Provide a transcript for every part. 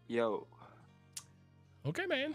Yo. Okay, man.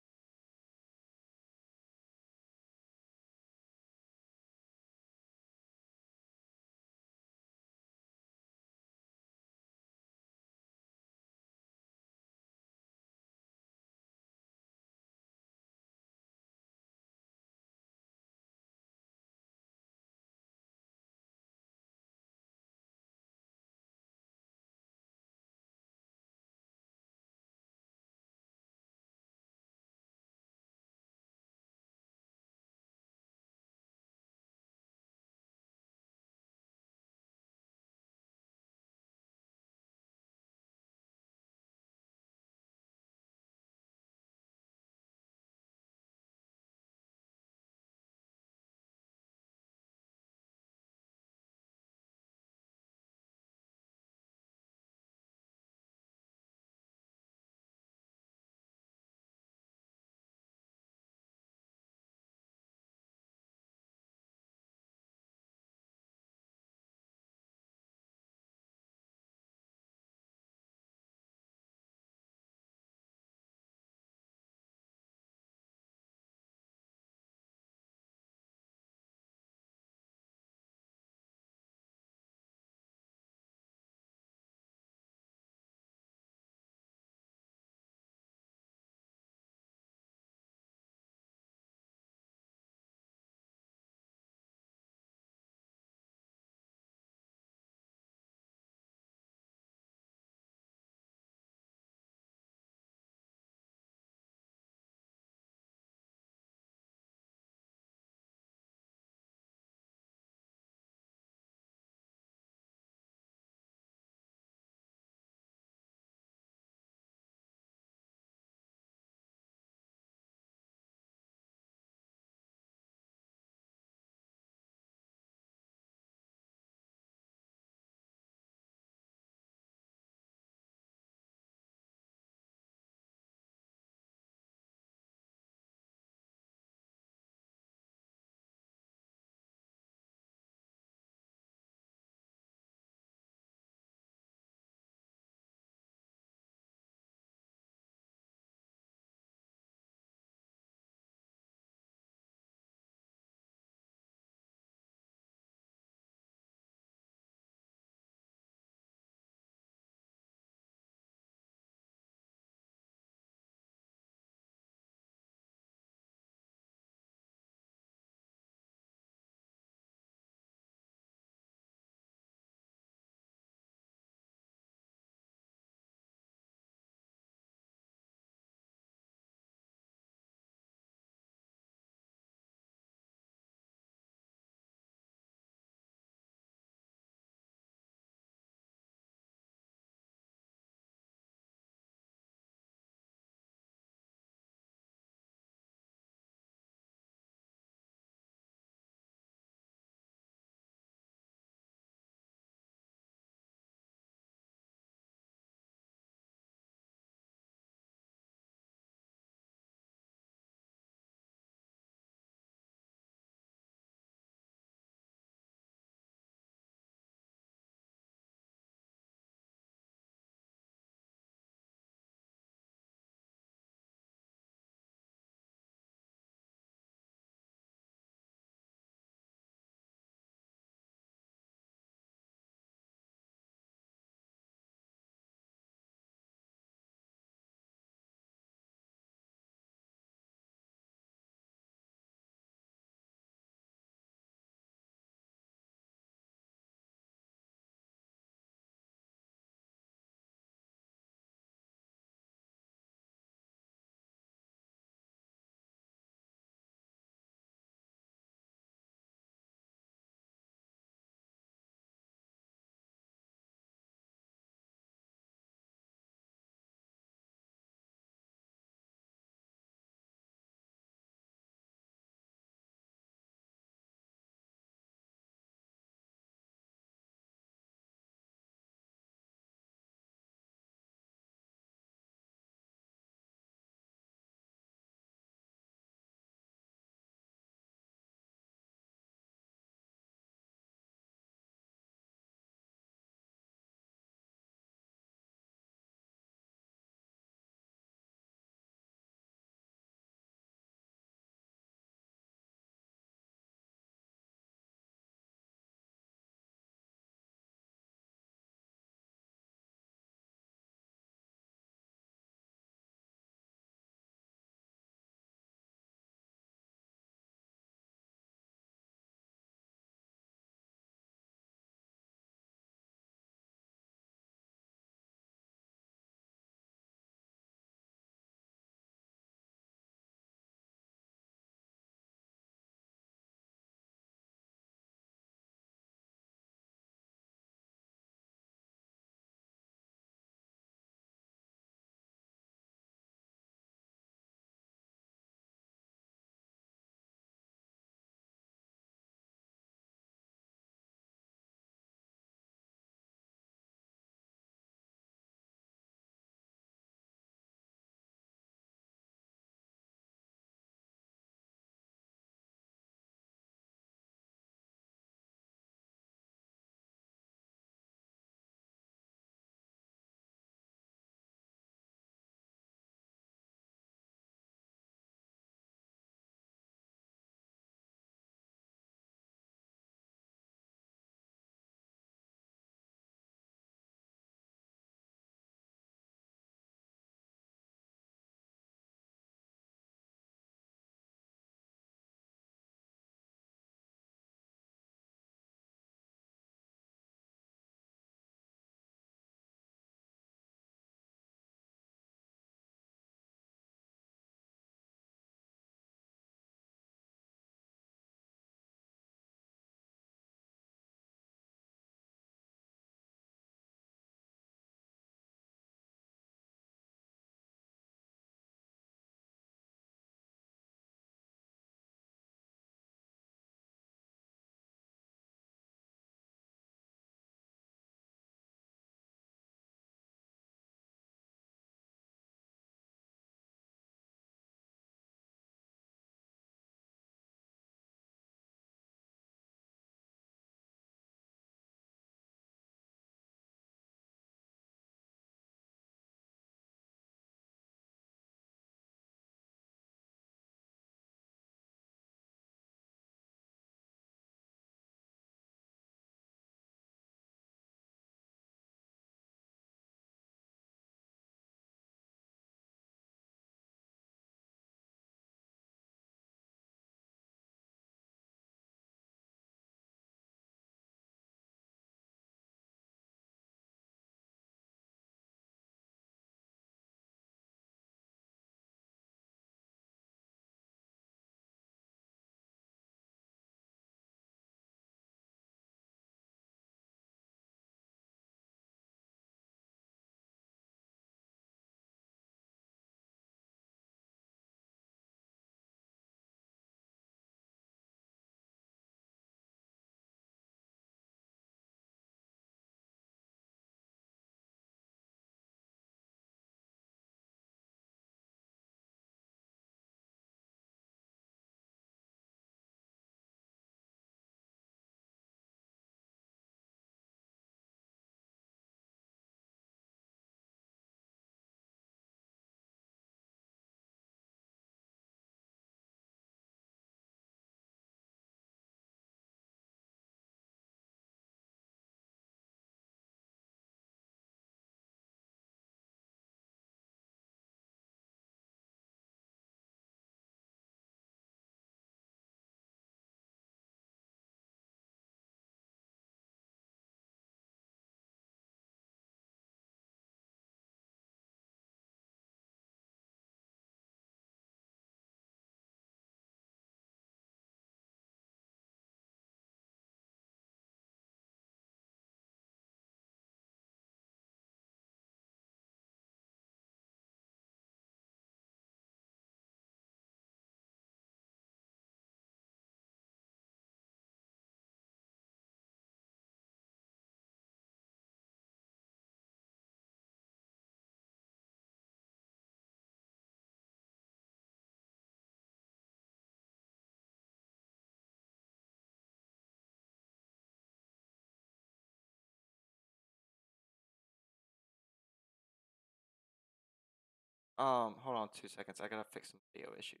Hold on 2 seconds. I gotta fix some video issues.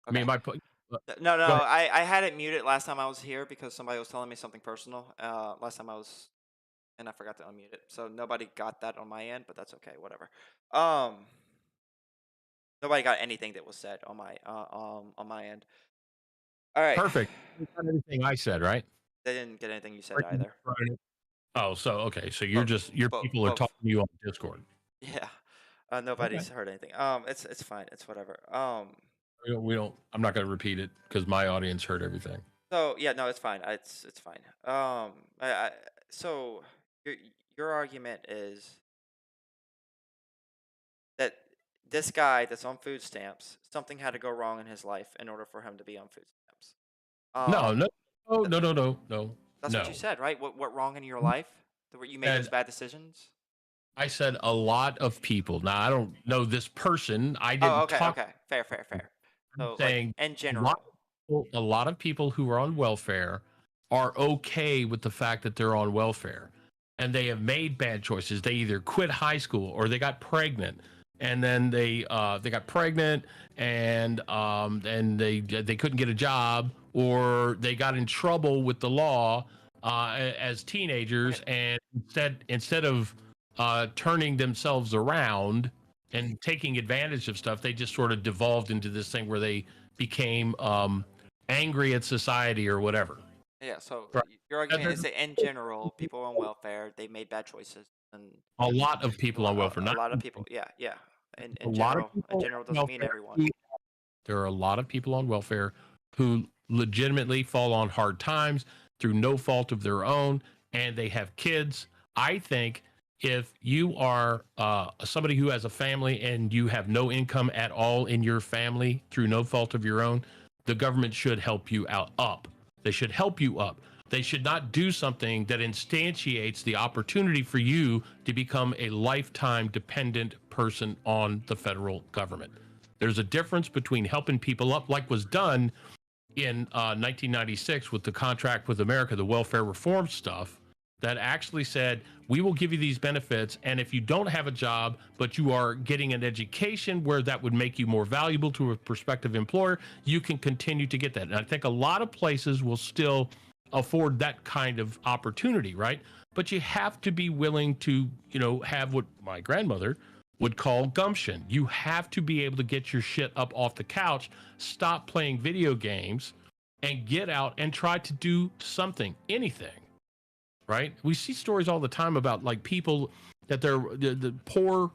I mean, Okay. No, no, go ahead. I had it muted last time I was here because somebody was telling me something personal. Last time I was, and I forgot to unmute it. So nobody got that on my end, but that's okay. Whatever. Um, Nobody got anything that was said on my end. All right. Perfect. You got everything I said, right? They didn't get anything you said Right. either. Right. Oh, so okay. So you're Both, just your people are both. talking to you on Discord. Yeah. Okay. Nobody's heard anything. It's fine. It's whatever. We don't. I'm not going to repeat it because my audience heard everything. So yeah, no, it's fine. It's fine. So your your argument is that this guy that's on food stamps, something had to go wrong in his life in order for him to be on food stamps. No, Um, no, no, th- no, no, no, no, that's what you no. said, right? What wrong in your life? Where you made those And bad decisions? I said a lot of people. Now I don't know this person. I Oh, didn't okay, talk. okay. Fair, fair, fair. I'm So like saying in a lot general. a lot of people who are on welfare are okay with the fact that they're on welfare and they have made bad choices. They either quit high school or they got pregnant and then they got pregnant and they couldn't get a job or they got in trouble with the law as teenagers Okay. and instead of turning themselves around and taking advantage of stuff, they just sort of devolved into this thing where they became angry at society or whatever. Yeah, so Right. your argument is that in general, people on welfare, they made bad choices, and A lot of a people on lot, welfare, a not lot of people, everybody. yeah, yeah. A lot of In people general on doesn't mean welfare. everyone. There are a lot of people on welfare who legitimately fall on hard times through no fault of their own, and they have kids. I think if you are somebody who has a family and you have no income at all in your family through no fault of your own, the government should help you out up. They should help you up. They should not do something that instantiates the opportunity for you to become a lifetime dependent person on the federal government. There's a difference between helping people up, like was done in 1996 with the contract with America, the welfare reform stuff, that actually said, we will give you these benefits. And if you don't have a job, but you are getting an education where that would make you more valuable to a prospective employer, you can continue to get that. And I think a lot of places will still afford that kind of opportunity, right? But you have to be willing to, have what my grandmother would call gumption. You have to be able to get your shit up off the couch, stop playing video games, and get out and try to do something, anything. Right? We see stories all the time about like people that they're the poor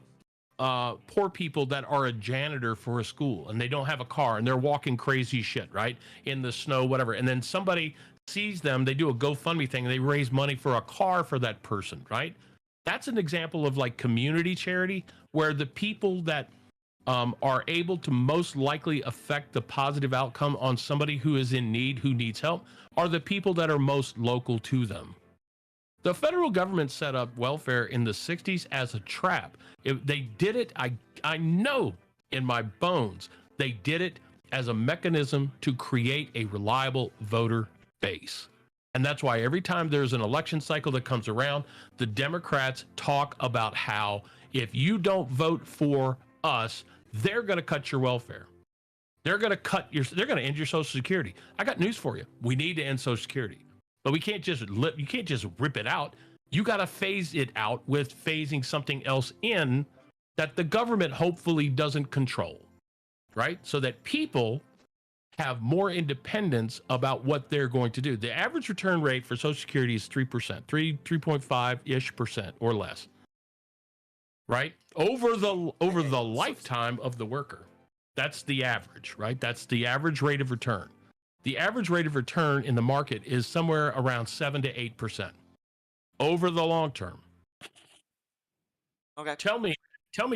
people that are a janitor for a school and they don't have a car and they're walking crazy shit, right? In the snow, whatever. And then somebody sees them, they do a GoFundMe thing, and they raise money for a car for that person, right? That's an example of like community charity where the people that are able to most likely affect the positive outcome on somebody who is in need, who needs help, are the people that are most local to them. The federal government set up welfare in the 60s as a trap. They did it, I know in my bones, they did it as a mechanism to create a reliable voter base. And that's why every time there's an election cycle that comes around, the Democrats talk about how if you don't vote for us, they're going to cut your welfare. They're going to end your Social Security. I got news for you. We need to end Social Security. But you can't just rip it out. You got to phase it out with phasing something else in that the government hopefully doesn't control, right? So that people have more independence about what they're going to do. The average return rate for Social Security is 3%, 3.5-ish% or less, right? Over the lifetime of the worker. That's the average, right? That's the average rate of return. The average rate of return in the market is somewhere around 7 to 8% over the long term. Okay. Tell me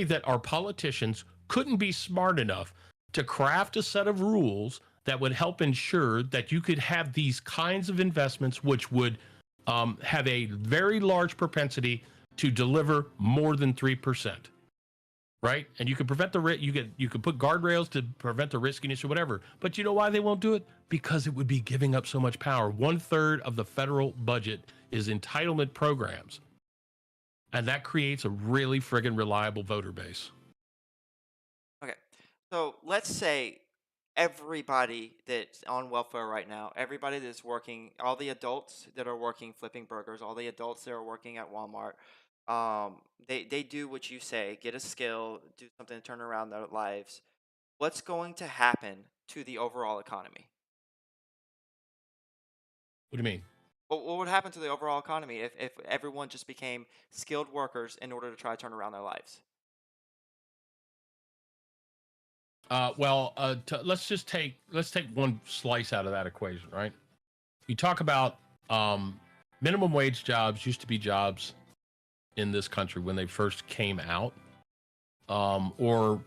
that our politicians couldn't be smart enough to craft a set of rules that would help ensure that you could have these kinds of investments, which would have a very large propensity to deliver more than 3%. Right? And you can prevent the risk. You can put guardrails to prevent the riskiness or whatever. But you know why they won't do it? Because it would be giving up so much power. 1/3 of the federal budget is entitlement programs. and that creates a really friggin' reliable voter base. Okay. So let's say everybody that's on welfare right now, everybody that's working, all the adults that are working flipping burgers, all the adults that are working at Walmart, they do what you say, get a skill, do something to turn around their lives. What's going to happen to the overall economy? What do you mean? What would happen to the overall economy if everyone just became skilled workers in order to try to turn around their lives? Let's take one slice out of that equation, right? You talk about um, minimum wage jobs used to be jobs in this country when they first came out, or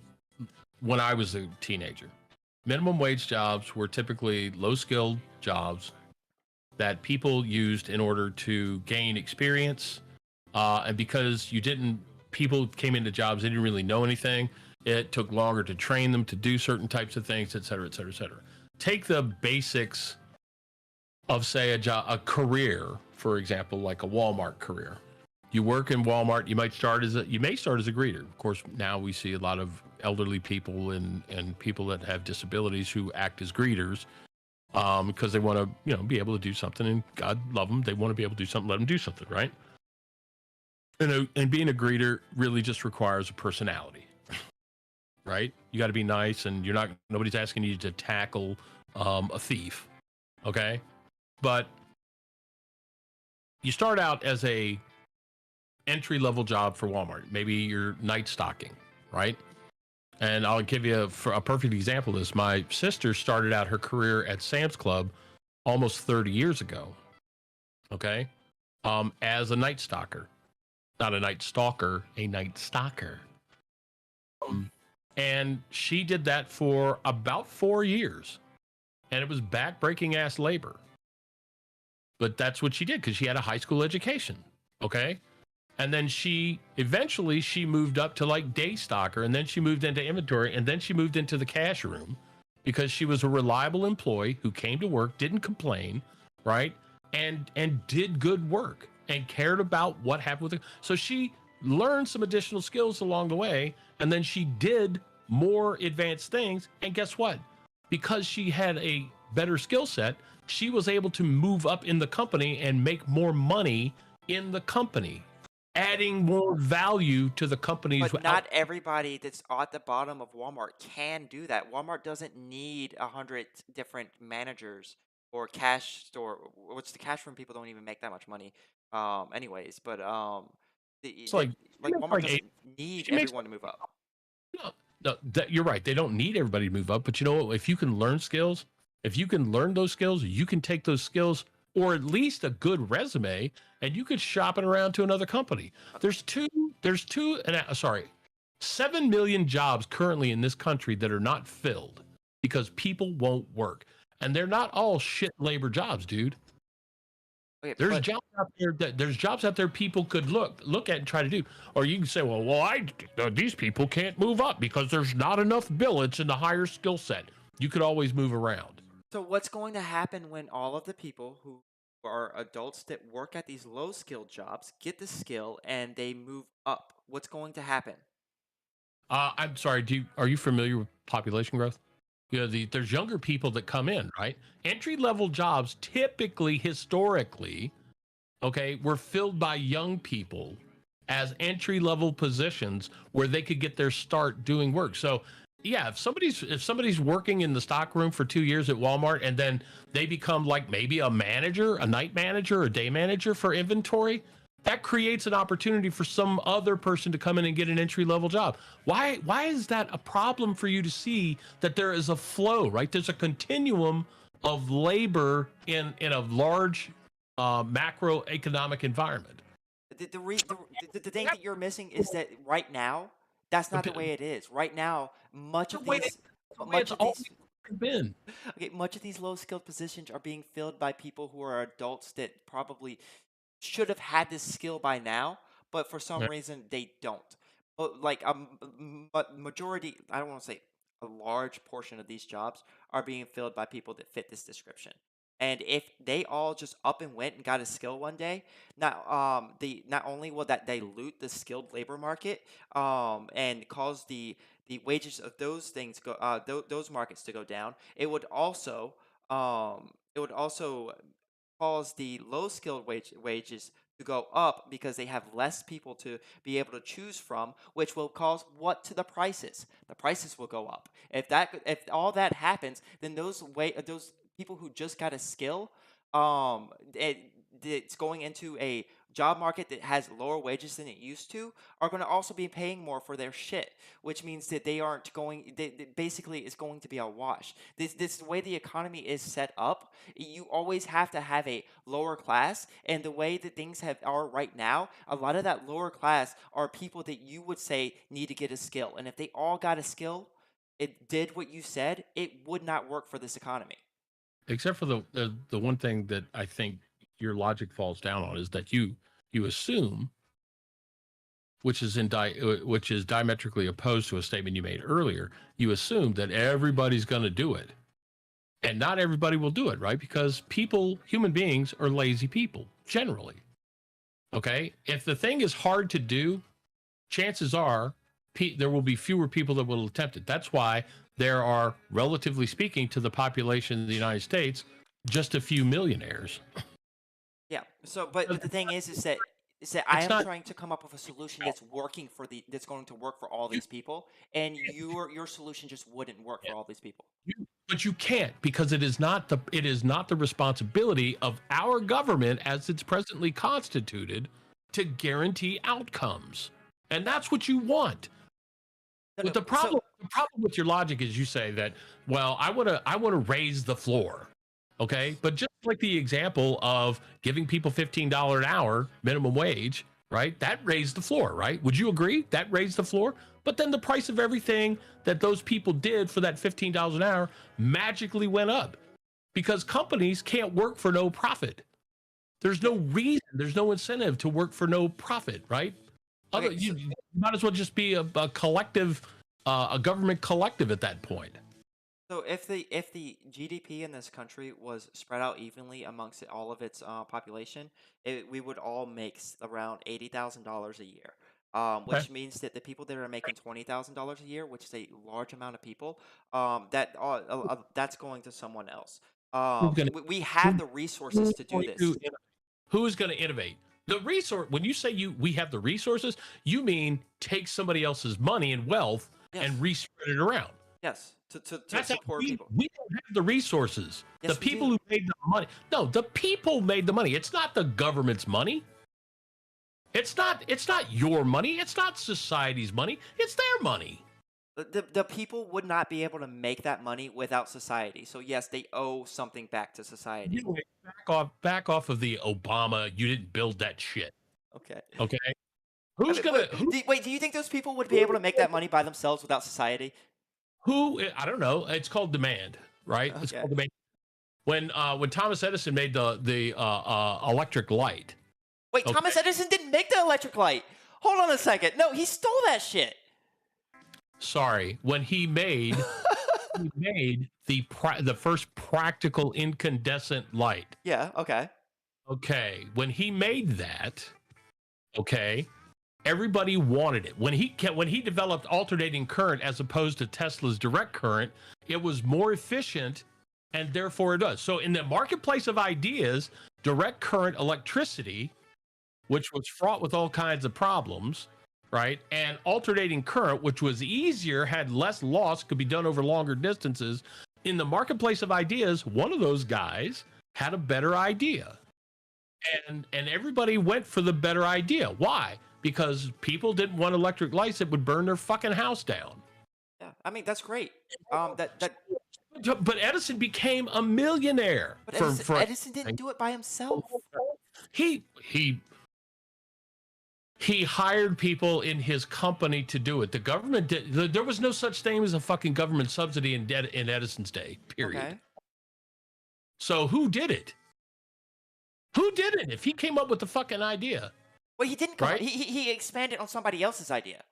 when I was a teenager. Minimum wage jobs were typically low skilled jobs that people used in order to gain experience. And because people came into jobs, they didn't really know anything. It took longer to train them to do certain types of things, et cetera, et cetera, et cetera. Take the basics of, say, a career, for example, like a Walmart career. You work in Walmart. You may start as a greeter. Of course, now we see a lot of elderly people and people that have disabilities who act as greeters, because they want to, be able to do something. And God love them, they want to be able to do something. Let them do something, right? And being a greeter really just requires a personality, right? You got to be nice, and nobody's asking you to tackle a thief, okay? But you start out as a entry level job for Walmart. Maybe you're night stocking, right? And I'll give you a perfect example of this. My sister started out her career at Sam's Club almost 30 years ago, okay? As a night stalker. Not a night stalker, a night stalker. And she did that for about 4 years. And it was back-breaking ass labor. But that's what she did because she had a high school education, okay? And then she moved up to like day stocker, and then she moved into inventory, and then she moved into the cash room because she was a reliable employee who came to work, didn't complain, right? And did good work and cared about what happened with it. So she learned some additional skills along the way, and then she did more advanced things. And guess what? Because she had a better skill set, she was able to move up in the company and make more money in the company, adding more value to the company's. But not everybody that's at the bottom of Walmart can do that. Walmart doesn't need 100 different managers or cash store, which the cash room people don't even make that much money, anyways. But It's like she like makes Walmart like eight. doesn't need She makes everyone to move up. no, no. You're right. They don't need everybody to move up, but you know what? If you can learn skills, if you can learn those skills, you can take those skills or at least a good resume, and you could shop it around to another company. There's two. Sorry, 7 million jobs currently in this country that are not filled because people won't work, and they're not all shit labor jobs, dude. Okay, There's but jobs out there people could look at and try to do. Or you can say, these people can't move up because there's not enough billets in the higher skill set. You could always move around. so what's going to happen when all of the people who are adults that work at these low skilled jobs get the skill and they move up? What's going to happen? I'm sorry. Are you familiar with population growth? There's younger people that come in, right? Entry level jobs typically, historically, okay, were filled by young people as entry level positions where they could get their start doing work. So yeah, if somebody's working in the stock room for 2 years at Walmart and then they become like maybe a manager, a night manager, a day manager for inventory, that creates an opportunity for some other person to come in and get an entry level job. Why is that a problem for you to see that there is a flow, right? There's a continuum of labor in a large macroeconomic environment. The thing that you're missing is that right now, that's The, not the p- way it is. Right now, the way the way much it's of always these been. okay, much of these low skilled positions are being filled by people who are adults that probably should have had this skill by now, but for some reason they don't. But like but majority, I don't want to say a large portion of these jobs are being filled by people that fit this description. And if they all just up and went and got a skill one day, not only will that dilute the skilled labor market, and cause the wages of those things go those markets to go down, it would also cause the low skilled wages to go up because they have less people to be able to choose from, which will cause what to the prices? The prices will go up. If all that happens, then those people who just got a skill, it's going into a job market that has lower wages than it used to, are going to also be paying more for their shit, which means that they aren't going. Basically, it's going to be a wash. This way the economy is set up, you always have to have a lower class, and the way that things are right now, a lot of that lower class are people that you would say need to get a skill, and if they all got a skill, it did what you said, it would not work for this economy. Except for the one thing that I think your logic falls down on is that you assume, which is diametrically opposed to a statement you made earlier. You assume that everybody's going to do it, and not everybody will do it, right? Because human beings, are lazy people generally. Okay, if the thing is hard to do, chances are there will be fewer people that will attempt it. That's why there are, relatively speaking to the population of the United States, just a few millionaires. Yeah. So, but the thing is that I It's am not. trying to come up with a solution that's working that's going to work for all You these people, and your solution just wouldn't work for all these people. But you can't, because it is not the responsibility of our government as it's presently constituted to guarantee outcomes. And that's what you want. No, But no. So the problem with your logic is you say that, well, I want to raise the floor. Okay? But just like the example of giving people $15 an hour minimum wage, right? That raised the floor, right? Would you agree? That raised the floor? But then the price of everything that those people did for that $15 an hour magically went up because companies can't work for no profit. There's no reason, there's no incentive to work for no profit, right? okay. You might as well just be a collective, a government collective at that point. So if the GDP in this country was spread out evenly amongst all of its population, we would all make around $80,000 a year. Okay. Which means that the people that are making $20,000 a year, which is a large amount of people, that's going to someone else. Who's gonna We have who's the resources to do going this. to who is going to innovate? The resource, when you say we have the resources, you mean take somebody else's money and wealth and Yes, respread it around. yes, to That's how support people. we don't have the resources. The Yes, we people do. who made the money. No, the people made the money. It's not the government's money. It's not your money. It's not society's money. It's their money. The people would not be able to make that money without society. So yes, they owe something back to society. Anyway, back off of the Obama. You didn't build that shit. Okay. Okay. I Who's mean, gonna wait, do you think those people would be able to make that money by themselves without society? who I don't know. It's called demand, right? It's Okay. called demand. When Thomas Edison made the electric light. Wait, Okay. Thomas Edison didn't make the electric light. Hold on a second. No, he stole that shit. Sorry, when he made the first practical incandescent light. Yeah, okay. Okay, when he made that, okay, everybody wanted it. When he developed alternating current as opposed to Tesla's direct current, it was more efficient, and therefore it does. So in the marketplace of ideas, direct current electricity, which was fraught with all kinds of problems, right? And alternating current, which was easier, had less loss, could be done over longer distances. In the marketplace of ideas, one of those guys had a better idea. And everybody went for the better idea. Why? Because people didn't want electric lights that would burn their fucking house down. Yeah, I mean that's great. That But Edison became a millionaire but for Edison didn't do it by himself. he hired people in his company to do it. The government did. There was no such thing as a fucking government subsidy in Edison's day. Period. Okay. So who did it? Who did it? If he came up with the fucking idea, Well, he didn't right? he expanded on somebody else's idea.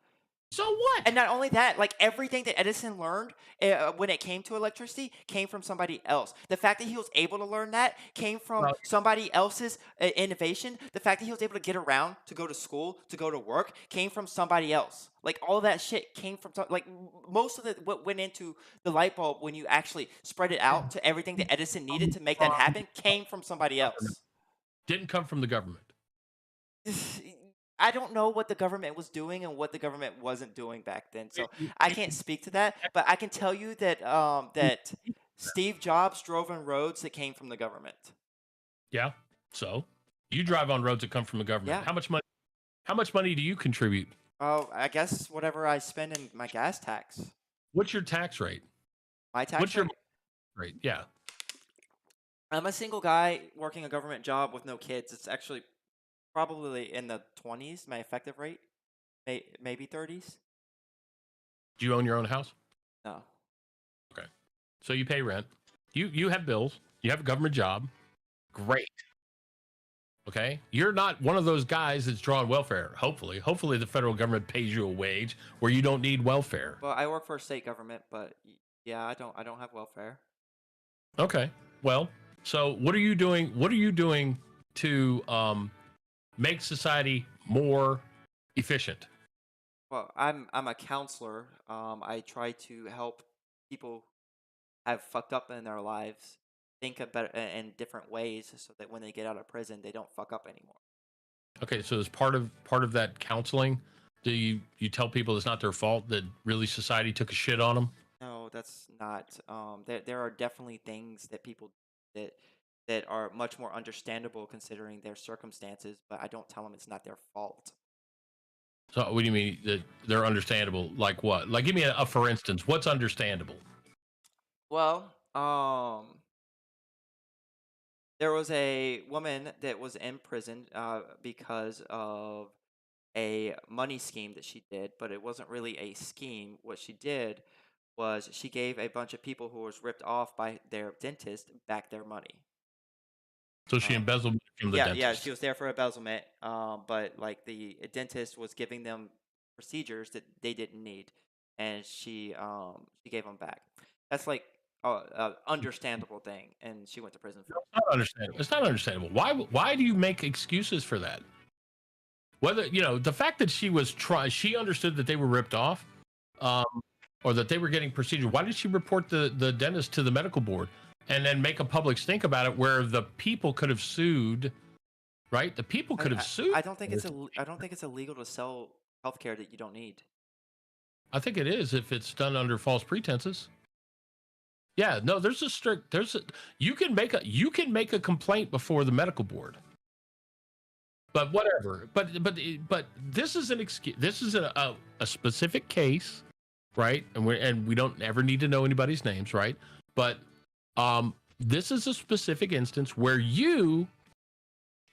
So what? And not only that, like everything that Edison learned when it came to electricity came from somebody else. The fact that he was able to learn that came from Well, somebody else's innovation. The fact that he was able to get around, to go to school, to go to work, came from somebody else. Like all that shit came from most of the what went into the light bulb when you actually spread it out to everything that Edison needed to make that from happen came from somebody government. else. Didn't come from the government. I don't know what the government was doing and what the government wasn't doing back then, You- so you- I you- can't speak to that. But I can tell you that that you- Steve Jobs drove on roads that came from the government. Yeah. So you drive on roads that come from the government. Yeah. How much money do you contribute? Oh, I guess whatever I spend in my gas tax, What's your tax rate? my tax What's your rate. rate? Yeah. I'm a single guy working a government job with no kids. It's actually probably in the 20s. My effective rate, maybe 30s. Do you own your own house? No. Okay. So you pay rent. You have bills. You have a government job. Great. Okay. You're not one of those guys that's drawing welfare. Hopefully the federal government pays you a wage where you don't need welfare. Well, I work for a state government, but yeah, I don't have welfare. Okay. Well, so what are you doing? What are you doing to make society more efficient? Well, I'm a counselor. I try to help people have fucked up in their lives think about in different ways so that when they get out of prison, they don't fuck up anymore. Okay, so as part of that counseling, do you tell people it's not their fault that really society took a shit on them? No, that's not. There are definitely things that people that that are much more understandable considering their circumstances, but I don't tell them it's not their fault. So what do you mean that they're understandable? Like what? Like give me a for instance. What's understandable? Well, there was a woman that was in prison because of a money scheme that she did, but it wasn't really a scheme. What she did was she gave a bunch of people who was ripped off by their dentist back their money. So she Uh, embezzled from the yeah, dentist. she was there for embezzlement, but like the dentist was giving them procedures that they didn't need, and she gave them back. That's like a understandable thing, and she went to prison for it. It's not understandable. It's not understandable. Why do you make excuses for that? Whether the fact that she understood that they were ripped off, um, or that they were getting procedure. Why did she report the dentist to the medical board and then make a public stink about it, where the people could have sued? Right, the people could have sued. I don't think I don't think it's illegal to sell healthcare that you don't need. I think it is if it's done under false pretenses. Yeah, no, you can make a complaint before the medical board. But whatever. But this is an excuse. This is a specific case, right? And we don't ever need to know anybody's names, right? But this is a specific instance where you,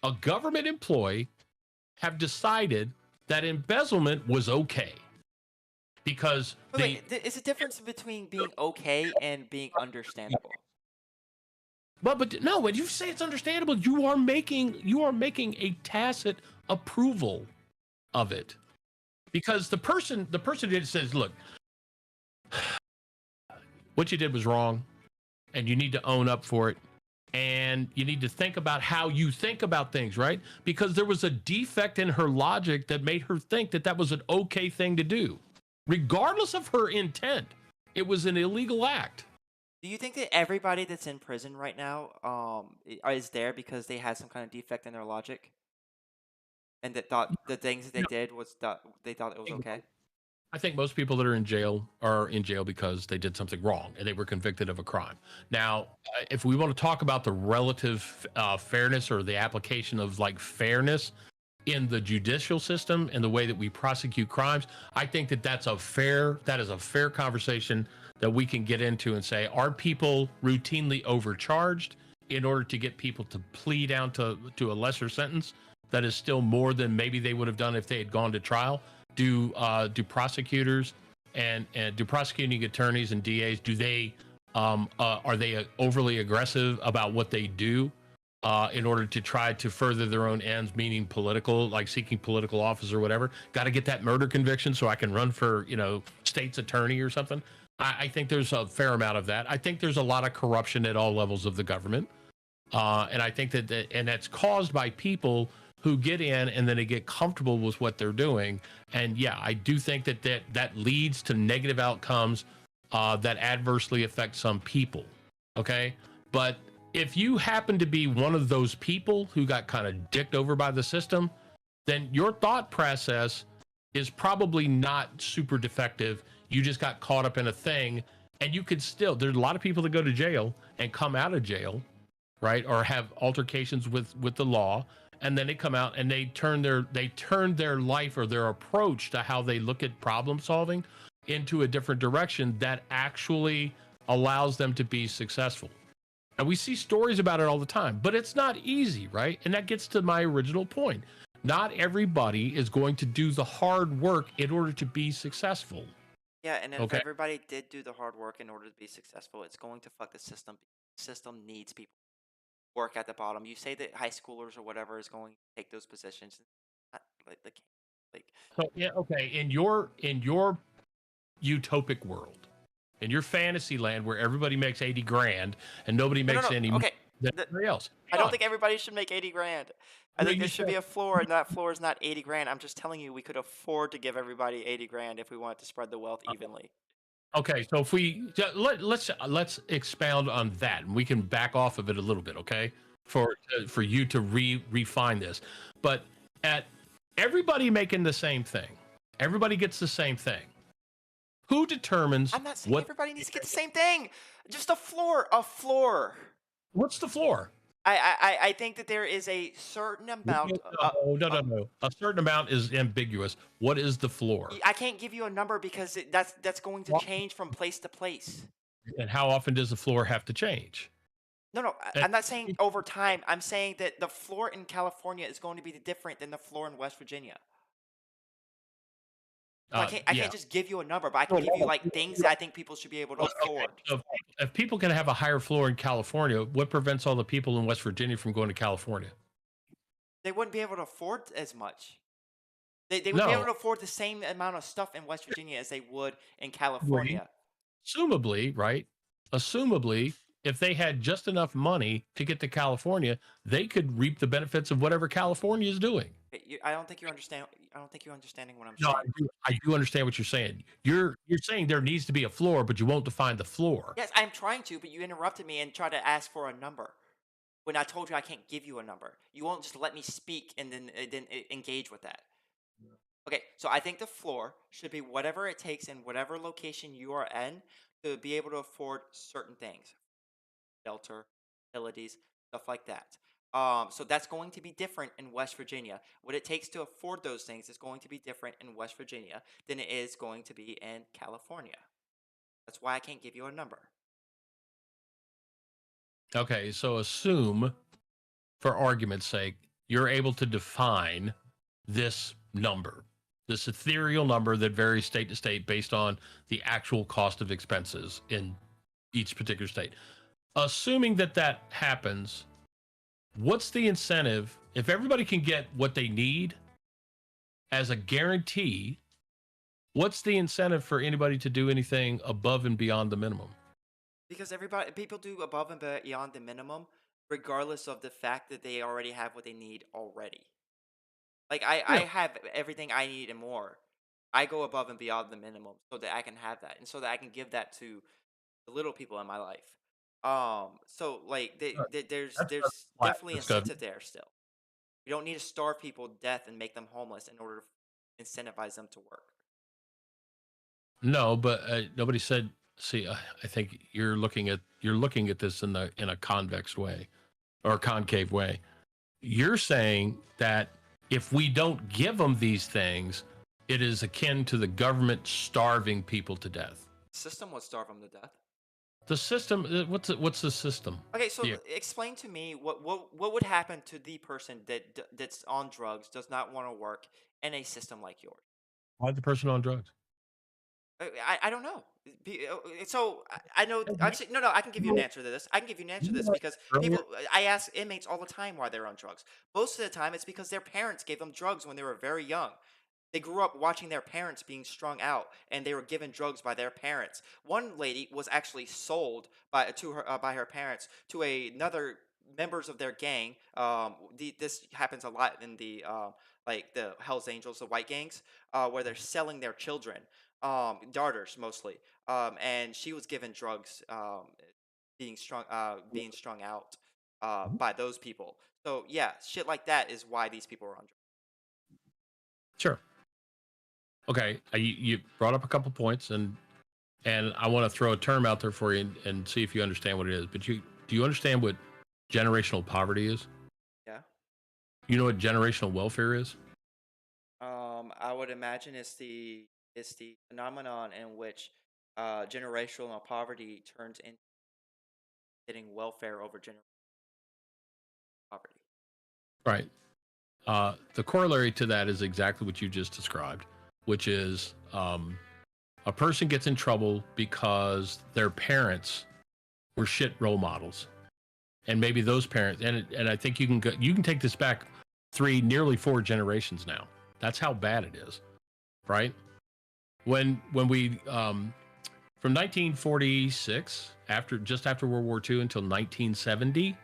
a government employee, have decided that embezzlement was okay because It's a difference between being okay and being understandable. but no, when you say it's understandable, you are making a tacit approval of it, because the person did says, look, what you did was wrong, and you need to own up for it, and you need to think about how you think about things, right? Because there was a defect in her logic that made her think that was an okay thing to do, regardless of her intent. It was an illegal act. Do you think that everybody that's in prison right now is there because they had some kind of defect in their logic, and that thought the things that they did was they thought it was okay? I think most people that are in jail because they did something wrong and they were convicted of a crime. Now, if we want to talk about the relative fairness or the application of like fairness in the judicial system and the way that we prosecute crimes, I think that is a fair conversation that we can get into and say, are people routinely overcharged in order to get people to plea down to a lesser sentence that is still more than maybe they would have done if they had gone to trial? Do prosecutors and do prosecuting attorneys and DAs, are they overly aggressive about what they do in order to try to further their own ends, meaning political, like seeking political office or whatever. Got to get that murder conviction so I can run for, state's attorney or something. I think there's a fair amount of that. I think there's a lot of corruption at all levels of the government. And I think and that's caused by people who get in and then they get comfortable with what they're doing. And yeah, I do think that leads to negative outcomes that adversely affect some people. Okay. But if you happen to be one of those people who got kind of dicked over by the system, then your thought process is probably not super defective. You just got caught up in a thing, and you could still, there's a lot of people that go to jail and come out of jail, right? Or have altercations with the law, and then they come out and they turn their life or their approach to how they look at problem solving into a different direction that actually allows them to be successful. And we see stories about it all the time, but it's not easy, right? And that gets to my original point. Not everybody is going to do the hard work in order to be successful. Yeah, and if Okay. everybody did do the hard work in order to be successful, it's going to fuck the system. The system needs people to work at the bottom. You say that high schoolers or whatever is going to take those positions. Not, like So yeah, okay. In your utopic world, in your fantasy land where everybody makes 80 grand and nobody no, no, makes no. any more Okay, than the, everybody else. I Come don't on. think everybody should make 80 grand. I I think mean, there you should said, be a floor, and that floor is not 80 grand. I'm just telling you, we could afford to give everybody 80 grand if we wanted to spread the wealth evenly. okay, so if we let's expound on that, and we can back off of it a little bit, okay? For you to refine this, but at everybody making the same thing, everybody gets the same thing. Who determines I'm not saying what? everybody needs to get the same thing. Just a floor, a floor. What's the floor? I think that there is a certain amount. No. A certain amount is ambiguous. What is the floor? I can't give you a number because that's going to Well, change from place to place. and how often does the floor have to change? No, no, And- I'm not saying over time. I'm saying that the floor in California is going to be different than the floor in West Virginia. So I yeah. can't just give you a number, but I can No, give you no, like things that I think people should be able to okay. afford. So if people can have a higher floor in California, what prevents all the people in West Virginia from going to California? They wouldn't be able to afford as much. They would be able No, to afford the same amount of stuff in West Virginia as they would in right? California. Assumably, right? Assumably, if they had just enough money to get to California, they could reap the benefits of whatever California is doing. I don't think you understand. I don't think you're understanding what I'm No, saying. I do understand what you're saying. You're saying there needs to be a floor, but you won't define the floor. Yes, I'm trying to, but you interrupted me and tried to ask for a number when I told you I can't give you a number. You won't just let me speak and then engage with that. Okay, so I think the floor should be whatever it takes in whatever location you are in to be able to afford certain things, shelter, utilities, stuff like that. So that's going to be different in West Virginia. What it takes to afford those things is going to be different in West Virginia than it is going to be in California. That's why I can't give you a number. Okay, so assume, for argument's sake, you're able to define this number, this ethereal number that varies state to state based on the actual cost of expenses in each particular state. Assuming that happens, what's the incentive if everybody can get what they need as a guarantee? What's the incentive for anybody to do anything above and beyond the minimum? Because people do above and beyond the minimum, regardless of the fact that they already have what they need already. Like I Yeah. have everything I need and more. I go above and beyond the minimum so that I can have that and so that I can give that to the little people in my life. So like Sure. That's there's flat. definitely That's good. incentive there still. You don't need to starve people to death and make them homeless in order to incentivize them to work. No, but nobody said. See, I think you're looking at this in a convex way or concave way. You're saying that if we don't give them these things, it is akin to the government starving people to death. System would starve them to death. The system, what's the system? Okay, so Yeah. explain to me what would happen to the person that's on drugs, does not want to work in a system like yours. Why the person on drugs? I don't know. So I know. Actually, no, no. I can give you an answer to this. I can give you an answer to this because people. I ask inmates all the time why they're on drugs. Most of the time, it's because their parents gave them drugs when they were very young. They grew up watching their parents being strung out, and they were given drugs by their parents. One lady was actually sold by her parents to another members of their gang. This happens a lot in the like the Hell's Angels, the white gangs, where they're selling their children, daughters mostly. And she was given drugs, being strung out by those people. So yeah, shit like that is why these people are on drugs. Sure. Okay. You brought up a couple points, and I want to throw a term out there for you and see if you understand what it is. But do you understand what generational poverty is? Yeah. You know what generational welfare is? I would imagine it's the phenomenon in which generational poverty turns into getting welfare over generational poverty. Right. The corollary to that is exactly what you just described, which is a person gets in trouble because their parents were shit role models, and maybe those parents, and I think you can take this back nearly four generations now. That's how bad it is, right? When we from 1946, just after World War II until 1970,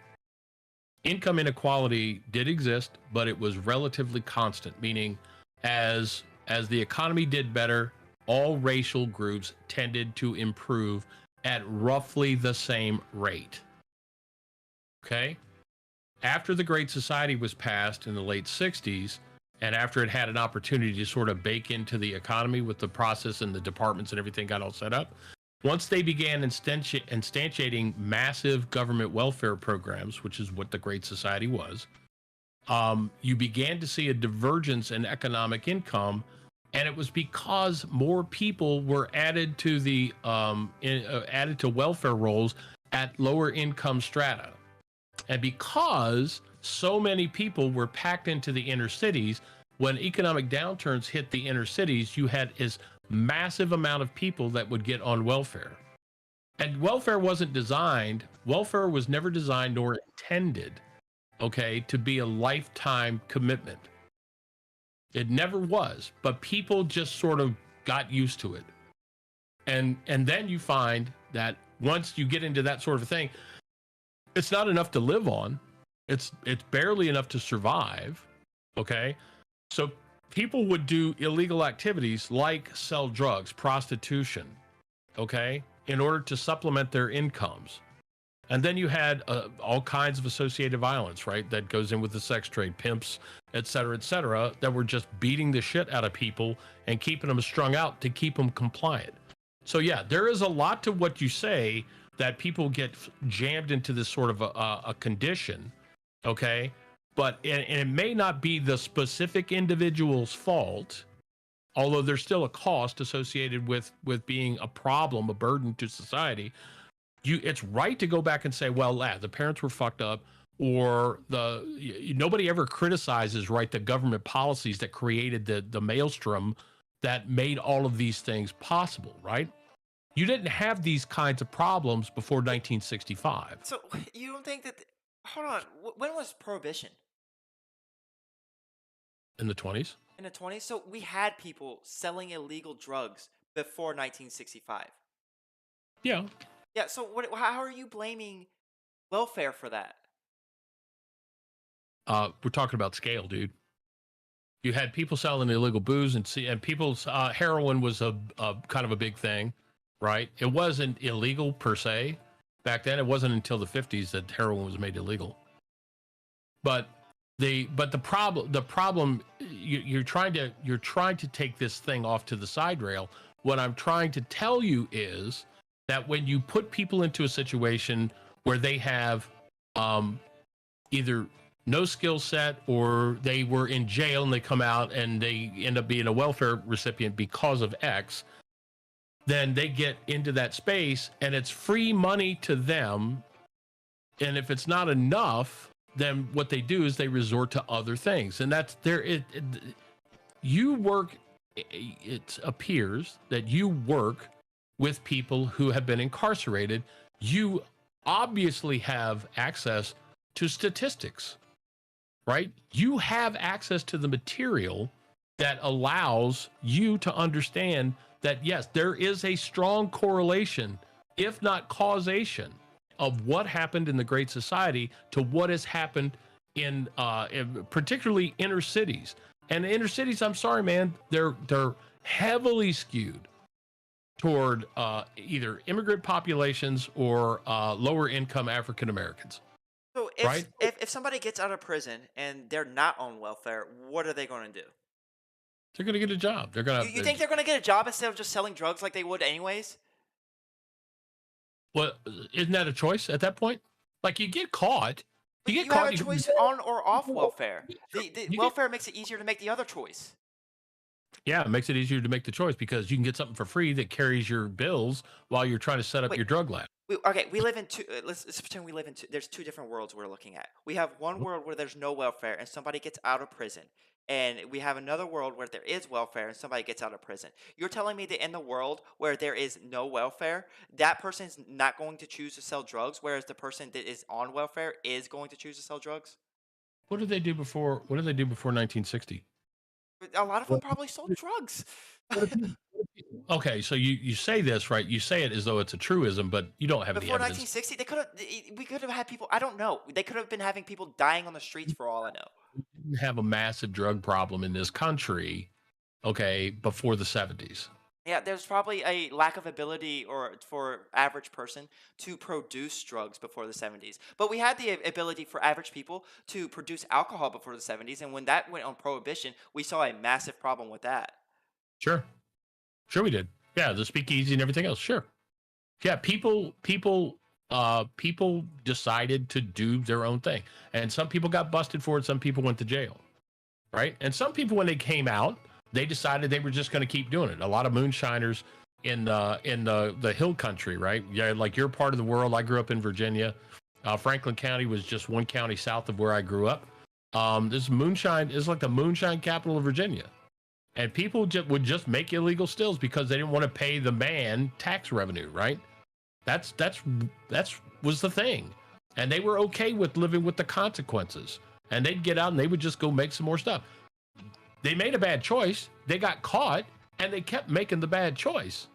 income inequality did exist, but it was relatively constant, meaning as the economy did better, all racial groups tended to improve at roughly the same rate. Okay? After the Great Society was passed in the late 60s, and after it had an opportunity to sort of bake into the economy with the process and the departments and everything got all set up, once they began instantiating massive government welfare programs, which is what the Great Society was, you began to see a divergence in economic income, and it was because more people were added to added to welfare rolls at lower income strata, and because so many people were packed into the inner cities. When economic downturns hit the inner cities, you had this massive amount of people that would get on welfare. And welfare was never designed nor intended, okay, to be a lifetime commitment. It never was, but people just sort of got used to it. And then you find that once you get into that sort of thing, it's not enough to live on. It's barely enough to survive, okay? So people would do illegal activities like sell drugs, prostitution, okay, in order to supplement their incomes. And then you had all kinds of associated violence, right? That goes in with the sex trade, pimps, et cetera, that were just beating the shit out of people and keeping them strung out to keep them compliant. So yeah, there is a lot to what you say, that people get jammed into this sort of a condition, okay? But and it may not be the specific individual's fault, although there's still a cost associated with being a problem, a burden to society. It's right to go back and say, well, the parents were fucked up, or nobody ever criticizes, right, the government policies that created the maelstrom that made all of these things possible, right? You didn't have these kinds of problems before 1965. So you don't think that? Hold on. When was prohibition? In the 20s. In the 20s. So we had people selling illegal drugs before 1965. Yeah. Yeah. So how are you blaming welfare for that? We're talking about scale, dude. You had people selling illegal booze and people's heroin was a kind of a big thing, right? It wasn't illegal per se back then. It wasn't until the 50s that heroin was made illegal. But the problem you're trying to take this thing off to the side rail. What I'm trying to tell you is that when you put people into a situation where they have either no skill set, or they were in jail and they come out and they end up being a welfare recipient because of X, then they get into that space and it's free money to them. And if it's not enough, then what they do is they resort to other things. And that's there. You work, it appears that you work with people who have been incarcerated. You obviously have access to statistics, right? You have access to the material that allows you to understand that, yes, there is a strong correlation, if not causation, of what happened in the Great Society to what has happened in particularly inner cities. And inner cities, I'm sorry, man, they're heavily skewed toward either immigrant populations or lower income African Americans, So right? if somebody gets out of prison and they're not on welfare, what are they going to do? They're going to get a job. They're You going think to, they're going to get a job instead of just selling drugs like they would anyways? well, isn't that a choice at that point? Like you But get you have a caught, choice on or off welfare. The you get, welfare makes it easier to make the other choice. yeah, it makes it easier to make the choice because you can get something for free that carries your bills while you're trying to set up Wait, your drug lab. okay, we live in two. Let's pretend we live in two. There's two different worlds we're looking at. We have one world where there's no welfare and somebody gets out of prison, and we have another world where there is welfare and somebody gets out of prison. You're telling me that in the world where there is no welfare, that person's not going to choose to sell drugs, whereas the person that is on welfare is going to choose to sell drugs? What did they do before? What did they do before 1960? But a lot of them probably sold drugs. Okay, so you say this, right? You say it as though it's a truism, but you don't have any Before evidence. 1960, they could have. We could have had people. I don't know. They could have been having people dying on the streets for all I know. We didn't have a massive drug problem in this country, okay, before the 70s. Yeah, there's probably a lack of ability or for average person to produce drugs before the 70s. But we had the ability for average people to produce alcohol before the 70s, and when that went on prohibition, we saw a massive problem with that. Sure. Sure we did. Yeah, the speakeasy and everything else. Sure. Yeah, people decided to do their own thing. And some people got busted for it, some people went to jail. Right? And some people when they came out, they decided they were just going to keep doing it. A lot of moonshiners in the hill country, right? Yeah, like your part of the world. I grew up in Virginia. Franklin County was just one county south of where I grew up. This moonshine is like the moonshine capital of Virginia. And people would just make illegal stills because they didn't want to pay the man tax revenue, right? That's was the thing, and they were okay with living with the consequences. And they'd get out and they would just go make some more stuff. They made a bad choice. They got caught, and they kept making the bad choice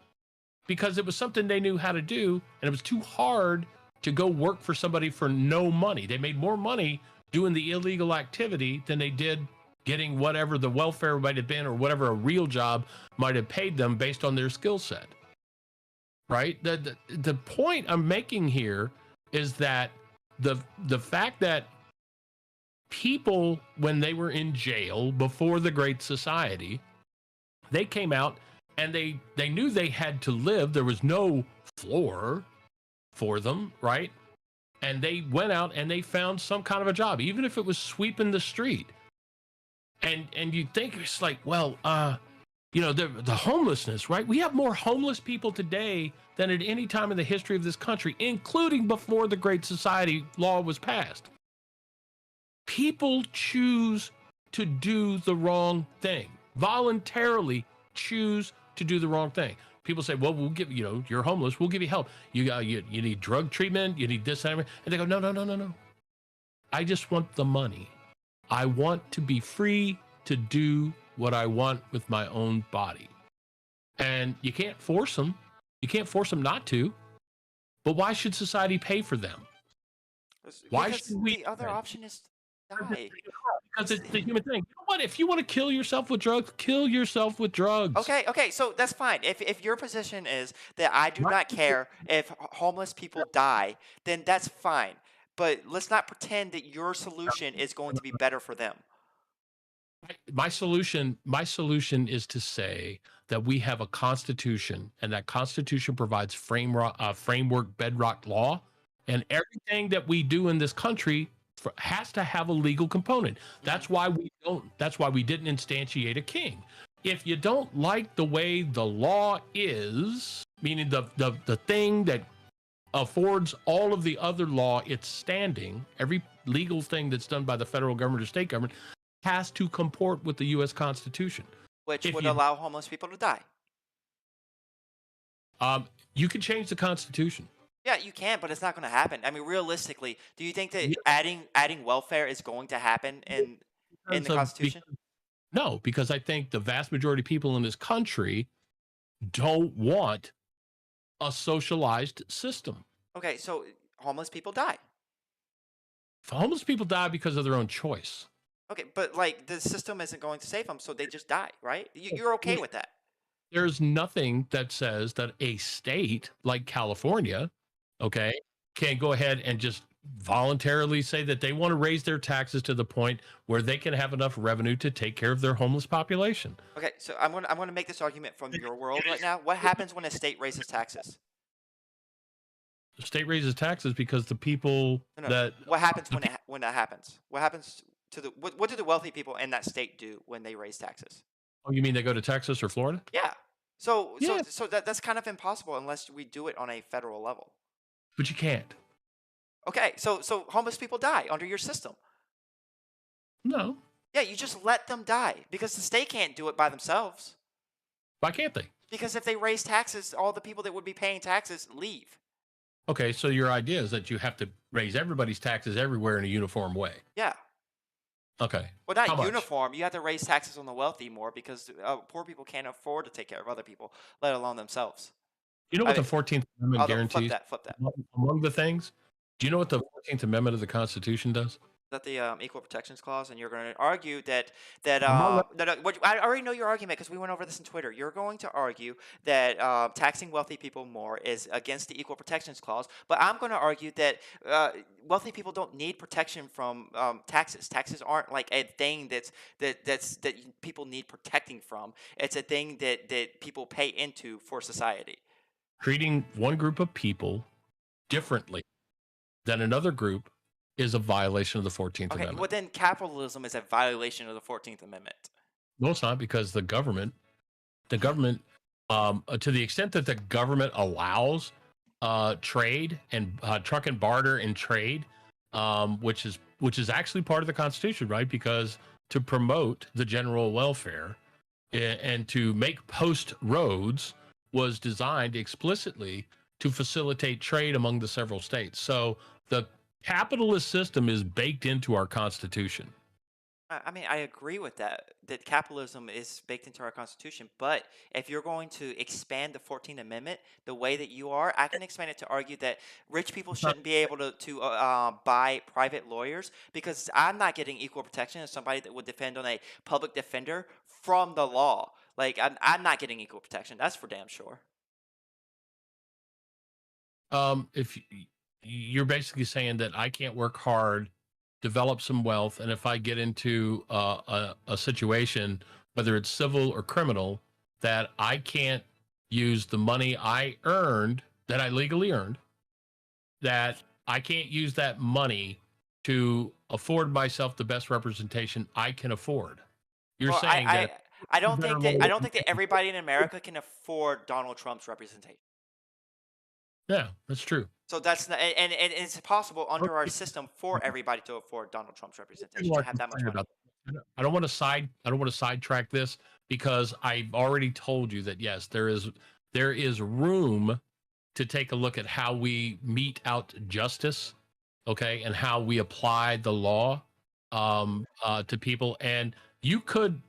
because it was something they knew how to do, and it was too hard to go work for somebody for no money. They made more money doing the illegal activity than they did getting whatever the welfare might have been or whatever a real job might have paid them based on their skill set. Right? The point I'm making here is that the fact that people, when they were in jail before the Great Society, they came out and they knew they had to live. There was no floor for them, right? And they went out and they found some kind of a job, even if it was sweeping the street. And you think it's like, well, the homelessness, right? We have more homeless people today than at any time in the history of this country, including before the Great Society law was passed. People choose to do the wrong thing, voluntarily choose to do the wrong thing. People say, well, we'll give you're homeless, we'll give you help. You need drug treatment, you need this and they go, no. I just want the money. I want to be free to do what I want with my own body. And you can't force them. You can't force them not to. But why should society pay for them? Why Because should we? the other option is to die. Because it's the human thing. You know what? If you want to kill yourself with drugs, kill yourself with drugs. Okay, so that's fine. If your position is that I do not care if homeless people die, then that's fine. But let's not pretend that your solution is going to be better for them. My solution is to say that we have a constitution, and that constitution provides framework, bedrock law, and everything that we do in this country has to have a legal component. That's why we don't. That's why we didn't instantiate a king. If you don't like the way the law is, meaning the thing that affords all of the other law its standing, every legal thing that's done by the federal government or state government has to comport with the U.S. Constitution. Which If would you- allow homeless people to die. You can change the Constitution. Yeah, you can, but it's not going to happen. I mean, realistically, do you think that Yeah, adding welfare is going to happen in because the of Constitution? no, because I think the vast majority of people in this country don't want a socialized system. Okay, so homeless people die. Homeless people die because of their own choice. Okay, but like the system isn't going to save them, so they just die, right? You're okay with that? There's nothing that says that a state like California, okay, can go ahead and just voluntarily say that they want to raise their taxes to the point where they can have enough revenue to take care of their homeless population. Okay, so I'm gonna make this argument from your world right now. What happens when a state raises taxes? The state raises taxes because the people No, no. that What happens the when that happens? What happens to the what do the wealthy people in that state do when they raise taxes? oh, you mean they go to Texas or Florida? Yeah. So so Yeah, so that's kind of impossible unless we do it on a federal level. but you can't. Okay, so homeless people die under your system. No. Yeah, you just let them die because the state can't do it by themselves. Why can't they? Because if they raise taxes, all the people that would be paying taxes leave. Okay, so your idea is that you have to raise everybody's taxes everywhere in a uniform way. Yeah. Okay. Well, How not much? uniform. You have to raise taxes on the wealthy more because poor people can't afford to take care of other people, let alone themselves. You know I what mean, the 14th Amendment although flip guarantees? that, flip that. Among the things, do you know what the 14th Amendment of the Constitution does? That the Equal Protections Clause, and you're going to argue Among the, I already know your argument because we went over this on Twitter. You're going to argue that taxing wealthy people more is against the Equal Protections Clause, but I'm going to argue that wealthy people don't need protection from taxes. Taxes aren't like a thing that people need protecting from. It's a thing that people pay into for society. treating one group of people differently than another group is a violation of the 14th Okay, well Amendment. then capitalism is a violation of the 14th Amendment. No, it's not because the government, to the extent that the government allows trade and truck and barter and trade, which is actually part of the Constitution, right? Because to promote the general welfare and to make post roads was designed explicitly to facilitate trade among the several states. So the capitalist system is baked into our Constitution. I mean, I agree with that, that capitalism is baked into our Constitution. But if you're going to expand the 14th Amendment the way that you are, I can expand it to argue that rich people It's not shouldn't be able to buy private lawyers because I'm not getting equal protection as somebody that would defend on a public defender from the law. Like, I'm not getting equal protection. That's for damn sure. if you're basically saying that I can't work hard, develop some wealth, and if I get into a situation, whether it's civil or criminal, that I can't use the money I earned, that I legally earned, that I can't use that money to afford myself the best representation I can afford. You're Well, saying that I don't better think lawyer, that everybody in America can afford Donald Trump's representation. yeah, that's true. So that's not, and it's possible under our Okay, system for everybody to afford Donald Trump's representation people to are have that much concerned money. about that. I don't want to sidetrack this because I've already told you that yes, there is room to take a look at how we mete out justice, okay, and how we apply the law to people. And you could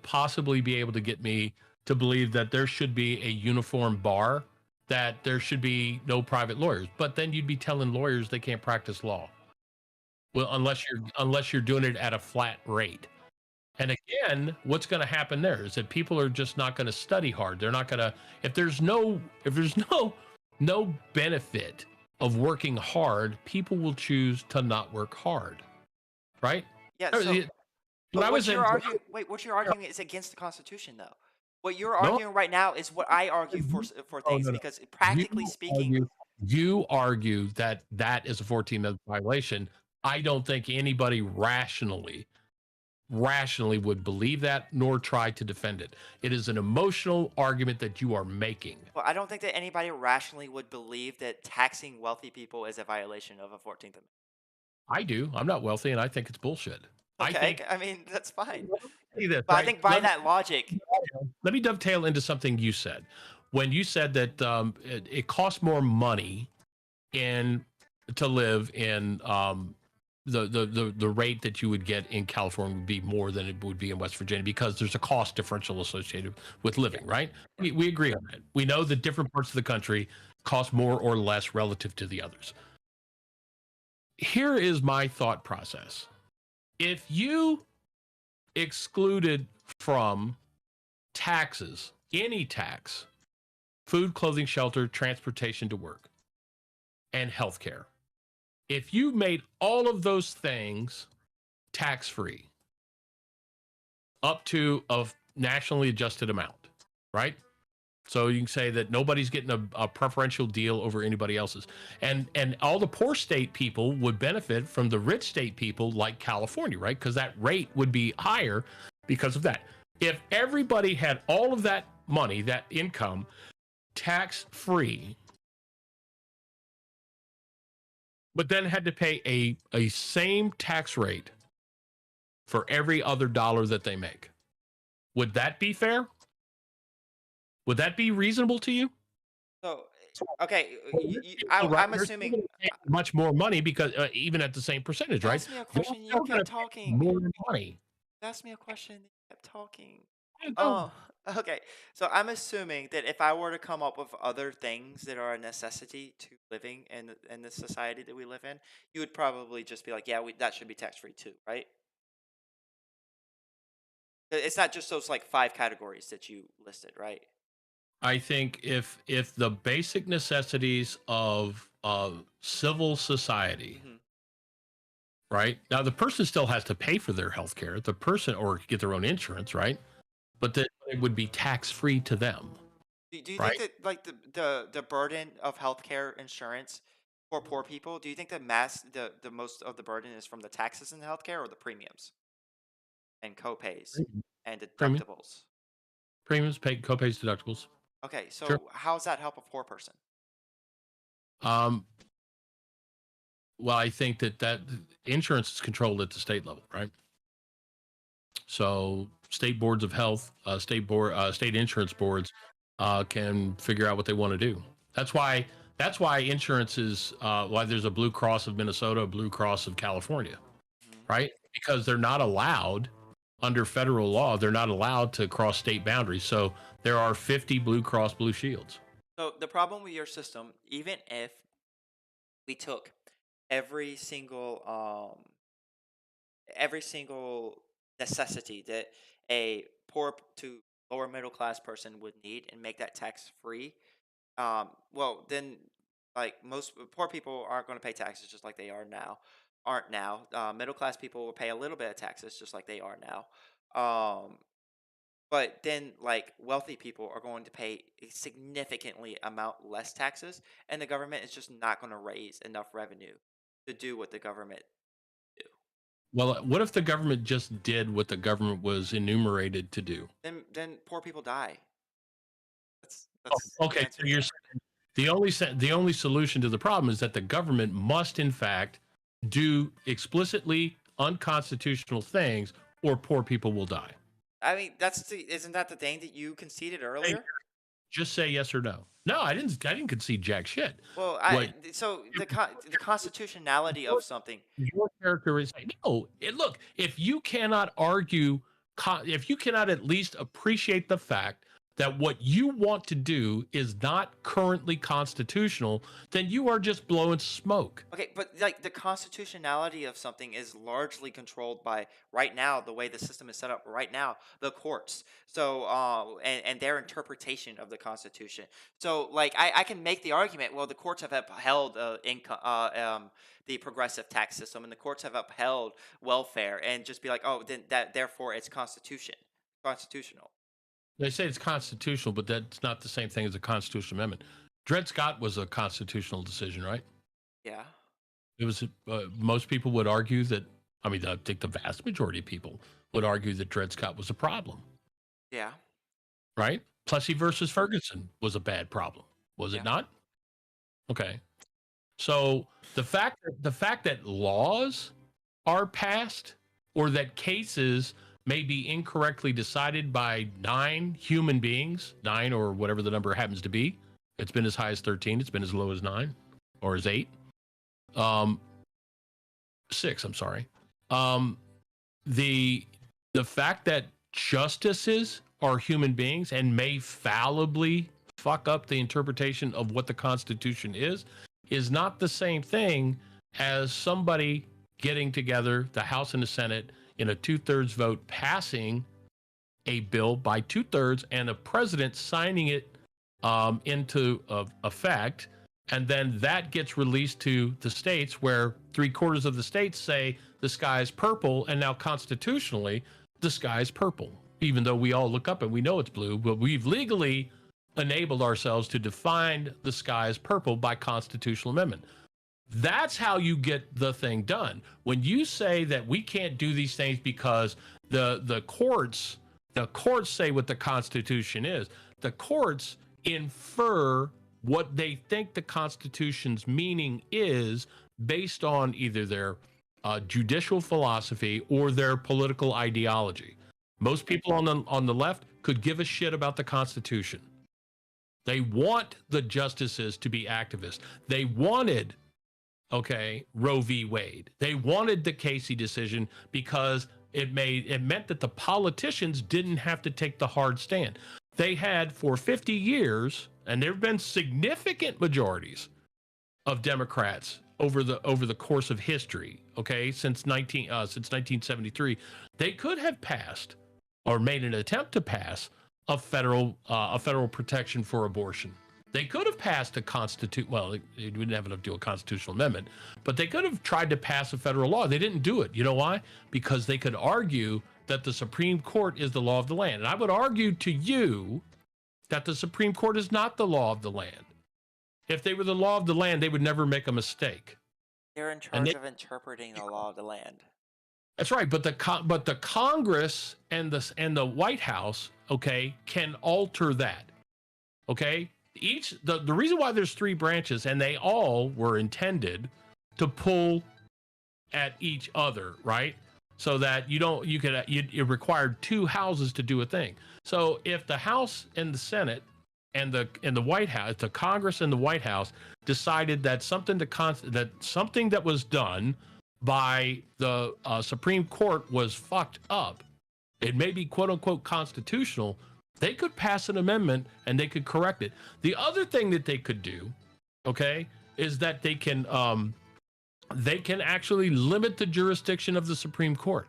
possibly be able to get me to believe that there should be a uniform bar, that there should be no private lawyers. But then you'd be telling lawyers they can't practice law. Well, unless you're doing it at a flat rate. And again, what's going to happen there is that people are just not going to study hard. They're not going to if there's no benefit of working hard, people will choose to not work hard, right? Yeah. Uh, So, it- When but I was what in you're arguing, wait, what you're arguing is against the Constitution, though. What you're no, arguing right now is what I argue for oh, things no, no. because You practically speaking, you argue that that is a 14th Amendment violation. I don't think anybody rationally would believe that nor try to defend it. It is an emotional argument that you are making. well, I don't think that anybody rationally would believe that taxing wealthy people is a violation of a 14th Amendment. I do. I'm not wealthy and I think it's bullshit. I Okay, think I mean that's fine. see this, But I right? think by that logic, Let me dovetail into something you said. when you said that it costs more money in to live in the rate that you would get in California would be more than it would be in West Virginia because there's a cost differential associated with living, right? We agree on that. We know that different parts of the country cost more or less relative to the others. Here is my thought process. If you excluded from taxes, any tax, food, clothing, shelter, transportation to work, and healthcare, if you made all of those things tax-free up to a nationally adjusted amount, right? So you can say that nobody's getting a preferential deal over anybody else's. And all the poor state people would benefit from the rich state people like California, right? Because that rate would be higher because of that. If everybody had all of that money, that income, tax-free, but then had to pay a same tax rate for every other dollar that they make, would that be fair? Would that be reasonable to you? So, okay, Right, I'm you're still assuming. gonna pay much more money because even at the same percentage, right? Ask me a You're question. You still kept gonna pay talking. more money. Ask me a question. You kept talking. Yeah, go. Oh, okay. So I'm assuming that if I were to come up with other things that are a necessity to living in the society that we live in, you would probably just be like, yeah, that should be tax free too, right? It's not just those like five categories that you listed, right? I think if the basic necessities of civil society, Hmm. right? Now the person still has to pay for their health care, the person or get their own insurance, right? But then it would be tax free to them, Do you think right? that like the burden of healthcare insurance for poor people, do you think the most of the burden is from the taxes in healthcare or the premiums and copays and Premium, deductibles? premiums, pay, copays, deductibles. Okay, Sure. so how does that help a poor person? Um, well, I think that insurance is controlled at the state level, right? So state boards of health, state insurance boards can figure out what they want to do. That's why insurance is why there's a Blue Cross of Minnesota, a Blue Cross of California, Mhm. right? Because they're not allowed under federal law. They're not allowed to cross state boundaries. So there are 50 Blue Cross Blue Shields. So the problem with your system, even if we took every single every single necessity that a poor to lower middle class person would need and make that tax free, well then like most poor people aren't going to pay taxes just like they aren't now. Middle class people will pay a little bit of taxes just like they are now. But then, like, wealthy people are going to pay a significantly amount less taxes, and the government is just not going to raise enough revenue to do what the government do. Well, what if the government just did what the government was enumerated to do? Then poor people die. That's the Okay, answer so to you're that. saying the only solution to the problem is that the government must, in fact, do explicitly unconstitutional things, or poor people will die. I mean, isn't that the thing that you conceded Hey, earlier? just say yes or no. No, I didn't. I didn't concede jack shit. Well, What so the constitutionality of something. your character is no. Look, if you cannot argue, if you cannot at least appreciate the fact that what you want to do is not currently constitutional, then you are just blowing smoke. Okay, but like the constitutionality of something is largely controlled by right now the way the system is set up right now, the courts. So and their interpretation of the Constitution. So like I can make the argument, well, the courts have upheld the progressive tax system, and the courts have upheld welfare, and just be like, oh, then that therefore it's constitutional. They say it's constitutional, but that's not the same thing as a constitutional amendment. Dred Scott was a constitutional decision, right? Yeah. It was. Most people would argue that. I mean, I think the vast majority of people would argue that Dred Scott was a problem, Yeah. right? Plessy versus Ferguson was a bad problem, was it Yeah. not? Okay. So the fact that laws are passed or that cases may be incorrectly decided by 9 human beings, 9 or whatever the number happens to be. It's been as high as 13. It's been as low as 9 or as 8. 6, I'm sorry. The fact that justices are human beings and may fallibly fuck up the interpretation of what the Constitution is not the same thing as somebody getting together, the House and the Senate, in a 2/3 vote, passing a bill by 2/3, and a president signing it into effect, and then that gets released to the states, where 3/4 of the states say the sky is purple, and now constitutionally the sky is purple, even though we all look up and we know it's blue, but we've legally enabled ourselves to define the sky as purple by constitutional amendment. That's how you get the thing done. When you say that we can't do these things because the courts say what the Constitution is, the courts infer what they think the Constitution's meaning is based on either their judicial philosophy or their political ideology. Most people on the left could give a shit about the Constitution. They want the justices to be activists. They wanted, Roe v. Wade. They wanted the Casey decision because it meant that the politicians didn't have to take the hard stand. They had for 50 years, and there have been significant majorities of Democrats over the course of history, since 1973. They could have passed or made an attempt to pass a federal protection for abortion. They could have passed a well, it wouldn't have enough to do a constitutional amendment, but they could have tried to pass a federal law. They didn't do it. You know why? Because they could argue that the Supreme Court is the law of the land. And I would argue to you that the Supreme Court is not the law of the land. If they were the law of the land, they would never make a mistake. They're in charge of interpreting the law of the land. That's right, but the Congress and the White House, can alter that. The reason why there's 3 branches, and they all were intended to pull at each other, right? So that it required 2 houses to do a thing. So if the House and the Senate and the White House, the Congress and the White House decided that something that was done by the Supreme Court was fucked up, it may be quote unquote constitutional, they could pass an amendment and they could correct it. The other thing that they could do, is that they can actually limit the jurisdiction of the Supreme Court.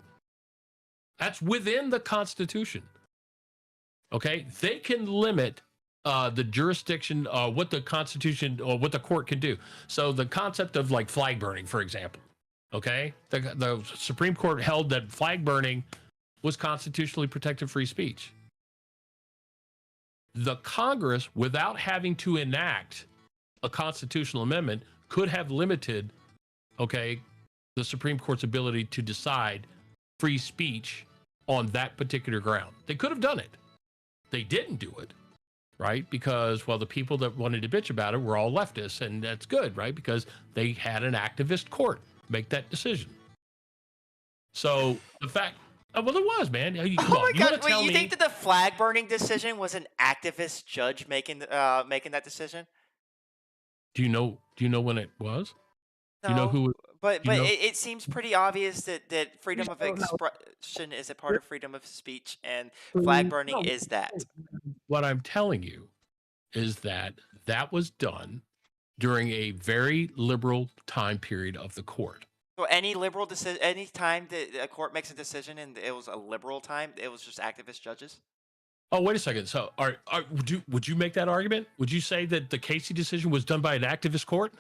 That's within the Constitution. They can limit the jurisdiction, what the Constitution or what the court can do. So the concept of like flag burning, for example, the Supreme Court held that flag burning was constitutionally protected free speech. The Congress, without having to enact a constitutional amendment, could have limited, the Supreme Court's ability to decide free speech on that particular ground. They could have done it. They didn't do it, right? Because, well, the people that wanted to bitch about it were all leftists, and that's good, right? Because they had an activist court make that decision. So the fact, well, it was, man. Oh my God! Wait, you think that the flag burning decision was an activist judge making that decision? Do you know when it was? No, do you know who? But it seems pretty obvious that freedom of expression is a part of freedom of speech, and flag burning is that. What I'm telling you is that was done during a very liberal time period of the court. So any liberal decision, any time that a court makes a decision and it was a liberal time, it was just activist judges? Oh, wait a second. So would you make that argument? Would you say that the Casey decision was done by an activist court?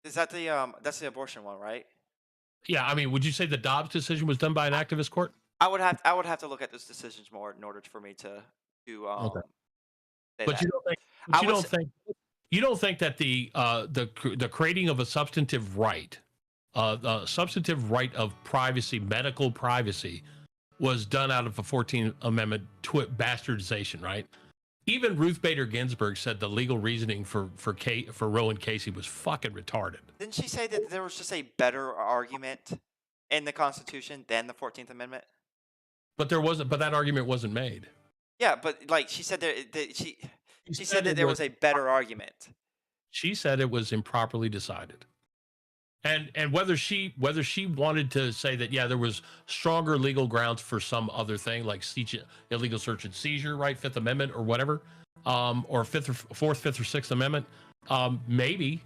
Is that that's the abortion one, right? Yeah, I mean, would you say the Dobbs decision was done by an activist court? I would have to look at those decisions more in order for me to okay. Say but that. you don't think that the creating of a substantive right of privacy, medical privacy, was done out of a 14th Amendment bastardization, right? Even Ruth Bader Ginsburg said the legal reasoning for Roe and Casey was fucking retarded. Didn't she say that there was just a better argument in the Constitution than the 14th Amendment? But there wasn't. But that argument wasn't made. Yeah, but like she said, she She said said that it there was. was a better argument. She said it was improperly decided. And whether she wanted to say that, yeah, there was stronger legal grounds for some other thing like illegal search and seizure, right, Fifth Amendment or whatever, or Fourth, Fifth, or Sixth Amendment, maybe,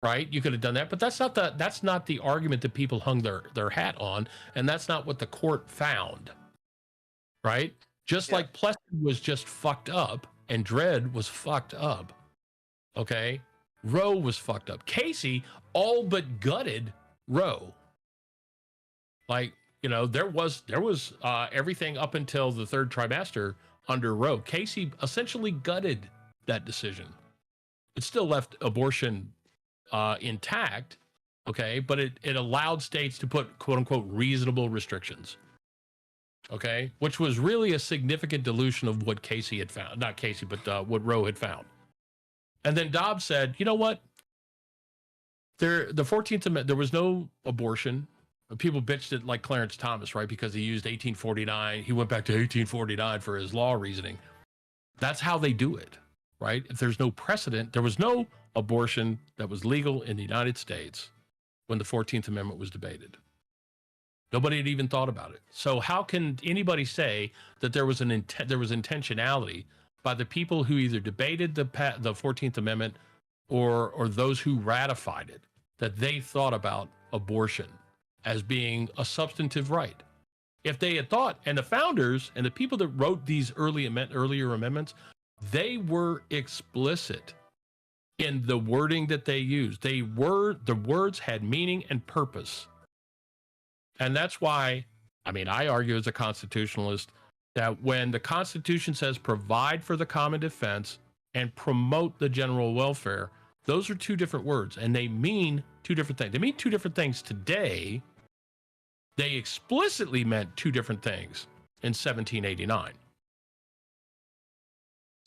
right, you could have done that, but that's not the argument that people hung their hat on, and that's not what the court found, right? Just Yeah. like Plessy was just fucked up and Dredd was fucked up, okay? Roe was fucked up. Casey all but gutted Roe. Like, you know, there was everything up until the third trimester under Roe. Casey essentially gutted that decision. It still left abortion intact, okay, but it allowed states to put quote unquote reasonable restrictions, okay, which was really a significant dilution of what Casey had found. Not Casey, but what Roe had found. And then Dobbs said, you know what? The 14th Amendment, there was no abortion. People bitched at like Clarence Thomas, right? Because he used 1849. He went back to 1849 for his law reasoning. That's how they do it, right? If there's no precedent, there was no abortion that was legal in the United States when the 14th Amendment was debated. Nobody had even thought about it. So how can anybody say that there was intentionality by the people who either debated the 14th Amendment or those who ratified it, that they thought about abortion as being a substantive right? If they had thought, and the founders and the people that wrote these earlier amendments, they were explicit in the wording that they used. The words had meaning and purpose. And that's why, I mean, I argue as a constitutionalist that when the Constitution says provide for the common defense and promote the general welfare, those are two different words, and they mean two different things. They mean two different things today. They explicitly meant two different things in 1789.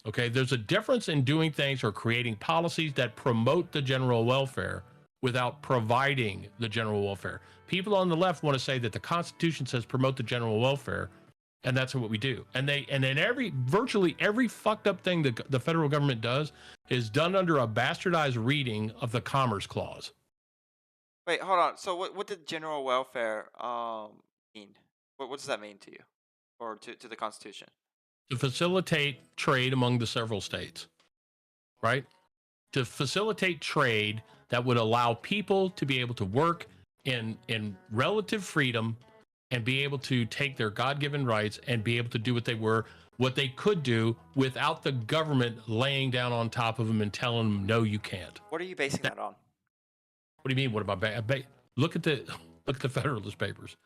Okay, there's a difference in doing things or creating policies that promote the general welfare without providing the general welfare. People on the left want to say that the Constitution says promote the general welfare, and that's what we do. And then virtually every fucked up thing that the federal government does is done under a bastardized reading of the Commerce Clause. Wait, hold on. So what did general welfare mean? What does that mean to you, or to the Constitution? To facilitate trade among the several states, right? To facilitate trade that would allow people to be able to work in relative freedom and be able to take their God-given rights and be able to do what they could do without the government laying down on top of them and telling them, no, you can't. What are you basing that on? What do you mean? What am I? Look at the Federalist Papers.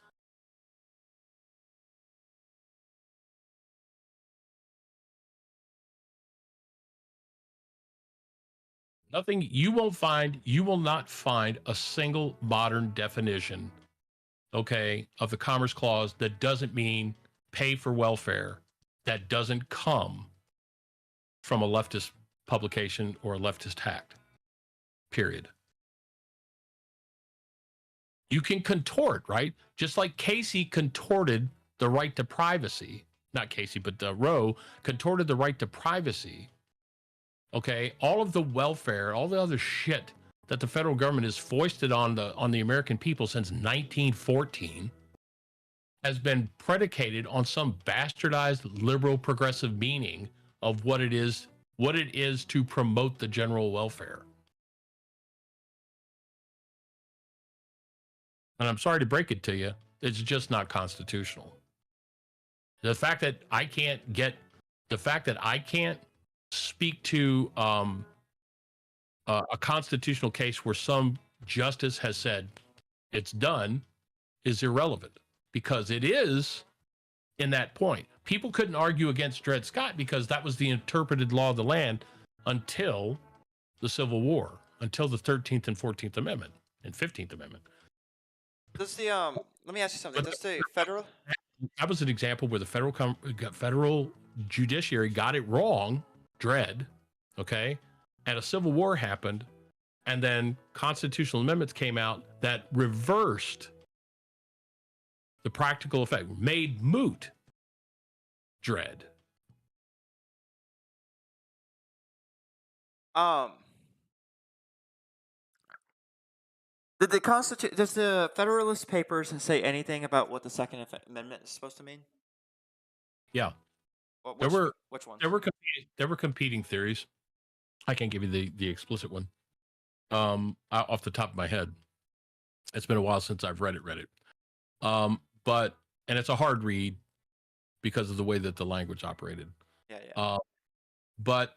Nothing. You will not find a single modern definition, okay, of the Commerce Clause that doesn't mean pay for welfare, that doesn't come from a leftist publication or a leftist act. Period. You can contort, right? Just like Casey contorted the right to privacy. Not Casey, but Roe contorted the right to privacy. Okay, all of the welfare, all the other shit that the federal government has foisted on the American people since 1914 has been predicated on some bastardized liberal progressive meaning of what it is to promote the general welfare. And I'm sorry to break it to you, it's just not constitutional. The fact that I can't speak to a constitutional case where some justice has said it's done is irrelevant, because it is in that point. People couldn't argue against Dred Scott because that was the interpreted law of the land until the Civil War, until the 13th and 14th Amendment and 15th Amendment. Does the let me ask you something. Does the federal? That was an example where the federal judiciary got it wrong, Dred, okay, and a civil war happened, and then constitutional amendments came out that reversed the practical effect made moot dread. Um, did the does the Federalist Papers say anything about what the Second Amendment is supposed to mean? Yeah, What, there were which ones? there were competing theories. I can't give you the explicit one off the top of my head. It's been a while since I've read it. But and it's a hard read because of the way that the language operated. Yeah, yeah. But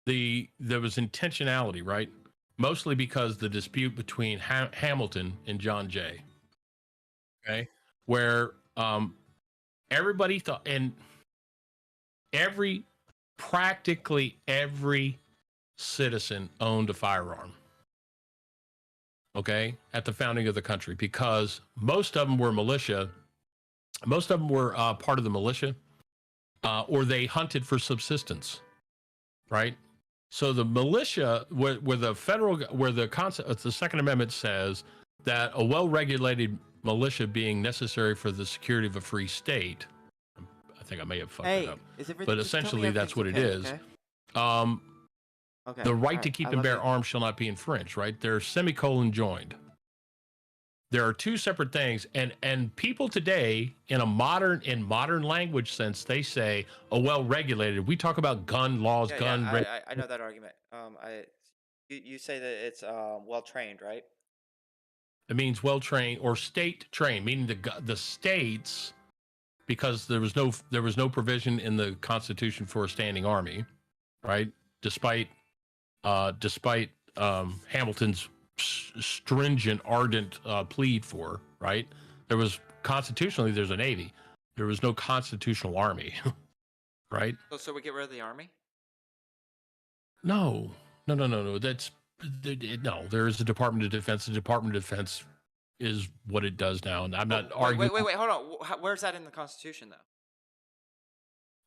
there was intentionality, right? Mostly because the dispute between Hamilton and John Jay, okay, where everybody thought, and practically every citizen owned a firearm, okay, at the founding of the country, because most of them were militia, most of them were part of the militia, or they hunted for subsistence, right? So the militia, where the Second Amendment says that a well-regulated militia being necessary for the security of a free state. I think I may have fucked it up, but essentially that's what it is. Okay. The right to keep and bear arms shall not be infringed. Right? They're semicolon joined. There are two separate things, and people today in modern language sense, they say a well-regulated. We talk about gun laws, I know that argument. You say that it's well trained, right? It means well-trained or state trained, meaning the states, because there was no provision in the Constitution for a standing army, right? Despite Hamilton's stringent, ardent plead for, right? There's a Navy. There was no constitutional army, right? So we get rid of the army? No. That's no. There is a Department of Defense. The Department of Defense is what it does now, and I'm not arguing. Wait, hold on. Where's that in the Constitution,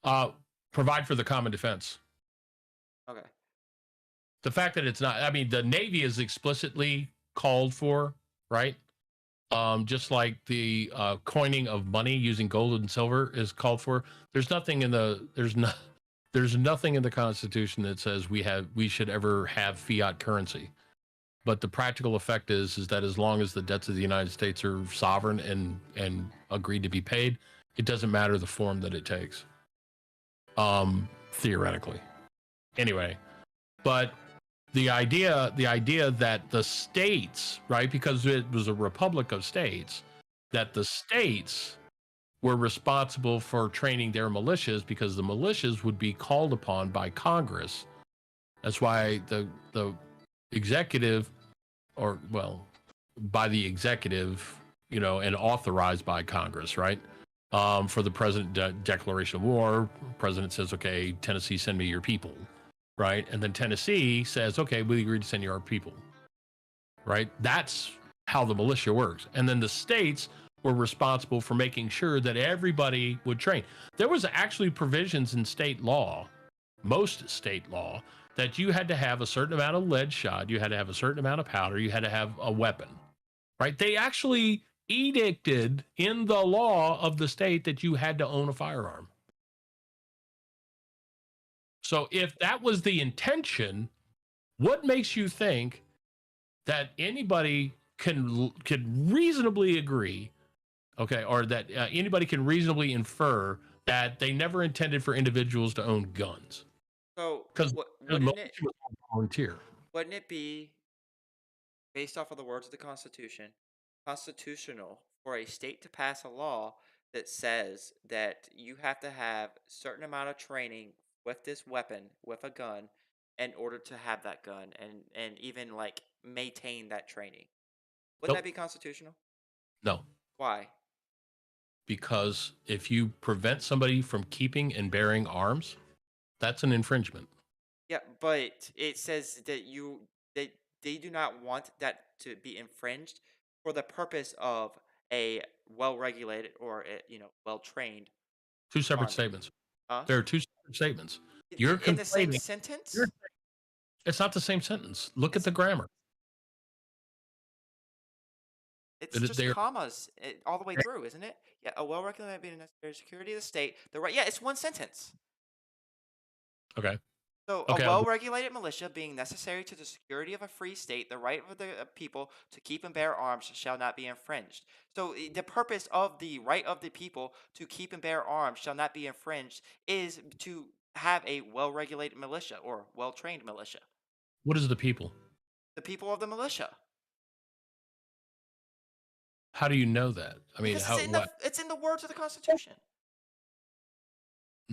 though? Provide for the common defense. Okay. The fact that it's not, I mean, the Navy is explicitly called for, right? Just like the coining of money using gold and silver is called for. There's nothing in the Constitution that says we should ever have fiat currency. But the practical effect is that as long as the debts of the United States are sovereign and agreed to be paid, it doesn't matter the form that it takes. Theoretically. Anyway, but the idea that the states, right, because it was a republic of states, that the states were responsible for training their militias because the militias would be called upon by Congress. That's why the executive, by the executive, and authorized by Congress, right? For the president declaration of war, president says, okay, Tennessee, send me your people. Right. And then Tennessee says, okay, we agree to send you our people. Right. That's how the militia works. And then the states were responsible for making sure that everybody would train. There was actually provisions in state law, most state law, that you had to have a certain amount of lead shot. You had to have a certain amount of powder. You had to have a weapon. Right. They actually edicted in the law of the state that you had to own a firearm. So if that was the intention, what makes you think that anybody can reasonably agree, okay, or that anybody can reasonably infer that they never intended for individuals to own guns? So, because wouldn't volunteer. Wouldn't it be, based off of the words of the Constitution, constitutional for a state to pass a law that says that you have to have a certain amount of training with this weapon, with a gun, in order to have that gun and even like maintain that training? Wouldn't that be constitutional? No. Why? Because if you prevent somebody from keeping and bearing arms, that's an infringement. Yeah, but it says that they do not want that to be infringed for the purpose of a well-regulated or well-trained. Two separate statements. Huh? There are two separate statements. You're in the same sentence? It's not the same sentence. Look at the grammar. It's just They're commas all the way through, isn't it? Yeah, a well-regulated being a necessary security of the state. The right. Yeah, it's one sentence. okay. So, a Okay. well-regulated militia being necessary to the security of a free state, the right of the people to keep and bear arms shall not be infringed. So, the purpose of the right of the people to keep and bear arms shall not be infringed is to have a well-regulated militia or well-trained militia. What is the people? The people of the militia, How do you know that? I mean, because how what? it's in the words of the Constitution.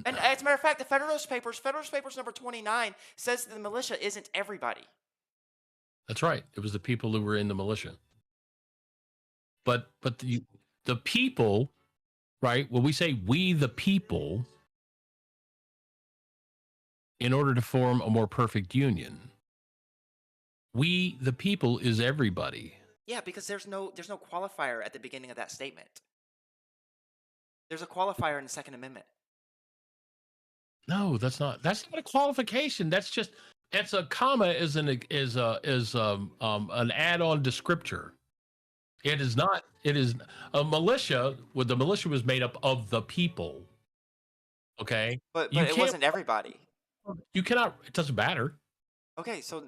And as a matter of fact, the Federalist Papers number 29 says that the militia isn't everybody. That's right. It was the people who were in the militia. But the people, right? When we say we the people, in order to form a more perfect union, we the people is everybody. Yeah, because there's no qualifier at the beginning of that statement. There's a qualifier in the Second Amendment. No, that's not a qualification. That's just it's a comma is an add-on descriptor. It is not. It is a militia. What the militia was made up of the people. Okay, But you it can't. wasn't everybody. You cannot. It doesn't matter. Okay, so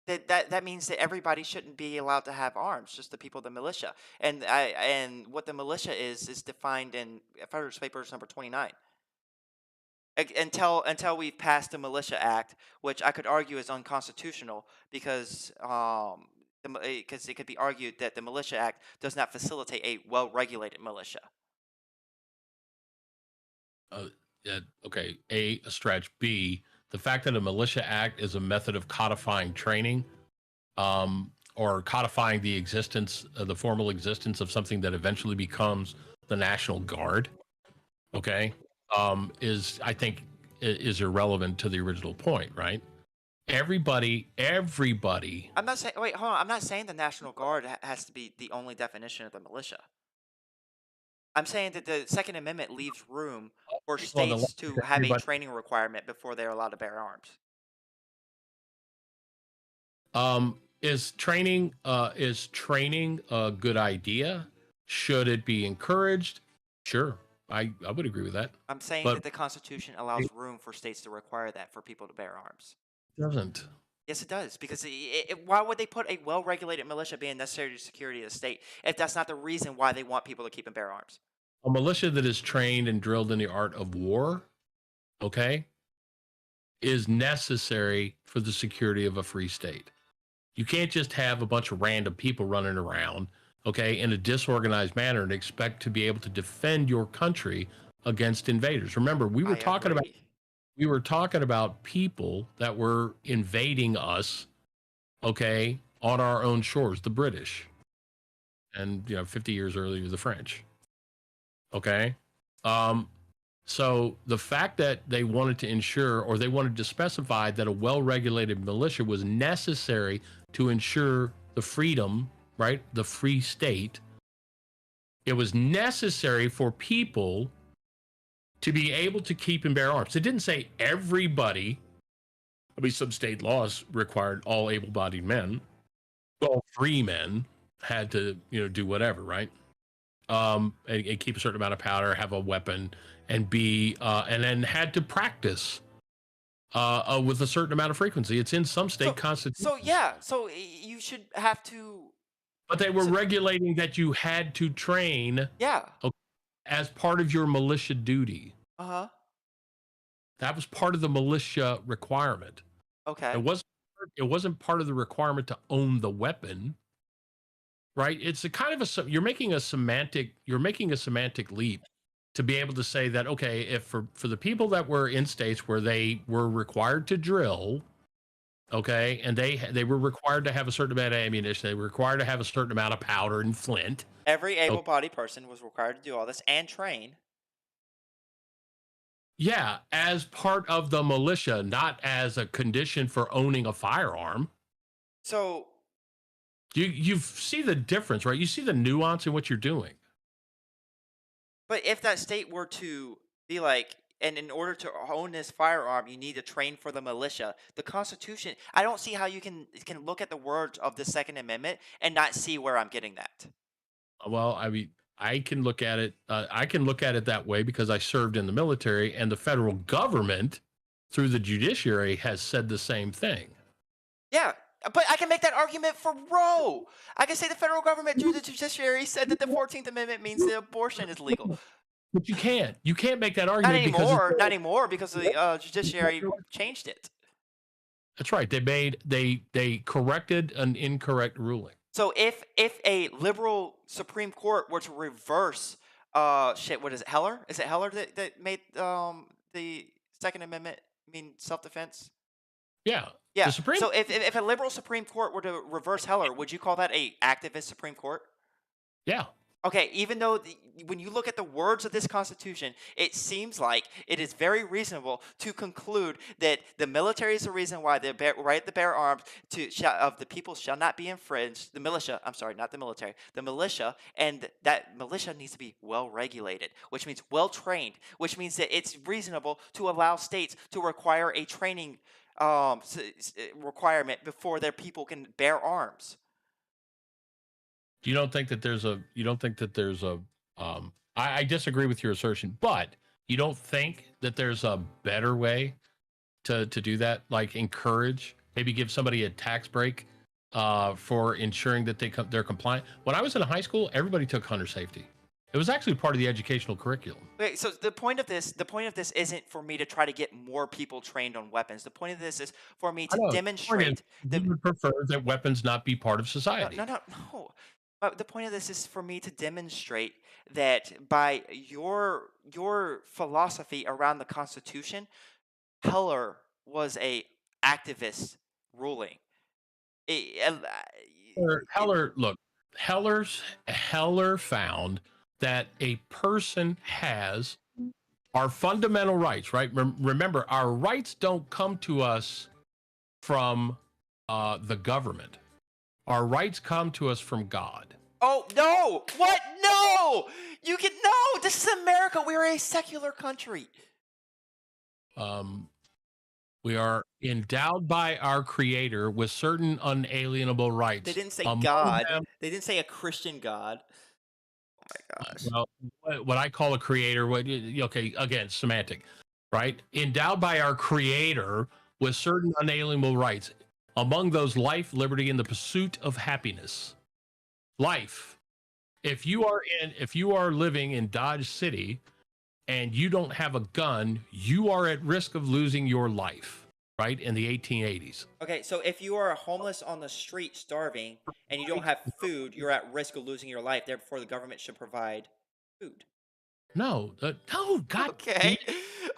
that means that everybody shouldn't be allowed to have arms, just the people of the militia. And what the militia is defined in Federalist Papers number 29. Until we've passed the Militia Act, which I could argue is unconstitutional because because it could be argued that the Militia Act does not facilitate a well-regulated militia. Uh, okay. A stretch. B, the fact that a militia act is a method of codifying training, or codifying the existence, the formal existence of something that eventually becomes the National Guard. Okay, is I think is irrelevant to the original point, right? Everybody. I'm not saying. Wait, hold on. I'm not saying the National Guard has to be the only definition of the militia. I'm saying that the Second Amendment leaves room for On the states left, to have a everybody. training requirement before they're allowed to bear arms. Is training a good idea? Should it be encouraged? Sure, I would agree with that, I'm saying but that the Constitution allows room for states to require that for people to bear arms. it doesn't. Yes, it does. Because why would they put a well-regulated militia being necessary to security of the state if that's not the reason why they want people to keep and bear arms? A militia that is trained and drilled in the art of war, okay, is necessary for the security of a free state. You can't just have a bunch of random people running around, okay, in a disorganized manner and expect to be able to defend your country against invaders. Remember, we were I talking about agree. people that were invading us, okay, on our own shores, the British, and 50 years earlier, the French. Okay. Um, so the fact that they wanted to ensure or they wanted to specify that a well-regulated militia was necessary to ensure the freedom, right? The free state. It was necessary for people to be able to keep and bear arms. It didn't say everybody. I mean, some state laws required all able-bodied men, all free men had to, do whatever, right? And keep a certain amount of powder, have a weapon, and and then had to practice with a certain amount of frequency. It's in some state constitutions. So yeah, so you should have to. But they were So, regulating that you had to train yeah. as part of your militia duty. Uh huh. That was part of the militia requirement. Okay. It wasn't part of the requirement to own the weapon. Right? It's a kind of you're making a semantic leap to be able to say that, okay, if for the people that were in states where they were required to drill, okay, and they were required to have a certain amount of ammunition, they were required to have a certain amount of powder and flint. Every able-bodied person was required to do all this and train. Yeah, as part of the militia, not as a condition for owning a firearm. So You see the difference, right? You see the nuance in what you're doing. but if that state were to be like, and in order to own this firearm, you need to train for the militia. The Constitution. I don't see how you can look at the words of the Second Amendment and not see where I'm getting that. Well, I mean, I can look at it. I can look at it that way because I served in the military, and the federal government, through the judiciary, has said the same thing. Yeah, but I can make that argument for Roe. I can say the federal government through the judiciary said that the 14th Amendment means that abortion is legal. But you can't. You can't make that Not argument because anymore. Not anymore because the judiciary changed it. that's right. They corrected an incorrect ruling. So if a liberal Supreme Court were to reverse, shit, what is it, Heller? Is it Heller that made the Second Amendment mean self-defense? Yeah. Yeah. The Supreme. So if a liberal Supreme Court were to reverse Heller, would you call that a activist Supreme Court? Yeah. Okay, even though when you look at the words of this Constitution, it seems like it is very reasonable to conclude that the military is the reason why the right to bear arms of the people shall not be infringed. The militia, I'm sorry, not the military, the militia, and that militia needs to be well regulated, which means well trained, which means that it's reasonable to allow states to require a training requirement before their people can bear arms. You don't think that there's a I disagree with your assertion, but you don't think that there's a better way to do that, like encourage, maybe give somebody a tax break for ensuring that they're compliant. When I was in high school, everybody took hunter safety. It was actually part of the educational curriculum. Okay, so the point of this isn't for me to try to get more people trained on weapons. The point of this is for me to demonstrate that you would prefer that weapons not be part of society. No. But the point of this is for me to demonstrate that by your philosophy around the Constitution, Heller was a activist ruling. Heller found that a person has our fundamental rights, right? Remember, our rights don't come to us from the government. Our rights come to us from God. Oh, no! What? No! No! This is America. We're a secular country. We are endowed by our Creator with certain unalienable rights. They didn't say God. They didn't say a Christian God. Oh my gosh. Well, what I call a creator, okay, again, semantic, right? Endowed by our Creator with certain unalienable rights. Among those, life, liberty, and the pursuit of happiness. Life. If you are living in Dodge City and you don't have a gun, you are at risk of losing your life, right? In the 1880s. Okay, so if you are homeless on the street starving and you don't have food, you're at risk of losing your life. Therefore, the government should provide food. No, God. Okay.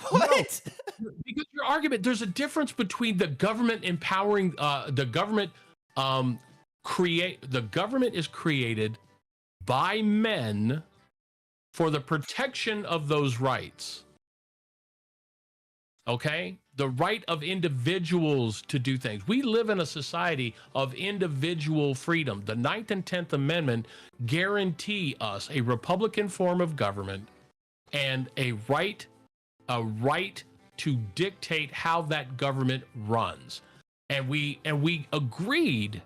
What? No, because your argument, there's a difference between the government empowering the government the government is created by men for the protection of those rights. Okay? The right of individuals to do things. We live in a society of individual freedom. The 9th and 10th Amendment guarantee us a Republican form of government and a right to dictate how that government runs. And we agreed,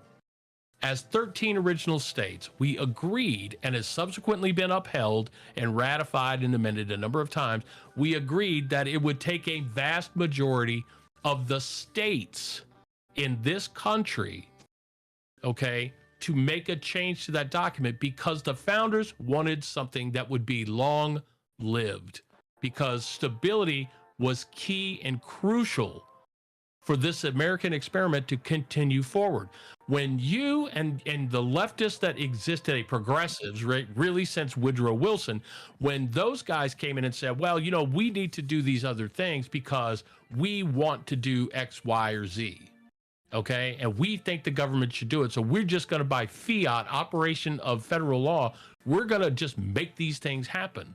as 13 original states, we agreed, and has subsequently been upheld and ratified and amended a number of times, we agreed that it would take a vast majority of the states in this country, okay, to make a change to that document, because the founders wanted something that would be long-lived, because stability was key and crucial for this American experiment to continue forward. When you and the leftists that exist today, progressives, right, really since Woodrow Wilson, when those guys came in and said, well, we need to do these other things because we want to do X, Y, or Z, okay? And we think the government should do it. So we're just going to, by fiat, operation of federal law, we're going to just make these things happen,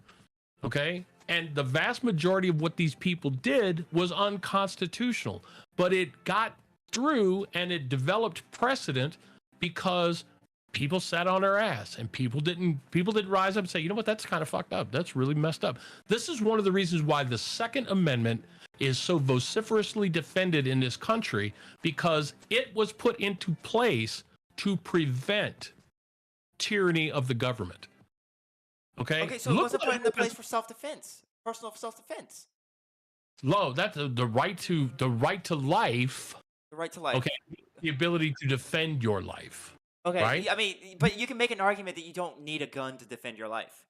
okay? And the vast majority of what these people did was unconstitutional, but it got through and it developed precedent because people sat on their ass, and people didn't rise up and say, you know what, that's kind of fucked up. That's really messed up. This is one of the reasons why the Second Amendment is so vociferously defended in this country, because it was put into place to prevent tyranny of the government. Okay. Okay, so it wasn't put into place for self-defense, personal self-defense. Low. That's the right to life. The right to life. Okay. The ability to defend your life. Okay, Right? I mean, but you can make an argument that you don't need a gun to defend your life.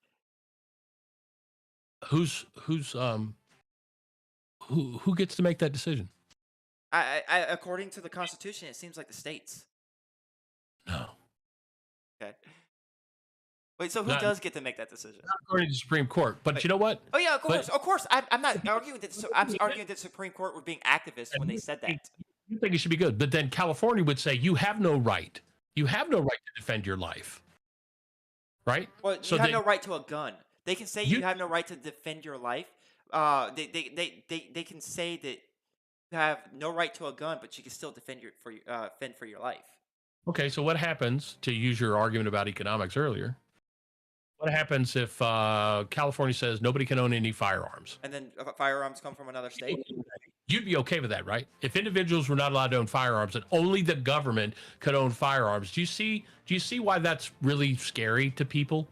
Who gets to make that decision? According to the Constitution, it seems like the states. No. Okay. Wait, so who Not- does get to make that decision? Not according to the Supreme Court. But Wait. you know what? Oh yeah, of course. I'm not arguing that. So I'm arguing that Supreme Court were being activists when they said that. You think it should be good, but then California would say you have no right. You have no right to defend your life. Right? Well, So you have they- no right to a gun. They can say you You- have no right to defend your life. They can say that you have no right to a gun, but you can still defend for your life. Okay, so what happens, to use your argument about economics earlier, what happens if California says nobody can own any firearms? And then firearms come from another state. You'd be okay with that, right? If individuals were not allowed to own firearms and only the government could own firearms, do you see why that's really scary to people?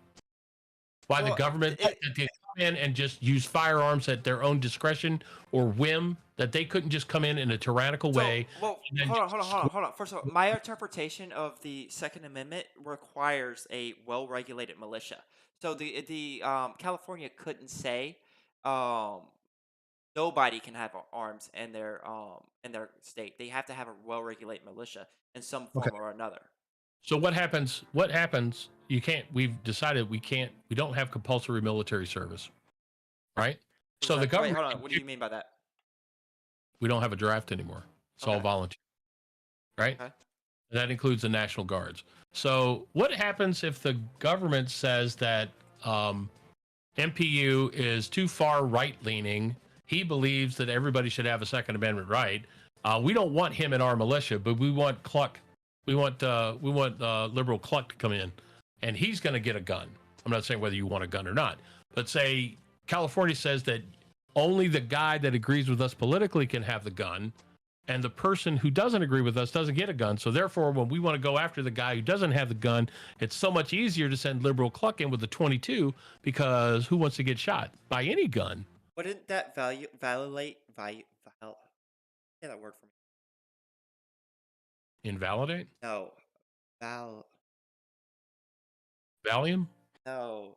Why the Well, government can come in and just use firearms at their own discretion or whim, that they couldn't just come in a tyrannical way? Well, and then hold on. First of all, my interpretation of the Second Amendment requires a well-regulated militia. So the California couldn't say nobody can have arms in their state. They have to have a well-regulated militia in some form or another. So what happens? What happens? You can't. We've decided we can't. We don't have compulsory military service, right? So the Wait, government. hold on. What do you mean by that? We don't have a draft anymore. It's all Okay. volunteer, right? Okay. That includes the National Guards. So what happens if the government says that MPU is too far right-leaning? He believes that everybody should have a Second Amendment right. We don't want him in our militia, but we want Cluck. We want liberal Cluck to come in, and he's going to get a gun. I'm not saying whether you want a gun or not, but say California says that only the guy that agrees with us politically can have the gun, and the person who doesn't agree with us doesn't get a gun. So therefore, when we want to go after the guy who doesn't have the gun, it's so much easier to send liberal Cluck in with the 22, because who wants to get shot by any gun? Wouldn't that violate say that word for me? Invalidate? No, Valium? no.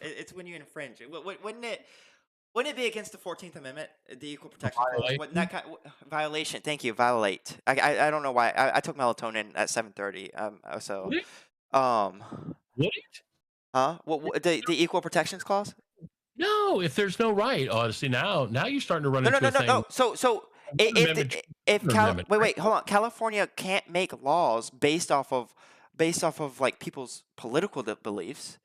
It's when you infringe. Wouldn't it be against the 14th Amendment, the Equal Protection Clause? Violation? Wouldn't that violation? Thank you. Violate. I don't know why. I took melatonin at 7:30. So Would it? Would it? huh? The Equal Protections Clause? No, if there's no right. Oh, see, now you're starting to run No, into a thing. So Amendment- if Amendment. wait, hold on. California can't make laws based off of like people's political beliefs.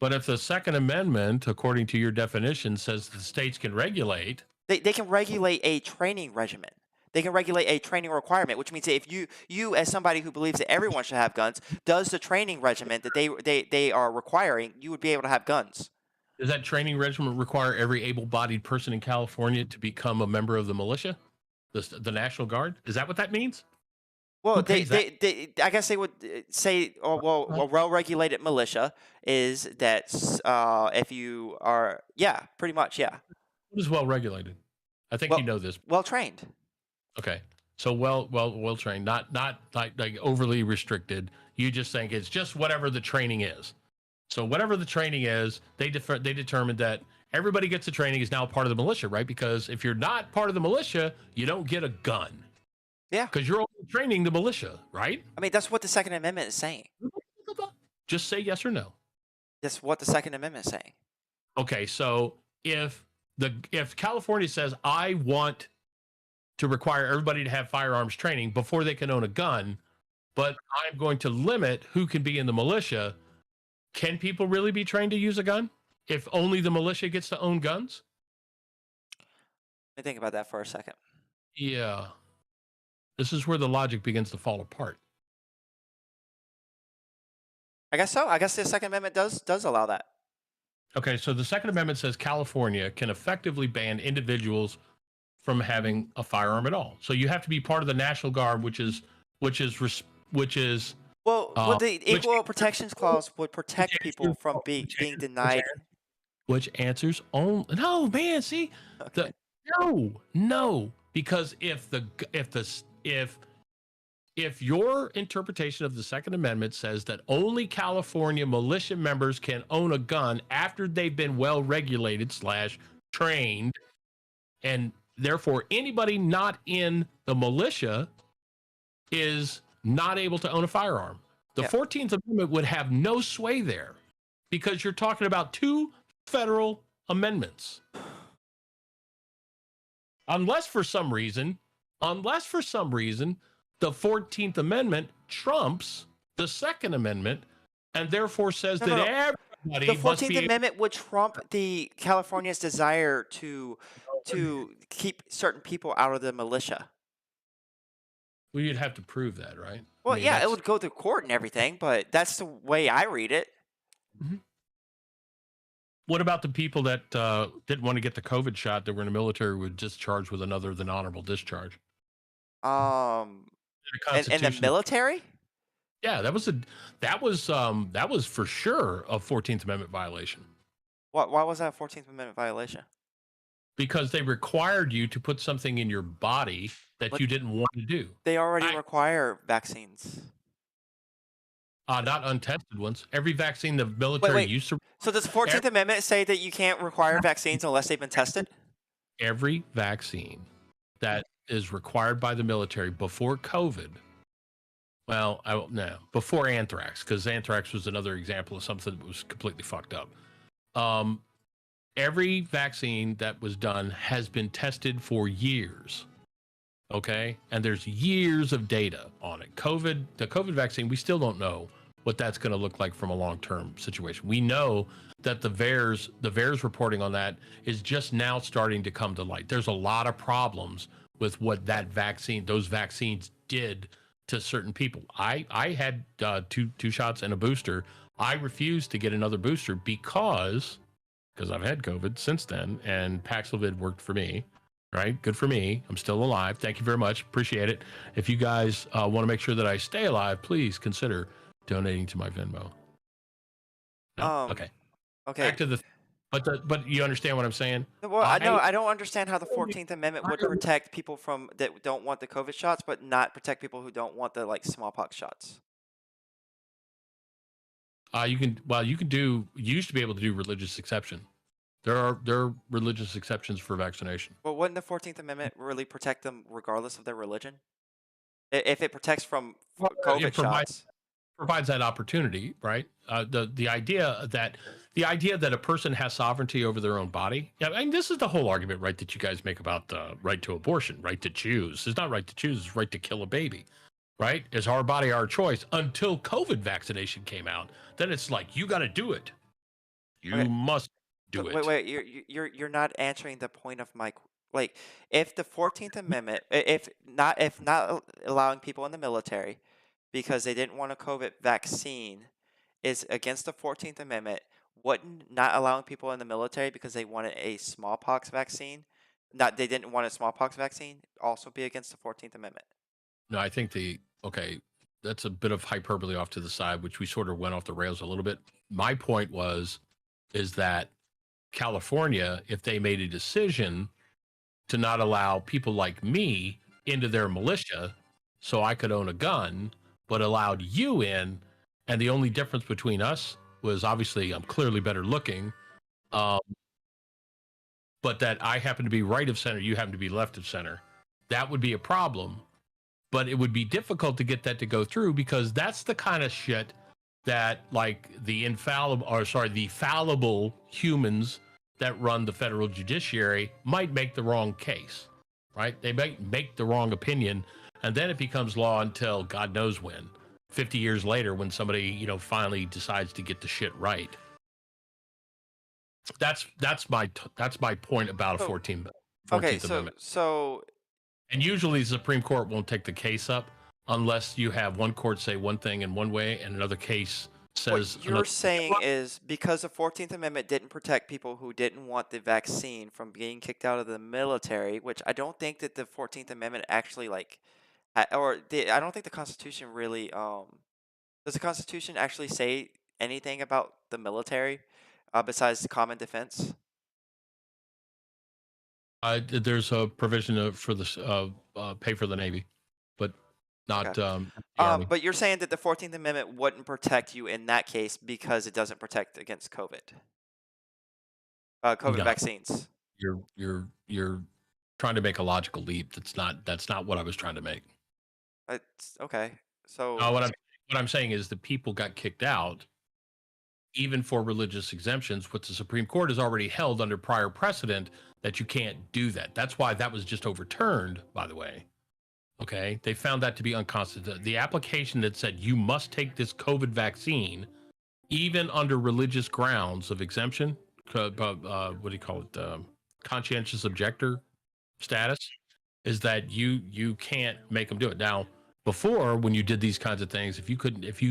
But if the Second Amendment, according to your definition, says the states can regulate, They can regulate a training regimen. They can regulate a training requirement, which means that if you as somebody who believes that everyone should have guns, does the training regimen that they are requiring, you would be able to have guns. does that training regimen require every able-bodied person in California to become a member of the militia, the National Guard? Is that what that means? Well, Who they, pays they I guess they would say, oh, well, a well-regulated militia is that if you are, yeah, pretty much, yeah, What is well regulated? I think Well- you know this. well-trained. Okay, so well trained, not like overly restricted. You just think it's just whatever the training is. So whatever the training is, they determined that everybody gets the training is now part of the militia, right? Because if you're not part of the militia, you don't get a gun. Yeah. Because you're only training the militia, right? I mean, that's what the Second Amendment is saying. Just say yes or no. That's what the Second Amendment is saying. Okay, so if California says I want to require everybody to have firearms training before they can own a gun, but I'm going to limit who can be in the militia, can people really be trained to use a gun if only the militia gets to own guns? Let me think about that for a second. Yeah. This is where the logic begins to fall apart. I guess so. I guess the Second Amendment does allow that. Okay, so the Second Amendment says California can effectively ban individuals from having a firearm at all. So you have to be part of the National Guard, which is which is which is Well, uh, but the which Equal Protections Clause would which protect people answers from being which, denied. which answers only no man. See the Okay. no because if your interpretation of the Second Amendment says that only California militia members can own a gun after they've been well regulated / trained, and therefore anybody not in the militia is not able to own a firearm. The Yeah. 14th Amendment would have no sway there because you're talking about two federal amendments. Unless for some reason, the 14th Amendment trumps the Second Amendment and therefore says No, that no, no. everybody The must 14th be Amendment would trump the California's desire to keep certain people out of the militia. well, you'd have to prove that, right? Well, yeah, it would go to court and everything, but that's the way I read it. What about the people that didn't want to get the COVID shot that were in the military were discharged with another than honorable discharge? In the Constitution. military? Yeah, that was for sure a 14th Amendment violation Why was that a 14th Amendment violation? because they required you to put something in your body that But you didn't want to do. they already require vaccines. Not untested ones. Every vaccine the military Wait. used to. So does the 14th Amendment say that you can't require vaccines unless they've been tested? Every vaccine that is required by the military before COVID. Well, no, before anthrax, because anthrax was another example of something that was completely fucked up. Every vaccine that was done has been tested for years. Okay. And there's years of data on it. The COVID vaccine, we still don't know what that's going to look like from a long-term situation. We know that the VAERS reporting on that is just now starting to come to light. There's a lot of problems with what those vaccines did to certain people. I had two shots and a booster. I refused to get another booster because I've had COVID since then, and Paxlovid worked for me. Right? Good for me. I'm still alive. Thank you very much. Appreciate it. If you guys want to make sure that I stay alive, please consider donating to my Venmo. No? Okay. Back to but you understand what I'm saying? Well, I don't understand how the 14th Amendment would protect people that don't want the COVID shots, but not protect people who don't want the smallpox shots. You used to be able to do religious exception. There are religious exceptions for vaccination. Well, wouldn't the 14th Amendment really protect them regardless of their religion? If it protects from COVID shots. Provides that opportunity, right? The idea that a person has sovereignty over their own body. Yeah, I mean, this is the whole argument, right, that you guys make about the right to abortion, right to choose. It's not right to choose, it's right to kill a baby, right? It's our body, our choice. Until COVID vaccination came out, then it's like you got to do it. You must do it. Wait, you're not answering the point of my if the 14th Amendment, if not allowing people in the military because they didn't want a COVID vaccine is against the 14th Amendment, wouldn't not allowing people in the military because they wanted a smallpox vaccine, they didn't want a smallpox vaccine, also be against the 14th Amendment? No, I think that's a bit of hyperbole off to the side, which we sort of went off the rails a little bit. My point is that California, if they made a decision to not allow people like me into their militia so I could own a gun, but allowed you in, and the only difference between us was obviously I'm clearly better looking, but that I happen to be right of center, you happen to be left of center, that would be a problem. But it would be difficult to get that to go through because that's the kind of shit that the fallible humans that run the federal judiciary might make the wrong case, right? They might make the wrong opinion, and then it becomes law until God knows when, 50 years later, when somebody finally decides to get the shit right. That's my point about a 14th Amendment. So and usually the Supreme Court won't take the case up unless you have one court say one thing in one way and another case says What another. you're saying is because the 14th Amendment didn't protect people who didn't want the vaccine from being kicked out of the military, which I don't think that the 14th Amendment actually like, I don't think the Constitution really does the Constitution actually say anything about the military besides the common defense? There's a provision for this pay for the Navy, but Okay. not the Army. But you're saying that the 14th Amendment wouldn't protect you in that case because it doesn't protect against COVID No, vaccines. you're trying to make a logical leap. That's not what I was trying to make. It's okay. So, No, what I'm saying is the people got kicked out even for religious exemptions, which the Supreme Court has already held under prior precedent that you can't do that. That's why that was just overturned, by the way. Okay. They found that to be unconstitutional. The application that said you must take this COVID vaccine, even under religious grounds of exemption, what do you call it? Conscientious objector status, is that you can't make them do it. Now, before, when you did these kinds of things, if you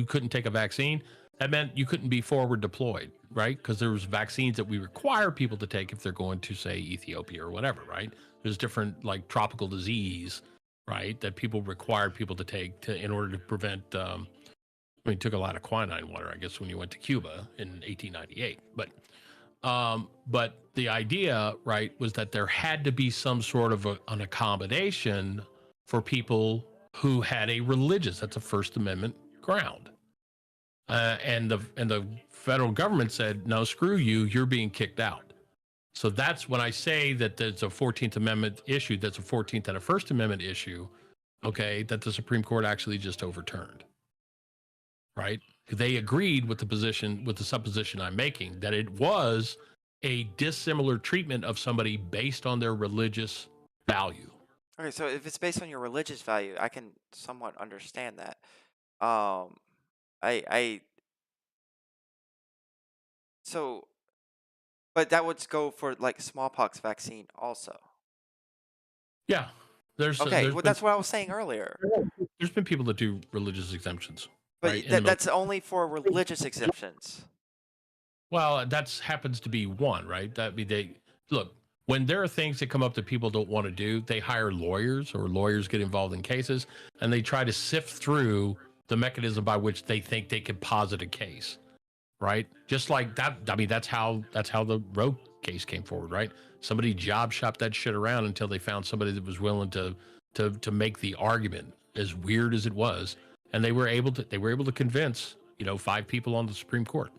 couldn't take a vaccine, that meant you couldn't be forward deployed, right? Because there was vaccines that we require people to take if they're going to, say, Ethiopia or whatever, right? There's different like tropical disease, right, that people required people to take in order to prevent. I mean, took a lot of quinine water, I guess, when you went to Cuba in 1898, but the idea, right, was that there had to be some sort of an accommodation for people who had a religious, that's a First Amendment ground. And the federal government said, no, screw you, you're being kicked out. So that's when I say that there's a 14th Amendment issue, that's a 14th and a First Amendment issue, okay, that the Supreme Court actually just overturned, right? They agreed with the supposition I'm making, that it was a dissimilar treatment of somebody based on their religious value. okay, so if it's based on your religious value, I can somewhat understand that. Um, I so, but that would go for like smallpox vaccine also. Yeah, there's Okay, there's well, been that's what I was saying earlier. there's been people that do religious exemptions, But right? In the that's only for religious exemptions. Well, that's happens to be one, right? That mean they look when there are things that come up that people don't want to do, they hire lawyers or lawyers get involved in cases and they try to sift through the mechanism by which they think they can posit a case, right? Just like that. I mean, that's how the Roe case came forward, right? Somebody job shopped that shit around until they found somebody that was willing to make the argument, as weird as it was, and they were able to convince 5 people on the Supreme Court.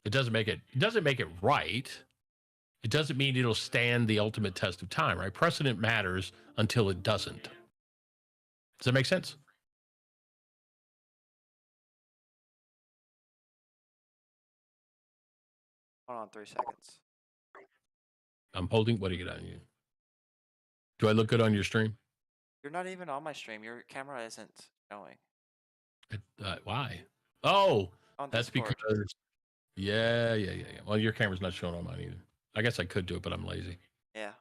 It doesn't make it right. It doesn't mean it'll stand the ultimate test of time, right? Precedent matters until it doesn't. Does that make sense? Hold on 3 seconds. I'm holding. What do you got on you? Do I look good on your stream? You're not even on my stream. Your camera isn't showing Why? Oh, on that's Discord. because. Yeah. Well, your camera's not showing on mine either. I guess I could do it, but I'm lazy. Yeah.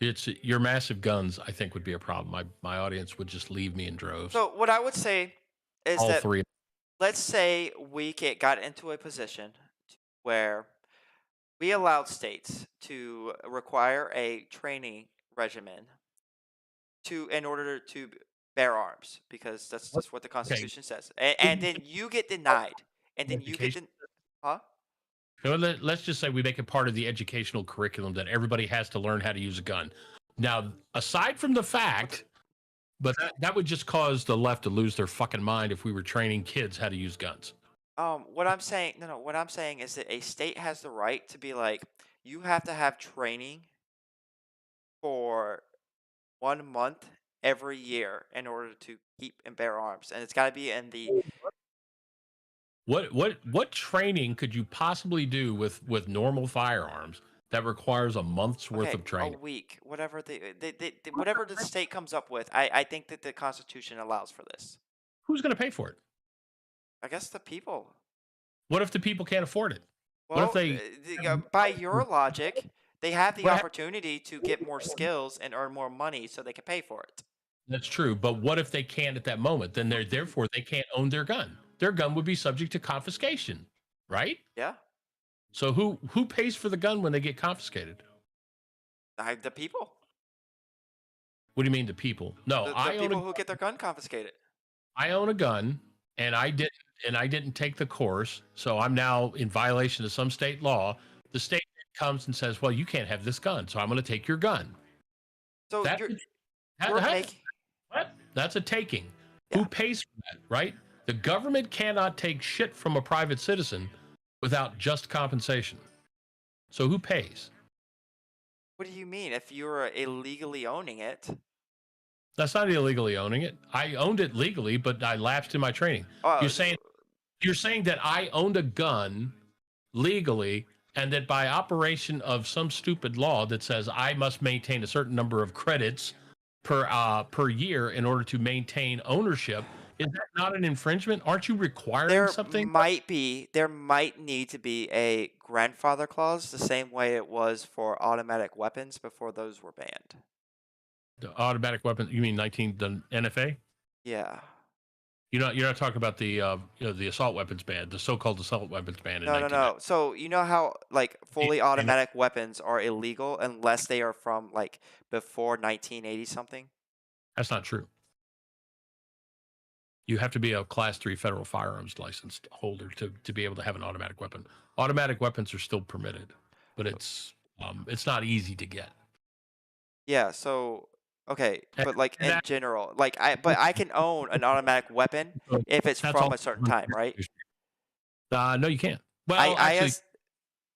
It's your massive guns. I think would be a problem. My audience would just leave me in droves. So what I would say is All that three. let's say we got into a position where we allowed states to require a training regimen in order to bear arms because that's just what the Constitution says. And then you get denied, and then you get huh? So let's just say we make it part of the educational curriculum that everybody has to learn how to use a gun. Now, aside from the fact, but that would just cause the left to lose their fucking mind if we were training kids how to use guns. What I'm saying, no, what I'm saying is that a state has the right to be like, you have to have training for 1 month every year in order to keep and bear arms, and it's got to be in the. What training could you possibly do with normal firearms that requires a month's worth Okay, of training? a week, whatever whatever the state comes up with. I think that the Constitution allows for this. Who's going to pay for it? I guess the people. What if the people can't afford it? What Well, if they? by your logic, they have the What hap- opportunity to get more skills and earn more money so they can pay for it. That's true, but what if they can't at that moment? Then therefore they can't own their gun. their gun would be subject to confiscation, right? Yeah, So who pays for the gun when they get confiscated? the people, What do you mean the people? No, the people who get their gun confiscated. I own a gun, and I didn't take the course, so I'm now in violation of some state law. The state comes and says, "Well, you can't have this gun, so I'm going to take your gun." So That, you're that- making what? That's a taking. Yeah. Who pays for that, right? The government cannot take shit from a private citizen without just compensation. So who pays? What do you mean? If you were illegally owning it? That's not illegally owning it. I owned it legally, but I lapsed in my training. Oh, You're saying that I owned a gun legally, and that by operation of some stupid law that says I must maintain a certain number of credits per year in order to maintain ownership, is that not an infringement? Aren't you requiring there something? might need to be a grandfather clause, the same way it was for automatic weapons before those were banned. The automatic weapon? You mean the NFA? Yeah. You're not talking about the the assault weapons ban, the so-called assault weapons ban in No. So you know how like fully automatic weapons are illegal unless they are from like before 1980 something? That's not true. You have to be a class 3 federal firearms licensed holder to be able to have an automatic weapon. Automatic weapons are still permitted, but it's not easy to get. Yeah, so okay, And- but like and in that- general, like I can own an automatic weapon if it's That's from all- a certain time, right? No, you can't. Well, I actually, as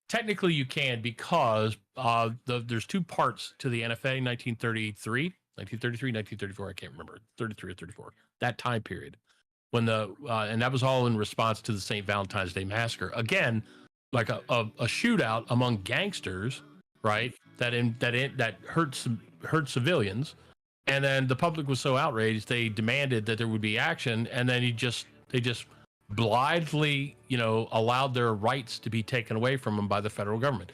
technically you can, because there's two parts to the NFA: 1933, 1934. I can't remember, 33 or 34. That time period when and that was all in response to the St. Valentine's Day massacre. Again, like a shootout among gangsters, right? That hurt civilians, and then the public was so outraged they demanded that there would be action, and then they just blithely, allowed their rights to be taken away from them by the federal government.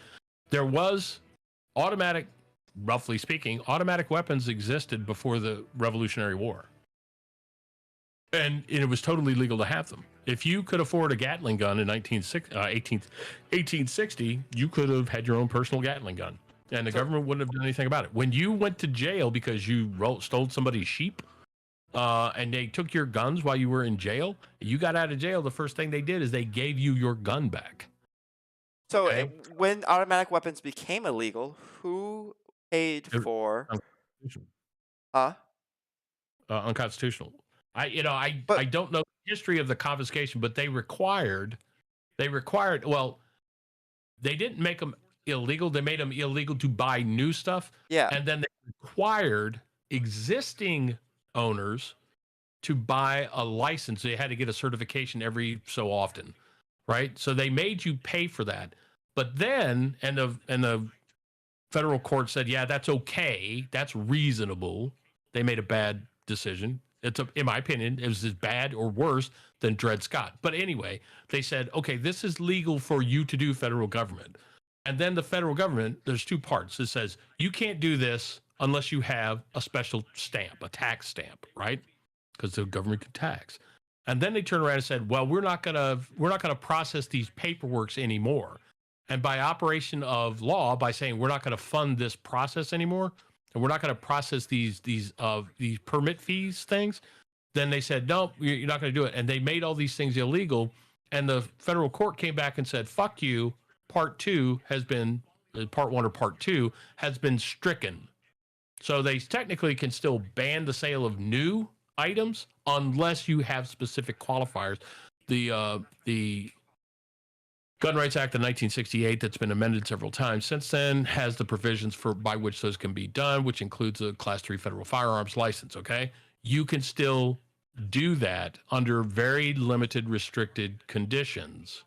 There was roughly speaking, automatic weapons existed before the Revolutionary War. And it was totally legal to have them. If you could afford a Gatling gun in 1860, you could have had your own personal Gatling gun, and the government wouldn't have done anything about it. When you went to jail because you stole somebody's sheep, and they took your guns while you were in jail, you got out of jail, the first thing they did is they gave you your gun back. So Okay. when automatic weapons became illegal, who paid for? Huh? Unconstitutional. I But- don't know the history of the confiscation, but they required. Well, they didn't make them illegal. They made them illegal to buy new stuff. Yeah. And then they required existing owners to buy a license. They had to get a certification every so often, right? So they made you pay for that. But then, and the federal court said, yeah, that's okay. That's reasonable. They made a bad decision. In my opinion, it was as bad or worse than Dred Scott. But anyway, they said, okay, this is legal for you to do, federal government. And then the federal government, there's two parts. It says you can't do this unless you have a special stamp, a tax stamp, right? Because the government can tax. And then they turned around and said, well, we're not gonna process these paperworks anymore. And by operation of law, by saying we're not going to fund this process anymore, and we're not going to process these permit fees things, then they said, no, you're not going to do it. And they made all these things illegal. And the federal court came back and said, fuck you. Part 1 or part 2 has been stricken. So they technically can still ban the sale of new items unless you have specific qualifiers. The Gun Rights Act of 1968, that's been amended several times since then, has the provisions by which those can be done, which includes a Class 3 federal firearms license, okay? You can still do that under very limited, restricted conditions,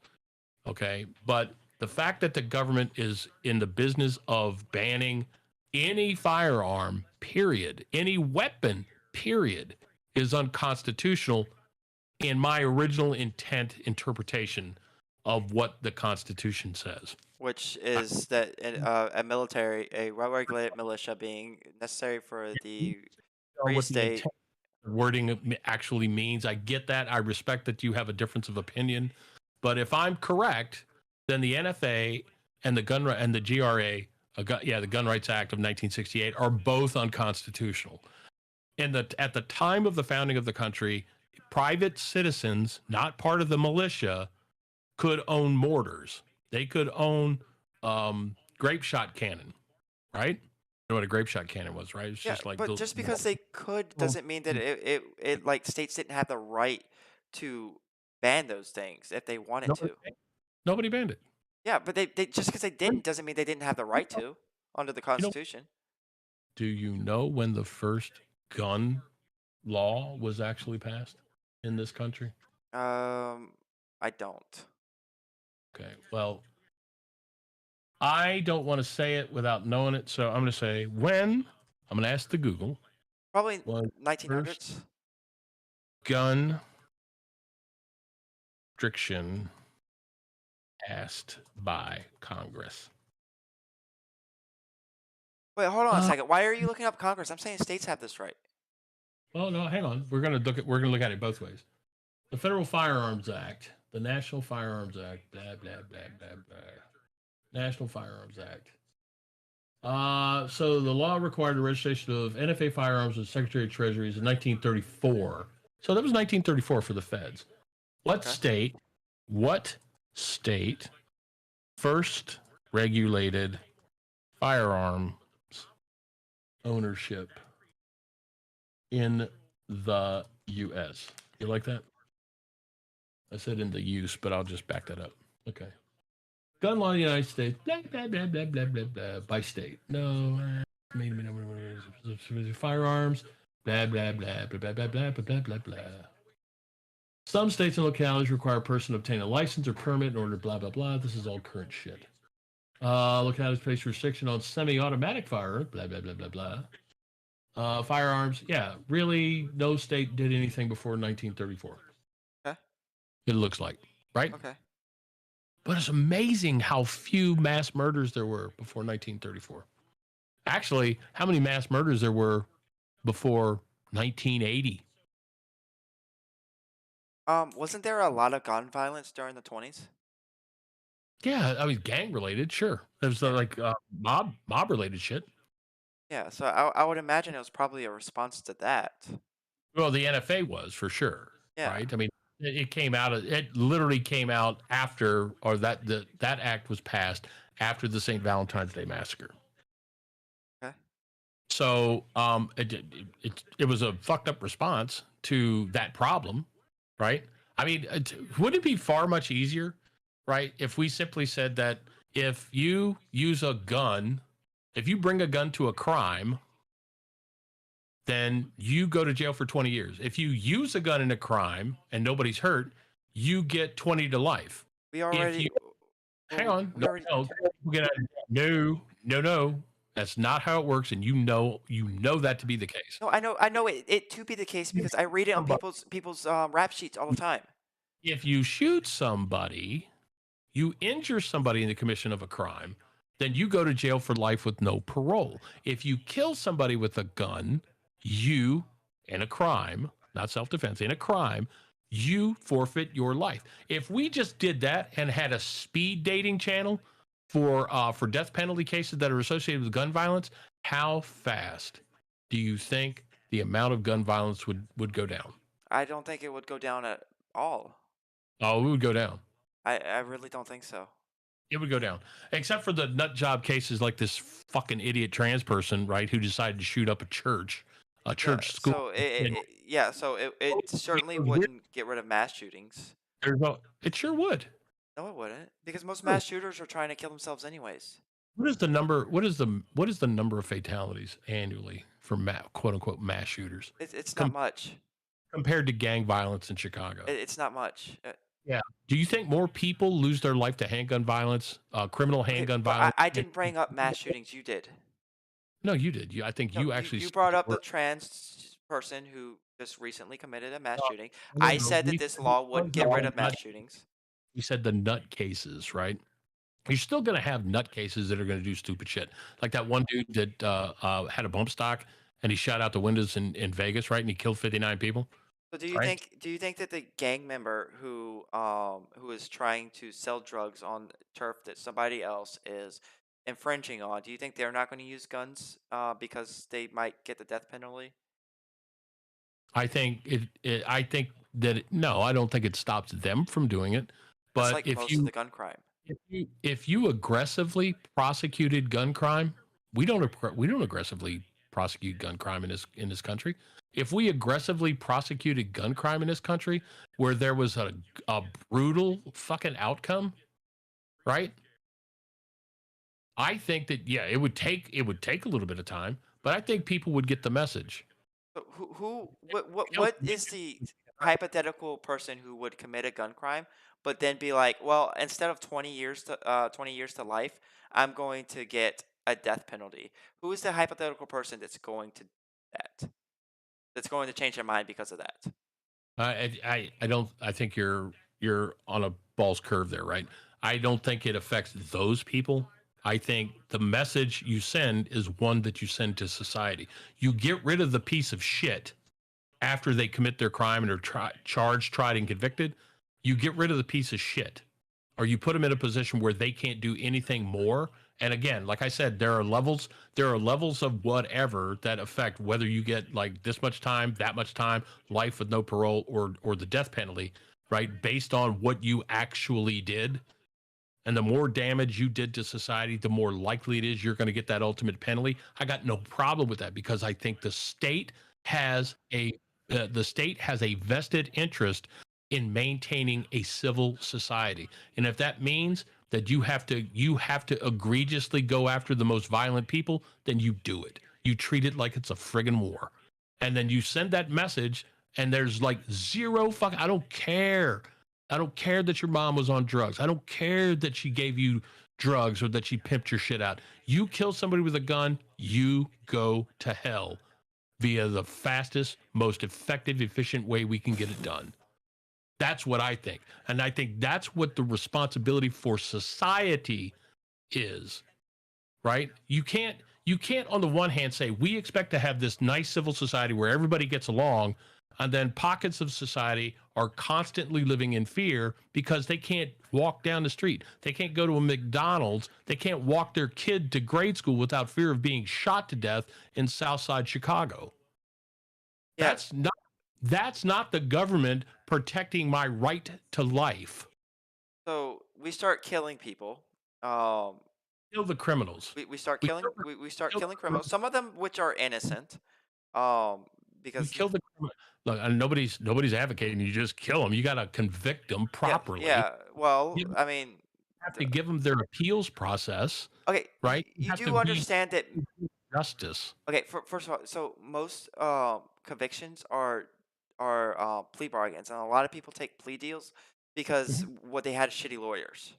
okay? But the fact that the government is in the business of banning any firearm, period, any weapon, period, is unconstitutional in my original interpretation of what the Constitution says. Which is that a well-regulated militia being necessary for the free What the state. intent wording actually means. I get that. I respect that you have a difference of opinion. But if I'm correct, then the NFA and the GRA, the Gun Rights Act of 1968, are both unconstitutional. At the time of the founding of the country, private citizens, not part of the militia, could own mortars. They could own grape shot cannon, right? You know what a grape shot cannon was, right? It's Yeah, just like but just because they could doesn't mean that it like states didn't have the right to ban those things if they wanted nobody, to. nobody banned it. Yeah, but they just because they didn't doesn't mean they didn't have the right to under the You know, Constitution. do you know when the first gun law was actually passed in this country? I don't. Okay, well, I don't want to say it without knowing it, so I'm going to say when. I'm going to ask the Google. Probably Was 1900s. first gun restriction passed by Congress? Wait, hold on a second. Why are you looking up Congress? I'm saying states have this right. Well, no, hang on. We're going to look at it both ways. The Federal Firearms Act, the National Firearms Act, blah blah blah blah blah. National Firearms Act. So the law required the registration of NFA firearms with Secretary of Treasury in 1934. So that was 1934 for the feds. What state first regulated firearms ownership in the U.S.? You like that? I said in the use, but I'll just back that up. Okay. Gun law in the United States, blah, blah, blah, blah, blah, blah, blah, by state. No. Firearms, blah, blah, blah, blah, blah, blah, blah, blah, blah, blah. Some states and localities require a person to obtain a license or permit in order to blah, blah, blah. This is all current shit. Localities place restriction on semi-automatic firearms, blah, blah, blah, blah, blah. Firearms, yeah, really, no state did anything before 1934. Okay. It looks like, right? Okay. But it's amazing how few mass murders there were before 1934. Actually, how many mass murders there were before 1980? Wasn't there a lot of gun violence during the 20s? Yeah, I mean, gang related, sure. There's like mob related shit. Yeah, so I would imagine it was probably a response to that. Well, the NFA was for sure, Yeah. right? I mean, it came out. It literally came out after, or that act was passed after the St. Valentine's Day massacre. Okay. So it was a fucked up response to that problem, right? I mean, wouldn't it be far much easier, right, if we simply said that if you use a gun, if you bring a gun to a crime, then you go to jail for 20 years. If you use a gun in a crime and nobody's hurt, you get 20 to life. We already. Hang on. No. That's not how it works, and you know that to be the case. No, I know it to be the case because I read it on people's rap sheets all the time. If you shoot somebody, you injure somebody in the commission of a crime, then you go to jail for life with no parole. If you kill somebody with a gun, you, in a crime, not self-defense, in a crime, you forfeit your life. If we just did that and had a speed dating channel for death penalty cases that are associated with gun violence, how fast do you think the amount of gun violence would go down? I don't think it would go down at all. Oh, it would go down. I really don't think so. It would go down, except for the nut job cases like this fucking idiot trans person, right, who decided to shoot up a church school. So it certainly wouldn't get rid of mass shootings. It sure would. No, it wouldn't, because most mass shooters are trying to kill themselves anyways. What is the number? What is the number of fatalities annually for quote unquote mass shooters? It's not much compared to gang violence in Chicago. It's not much. Yeah. Do you think more people lose their life to handgun violence, criminal handgun violence? I didn't bring up mass shootings. You did. No, you did. I think you actually. You brought up the trans person who just recently committed a mass shooting. I said that this law would get rid of mass shootings. You said the nut cases, right? You're still going to have nut cases that are going to do stupid shit. Like that one dude that had a bump stock and he shot out the windows in Vegas, right? And he killed 59 people, So right? do you think that the gang member who is trying to sell drugs on turf that somebody else is infringing on, do you think they're not going to use guns because they might get the death penalty? I think that no, I don't think it stops them from doing it. That's But like most of the gun crime. if you aggressively prosecuted gun crime, we don't aggressively prosecute gun crime in this country. If we aggressively prosecuted gun crime in this country, where there was a brutal fucking outcome, right? I think that yeah, it would take a little bit of time, but I think people would get the message. So what Kill is the hypothetical person who would commit a gun crime, but then be like, well, instead of 20 years to life, I'm going to get a death penalty. Who is the hypothetical person that's going to do that? That's going to change their mind because of that? I don't. I think you're on a balls curve there, right? I don't think it affects those people. I think the message you send is one that you send to society. You get rid of the piece of shit after they commit their crime and are charged, tried, and convicted. You get rid of the piece of shit, or you put them in a position where they can't do anything more. And again, like I said, there are levels. There are levels of whatever that affect whether you get like this much time, that much time, life with no parole, or the death penalty, right? Based on what you actually did. And the more damage you did to society, the more likely it is you're going to get that ultimate penalty. I got no problem with that because I think has a the state has a vested interest in maintaining a civil society. And if that means that you have to egregiously go after the most violent people, then you do it. You treat it like it's a friggin' war. And then you send that message and there's like zero fuck I don't care. I don't care that your mom was on drugs. I don't care that she gave you drugs or that she pimped your shit out. You kill somebody with a gun, you go to hell via the fastest, most effective, efficient way we can get it done. That's what I think. And I think that's what the responsibility for society is, right? You can't on the one hand say we expect to have this nice civil society where everybody gets along and then pockets of society are constantly living in fear because they can't walk down the street. They can't go to a McDonald's. They can't walk their kid to grade school without fear of being shot to death in Southside Chicago. Yeah. That's not that's not the government protecting my right to life. So we start killing people. Um, Kill the criminals. we start We killing kill the, we start kill the killing criminals. criminals. Some of them which are innocent. Um, We because kill the criminals. Look, and nobody's advocating you just kill them. You got to convict them yeah, properly. yeah. Well, You I mean, have th- to give them their appeals process, okay, right? You you have to do be understand that. justice. Okay, first of all, so most convictions are plea bargains, and a lot of people take plea deals because Mhm. what they had shitty lawyers.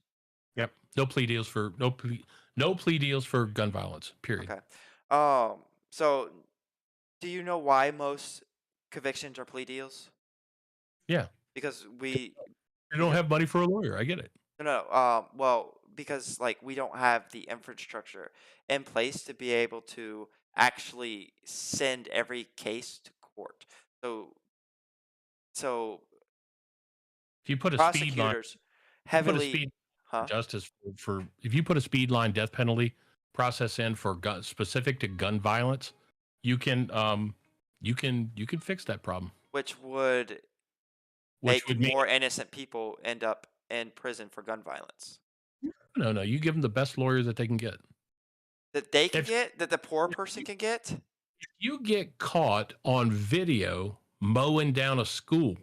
Yep. No plea deals for gun violence. Period. Okay. So do you know why most convictions are plea deals? Yeah. Because we You don't because have money for a lawyer. I get it. no, well, because like we don't have the infrastructure in place to be able to actually send every case to court. So so If you put a speed line, prosecutors if you put a heavily, speed huh? justice for if you put a speed line death penalty process in for gun specific to gun violence, you can you can fix that problem. Which would Which make would mean more innocent people end up in prison for gun violence. no, you give them the best lawyer that they can get. That they can If get, that the poor if person can get. you get caught on video mowing down a school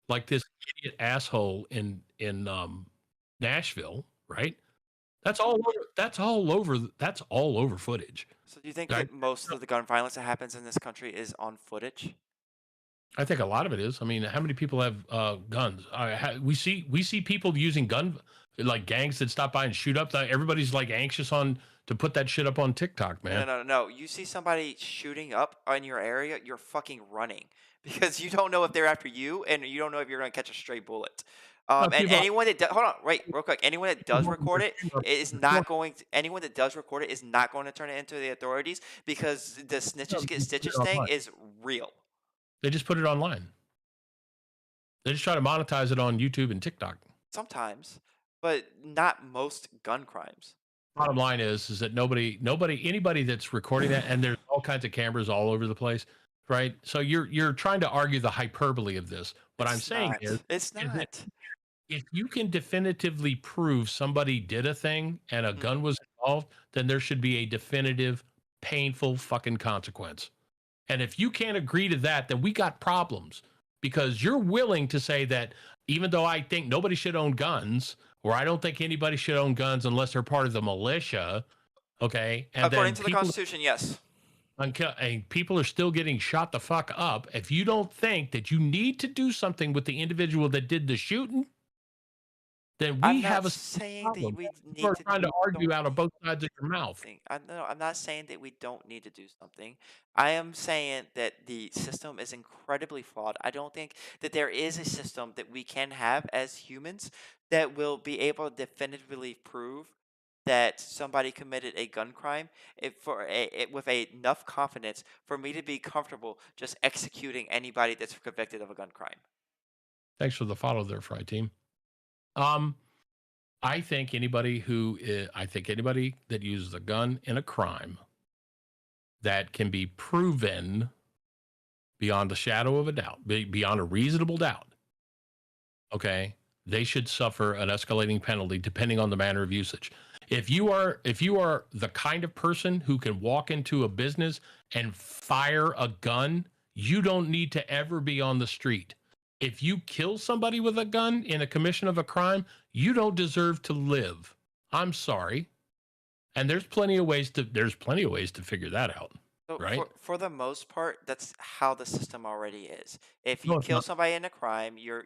like this idiot asshole in Nashville, right? That's all over footage. So do you think Right? that most of the gun violence that happens in this country is on footage? I think a lot of it is. I mean, how many people have guns? We see people using like gangs that stop by and shoot up. Everybody's like anxious on to put that shit up on TikTok, No, no, man. no, no. You see somebody shooting up in your area, you're fucking running because you don't know if they're after you, and you don't know if you're gonna catch a stray bullet. And People, anyone that hold on, wait, real quick. Anyone that people does want record to it stream is not going. Anyone that does record it is not going to turn it into the authorities because the snitches get they just put it stitches thing online. is real. They just put it online. They just try to monetize it on YouTube and TikTok. Sometimes, but not most gun crimes. Bottom line is that anybody that's recording that, and there's all kinds of cameras all over the place, right? So you're trying to argue the hyperbole of this. What I'm It's saying not. It's is that not. if you can definitively prove somebody did a thing and a gun Mhm. was involved, then there should be a definitive, painful fucking consequence. And if you can't agree to that, then we got problems because you're willing to say that even though I think nobody should own guns, or I don't think anybody should own guns unless they're part of the militia, okay? And According then to the Constitution, yes. and people are still getting shot the fuck up. If you don't think that you need to do something with the individual that did the shooting, then we I'm not have a saying that problem. we People need are to trying to argue don't out of both sides of your mouth. something. I'm not saying that we don't need to do something. I am saying that the system is incredibly flawed. I don't think that there is a system that we can have as humans that will be able to definitively prove that somebody committed a gun crime with enough confidence for me to be comfortable just executing anybody that's convicted of a gun crime. Thanks for the follow there, Fry Team. Um, I think anybody that uses a gun in a crime that can be proven beyond a shadow of a doubt, beyond a reasonable doubt, okay, they should suffer an escalating penalty depending on the manner of usage. If you are the kind of person who can walk into a business and fire a gun, you don't need to ever be on the street. If you kill somebody with a gun in a commission of a crime, you don't deserve to live. I'm sorry. And there's plenty of ways to figure that out, So right? for the most part, that's how the system already is. If you No, it's kill not. somebody in a crime, your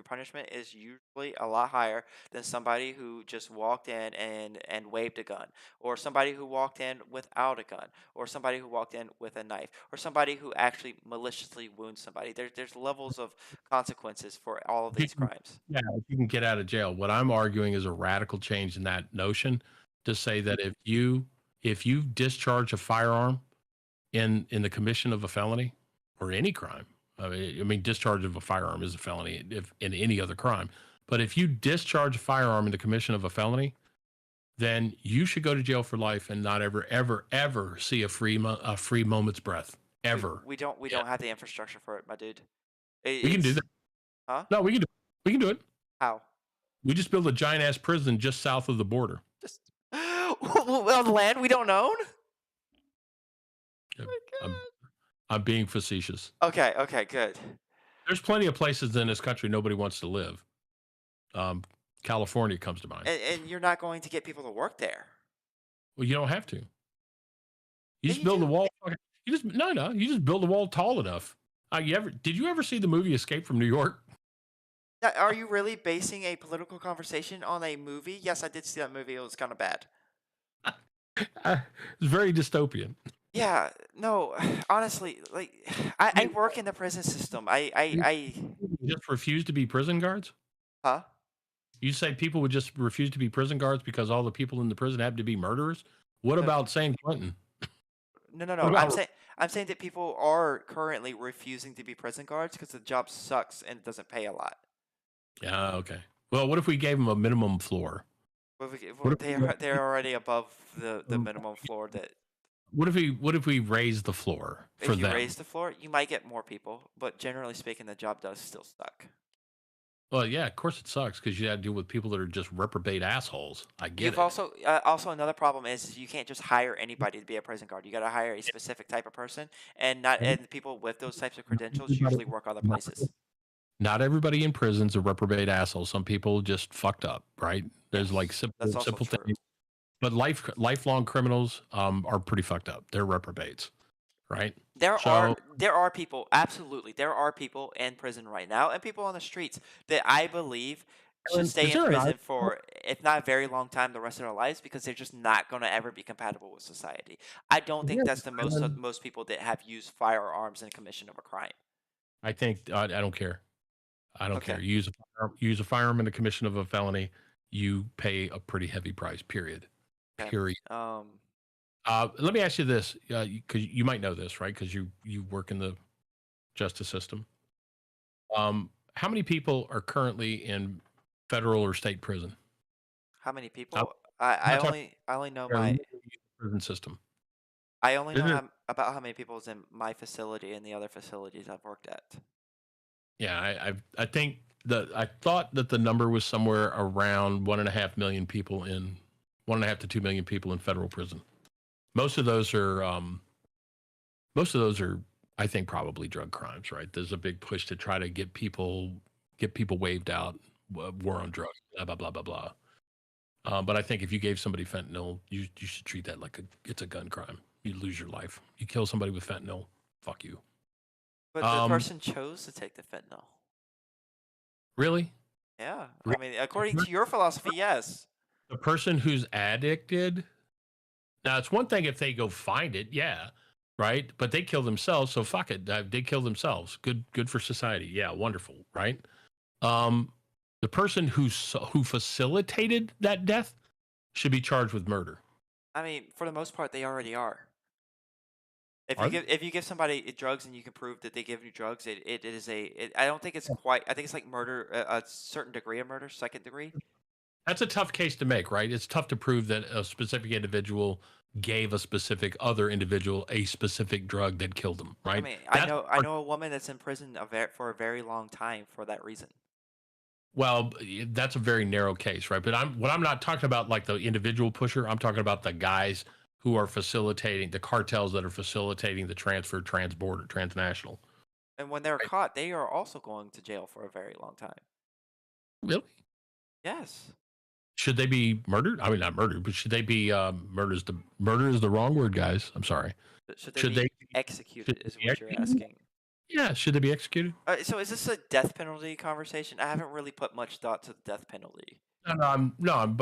punishment is usually a lot higher than somebody who just walked in and waved a gun, or somebody who walked in without a gun, or somebody who walked in with a knife, or somebody who actually maliciously wounds somebody. There's levels of consequences for all of these You crimes. Yeah, if you can get out of jail. What I'm arguing is a radical change in that notion to say that if you discharge a firearm in the commission of a felony or any crime, I mean discharge of a firearm is a felony if in any other crime, but if you discharge a firearm in the commission of a felony, then you should go to jail for life and not ever see a free moment's breath We ever. we don't we Yeah, don't have the infrastructure for it, my dude. we can do that. It's huh? No, we can do it. How? We just built a giant ass prison just south of the border. Just well, land we don't own. Yeah, My I'm God. I'm being facetious. Okay, okay, good. There's plenty of places in this country nobody wants to live. Um, California comes to mind. And you're not going to get people to work there. Well, you don't have to. You Yeah, just you build a do. wall. You just no. You just build a wall tall enough. Did you ever see the movie Escape from New York? Now, are you really basing a political conversation on a movie? Yes, I did see that movie. It was kind of bad. It's very dystopian. Yeah, no, honestly, like I work in the prison system. Just refuse to be prison guards. Huh? You say people would just refuse to be prison guards because all the people in the prison happen to be murderers? What No, about San Quentin? no. What about I'm saying that people are currently refusing to be prison guards because the job sucks and it doesn't pay a lot. Yeah, okay. Well, what if we gave them a minimum floor? What if They're already above the minimum floor that what if we raise the floor for if you them? raise the floor, you might get more people, but generally speaking, the job does still suck. Well, yeah, of course it sucks because you got to deal with people that are just reprobate assholes. I get You've it. also another problem is you can't just hire anybody to be a prison guard. You got to hire a specific type of person, and people with those types of credentials usually work other places. Not everybody in prison's a reprobate asshole. Some people just fucked up, right? There's like Yes, that's also simple true. things. But lifelong criminals are pretty fucked up. They're reprobates, right? So There are people, absolutely, there are people in prison right now and people on the streets that I believe should Aaron, is stay in there an prison argument? for, if not a very long time, the rest of their lives because they're just not going to ever be compatible with society. I don't Is think there that's the an island? most people that have used firearms in commission of a crime. I think I don't care. I don't care. Okay. Use a firearm in the commission of a felony, you pay a pretty heavy price. Period. Okay. Period. Um, Let me ask you this, because you might know this, right? Because you work in the justice system. How many people are currently in federal or state prison? how many I'm people? not talking I only know about our my legal prison system. I only know Isn't it? about how many people is in my facility and the other facilities I've worked at. Yeah, I think I thought that the number was somewhere around 1.5 million people in 1.5 to 2 million people in federal prison. Most of those are I think probably drug crimes, right? There's a big push to try to get people waved out, war on drugs, blah blah blah blah blah. But I think if you gave somebody fentanyl, you should treat that like it's a gun crime. You lose your life. You kill somebody with fentanyl, fuck you. But the Um, person chose to take the fentanyl. really? Yeah. Re- I mean, according to your philosophy, yes. The person who's addicted. Now it's one thing if they go find it, yeah, right. But they kill themselves, so fuck it. They kill themselves. Good for society. Yeah, wonderful, right? Um, the person who facilitated that death should be charged with murder. I mean, for the most part, they already are. Are they? If you give somebody drugs and you can prove that they give you drugs, it is I don't think it's quite. I think it's like murder, a certain degree of murder, second degree. That's a tough case to make, right? It's tough to prove that a specific individual gave a specific other individual a specific drug that killed them, I right? mean, That's I know a woman that's in prison for a very long time for that reason. well, that's a very narrow case, right? But I'm not talking about like the individual pusher. I'm talking about the guys who are facilitating the cartels that are facilitating the transfer, transborder, transnational. And when they're Right? caught, they are also going to jail for a very long time. Really? Yes. Should they be murdered? I mean, not murdered, but should they be murder is the wrong word, guys. I'm sorry. But should Should they they be executed? should they Is be what you're executed? asking. Yeah, should they be executed? So is this a death penalty conversation? I haven't really put much thought to the death penalty. But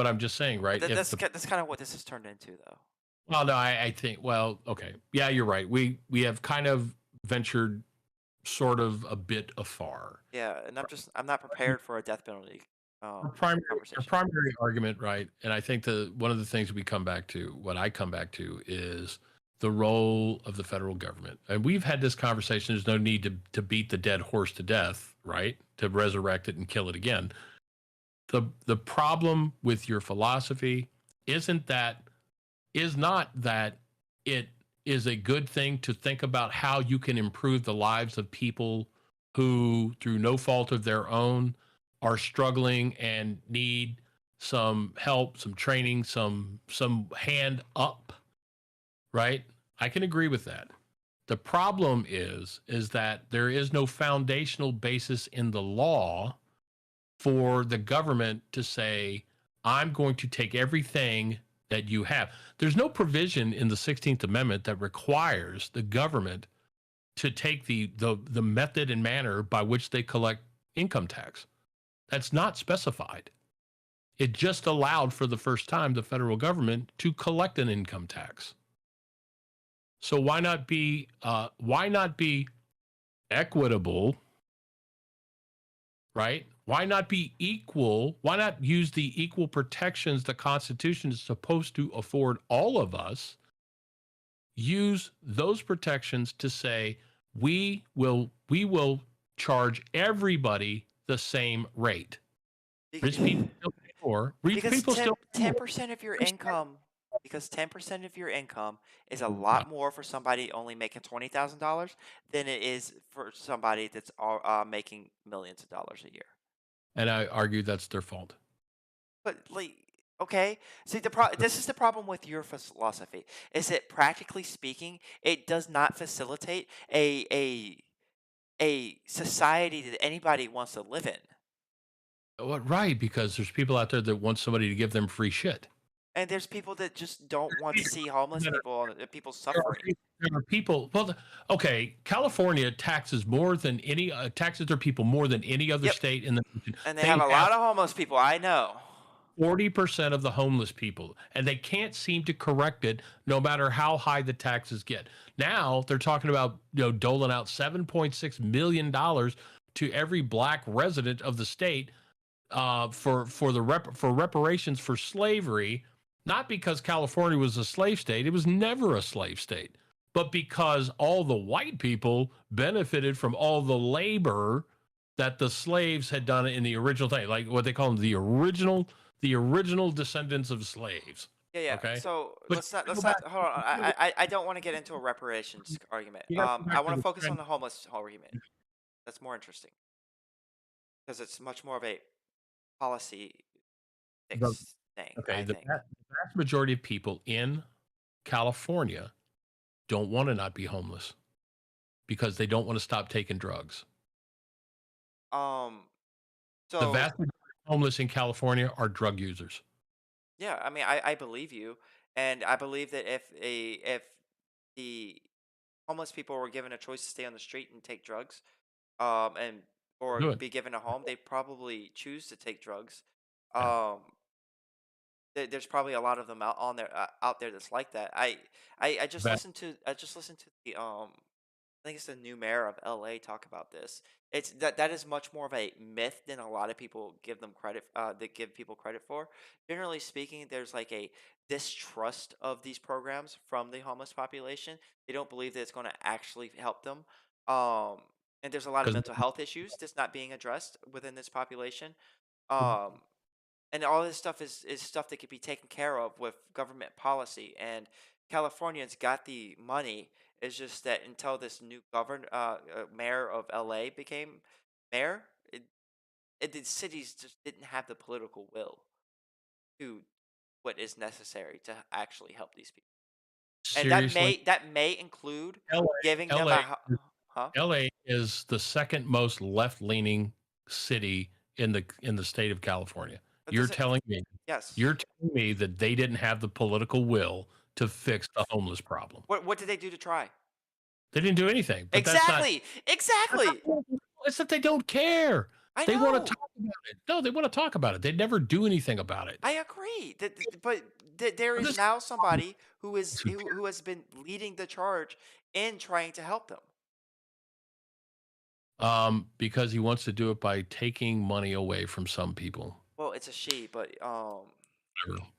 I'm just saying, right? If the That's kind of what this has turned into, though. well, no, I think well, okay, yeah, you're right. We have kind of ventured sort of a bit afar. Yeah, and I'm not prepared for a death penalty Our primary, our conversation. primary argument, right? And I think one of the things we come back to, what I come back to, is the role of the federal government. And we've had this conversation. There's no need to beat the dead horse to death, right? To resurrect it and kill it again. The problem with your philosophy is not that it is a good thing to think about how you can improve the lives of people who, through no fault of their own, are struggling and need some help, some training, some hand up, right? I can agree with that. The problem is that there is no foundational basis in the law for the government to say, I'm going to take everything that you have. There's no provision in the 16th Amendment that requires the government to take the method and manner by which they collect income tax. That's not specified. It just allowed for the first time the federal government to collect an income tax. So why not be equitable, right? Why not be equal? Why not use the equal protections the Constitution is supposed to afford all of us? Use those protections to say we will charge everybody the same rate. Rich people still pay more. Rich Because people still pay more. 10% of your income, because 10% of your income is a lot more for somebody only making $20,000 than it is for somebody that's making millions of dollars a year. And I argue that's their fault. But like, okay, see this is the problem with your philosophy. Is that practically speaking, it does not facilitate a society that anybody wants to live in. Well, right, because there's people out there that want somebody to give them free shit. And there's people that just don't want to see homeless people and people There suffering. are people. Well, okay, California taxes more than taxes their people more than any other Yep. state in the nation. And they have a lot of homeless people, I know. 40% of the homeless people, and they can't seem to correct it no matter how high the taxes get. Now they're talking about doling out $7.6 million to every black resident of the state for reparations for slavery, not because California was a slave state. It was never a slave state, but because all the white people benefited from all the labor that the slaves had done in the original thing, like what they call them, the original descendants of slaves. Yeah, yeah. Okay, So but let's not hold on. I don't want to get into a reparations argument. you got to go I back to want to the focus on trend. the homeless argument. That's more interesting because it's much more of a policy the- fix thing, Okay, I think. the vast majority of people in California don't want to not be homeless because they don't want to stop taking drugs. Um, The so vast majority of homeless in California are drug users. yeah, I mean, I believe you, and I believe that if the homeless people were given a choice to stay on the street and take drugs, and or Do it. be given a home, they probably choose to take drugs. Yeah. Um, there's probably a lot of them out there that's like that. Va- I just listened to the I think it's the new mayor of LA talk about this. It's that is much more of a myth than a lot of people give them credit that give people credit for. Generally speaking, there's like a distrust of these programs from the homeless population. They don't believe that it's going to actually help them. Um, and there's a lot of 'Cause mental health issues that's not being addressed within this population. Um, and all this stuff is stuff that could be taken care of with government policy. And Californians got the money. It's just that until this new mayor of LA became mayor, the cities just didn't have the political will to what is necessary to actually help these people. And seriously, that may include giving them LA, huh? LA is the second most left-leaning city in the state of California. But You're does it? telling me Yes. you're telling me that they didn't have the political will to fix the homeless problem. What did they do to try? They didn't do anything, but Exactly. that's not Exactly. it's that they don't care. I They want to know. talk about it. No, they want to talk about it. They never do anything about it. I agree. But there But is this now somebody who who has been leading the charge in trying to help them. because he wants to do it by taking money away from some people. Well, it's a she, Whatever.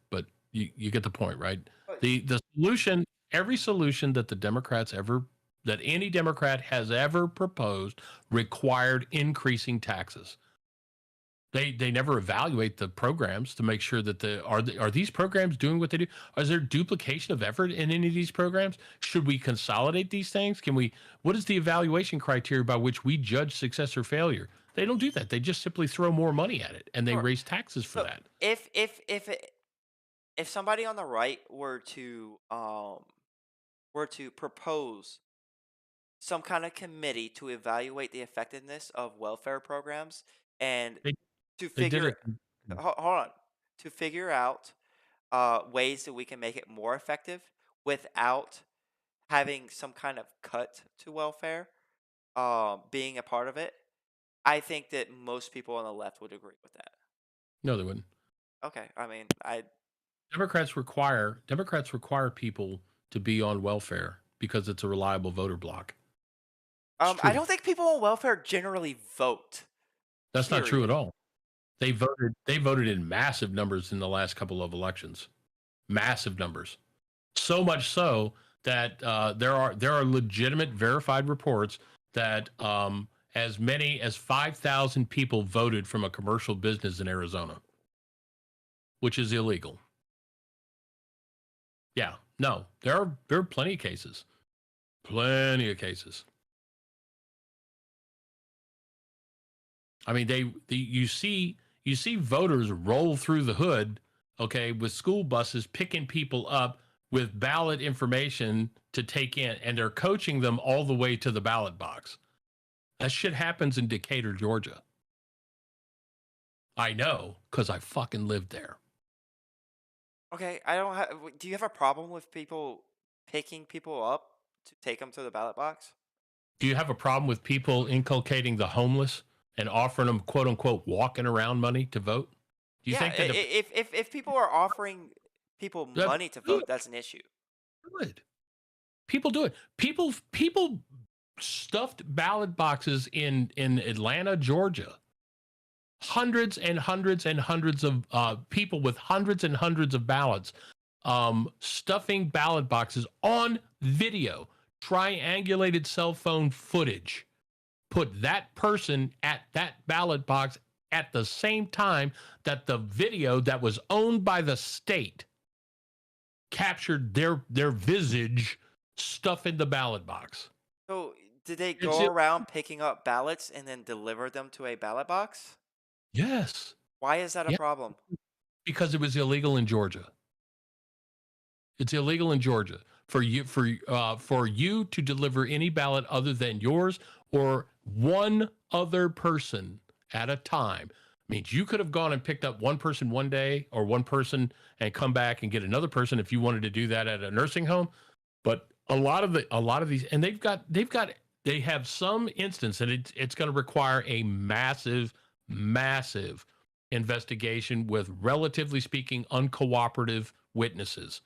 But you get the point, right? but The solution, every solution that any Democrat has ever proposed required increasing taxes. They never evaluate the programs to make sure that are these programs doing what they do? Is there duplication of effort in any of these programs? Should we consolidate these things? What is the evaluation criteria by which we judge success or failure? They don't do that. They just simply throw more money at it and they sure. raise taxes for So that. if somebody on the right were to propose some kind of committee to evaluate the effectiveness of welfare programs and They to they did figure it. hold on, to figure out ways that we can make it more effective without having some kind of cut to welfare being a part of it, I think that most people on the left would agree with that. No, they wouldn't. Okay, I mean, Democrats require people to be on welfare because it's a reliable voter block. It's I true. don't think people on welfare generally vote. That's not true at Period. all. They voted in massive numbers in the last couple of elections. Massive numbers. So much so that there are legitimate verified reports that as many as 5,000 people voted from a commercial business in Arizona, which is illegal. Yeah, no, there are plenty of cases. Plenty of cases. I mean, you see voters roll through the hood, okay, with school buses picking people up with ballot information to take in, and they're coaching them all the way to the ballot box. That shit happens in Decatur, Georgia. I know, because I fucking lived there. Okay, I don't have. Do you have a problem with people picking people up to take them to the ballot box? Do you have a problem with people inculcating the homeless and offering them quote unquote walking around money to vote? Do you Yeah, think that if if people are offering people that money to vote, that's an issue. good? People do it. People stuffed ballot boxes in Atlanta, Georgia. Hundreds and hundreds and hundreds of people with hundreds and hundreds of ballots, stuffing ballot boxes on video, triangulated cell phone footage. Put that person at that ballot box at the same time that the video that was owned by the state captured their visage stuff in the ballot box. So, did they It's go around picking up ballots and then deliver them to a ballot box? yes, Why is that a yeah, problem? because it was illegal in Georgia. It's illegal in Georgia for you to deliver any ballot other than yours or one other person at a time. Means you could have gone and picked up one person one day or one person and come back and get another person if you wanted to do that at a nursing home. But a lot of these, and they have some instance, and it's going to require a massive investigation with, relatively speaking, uncooperative witnesses.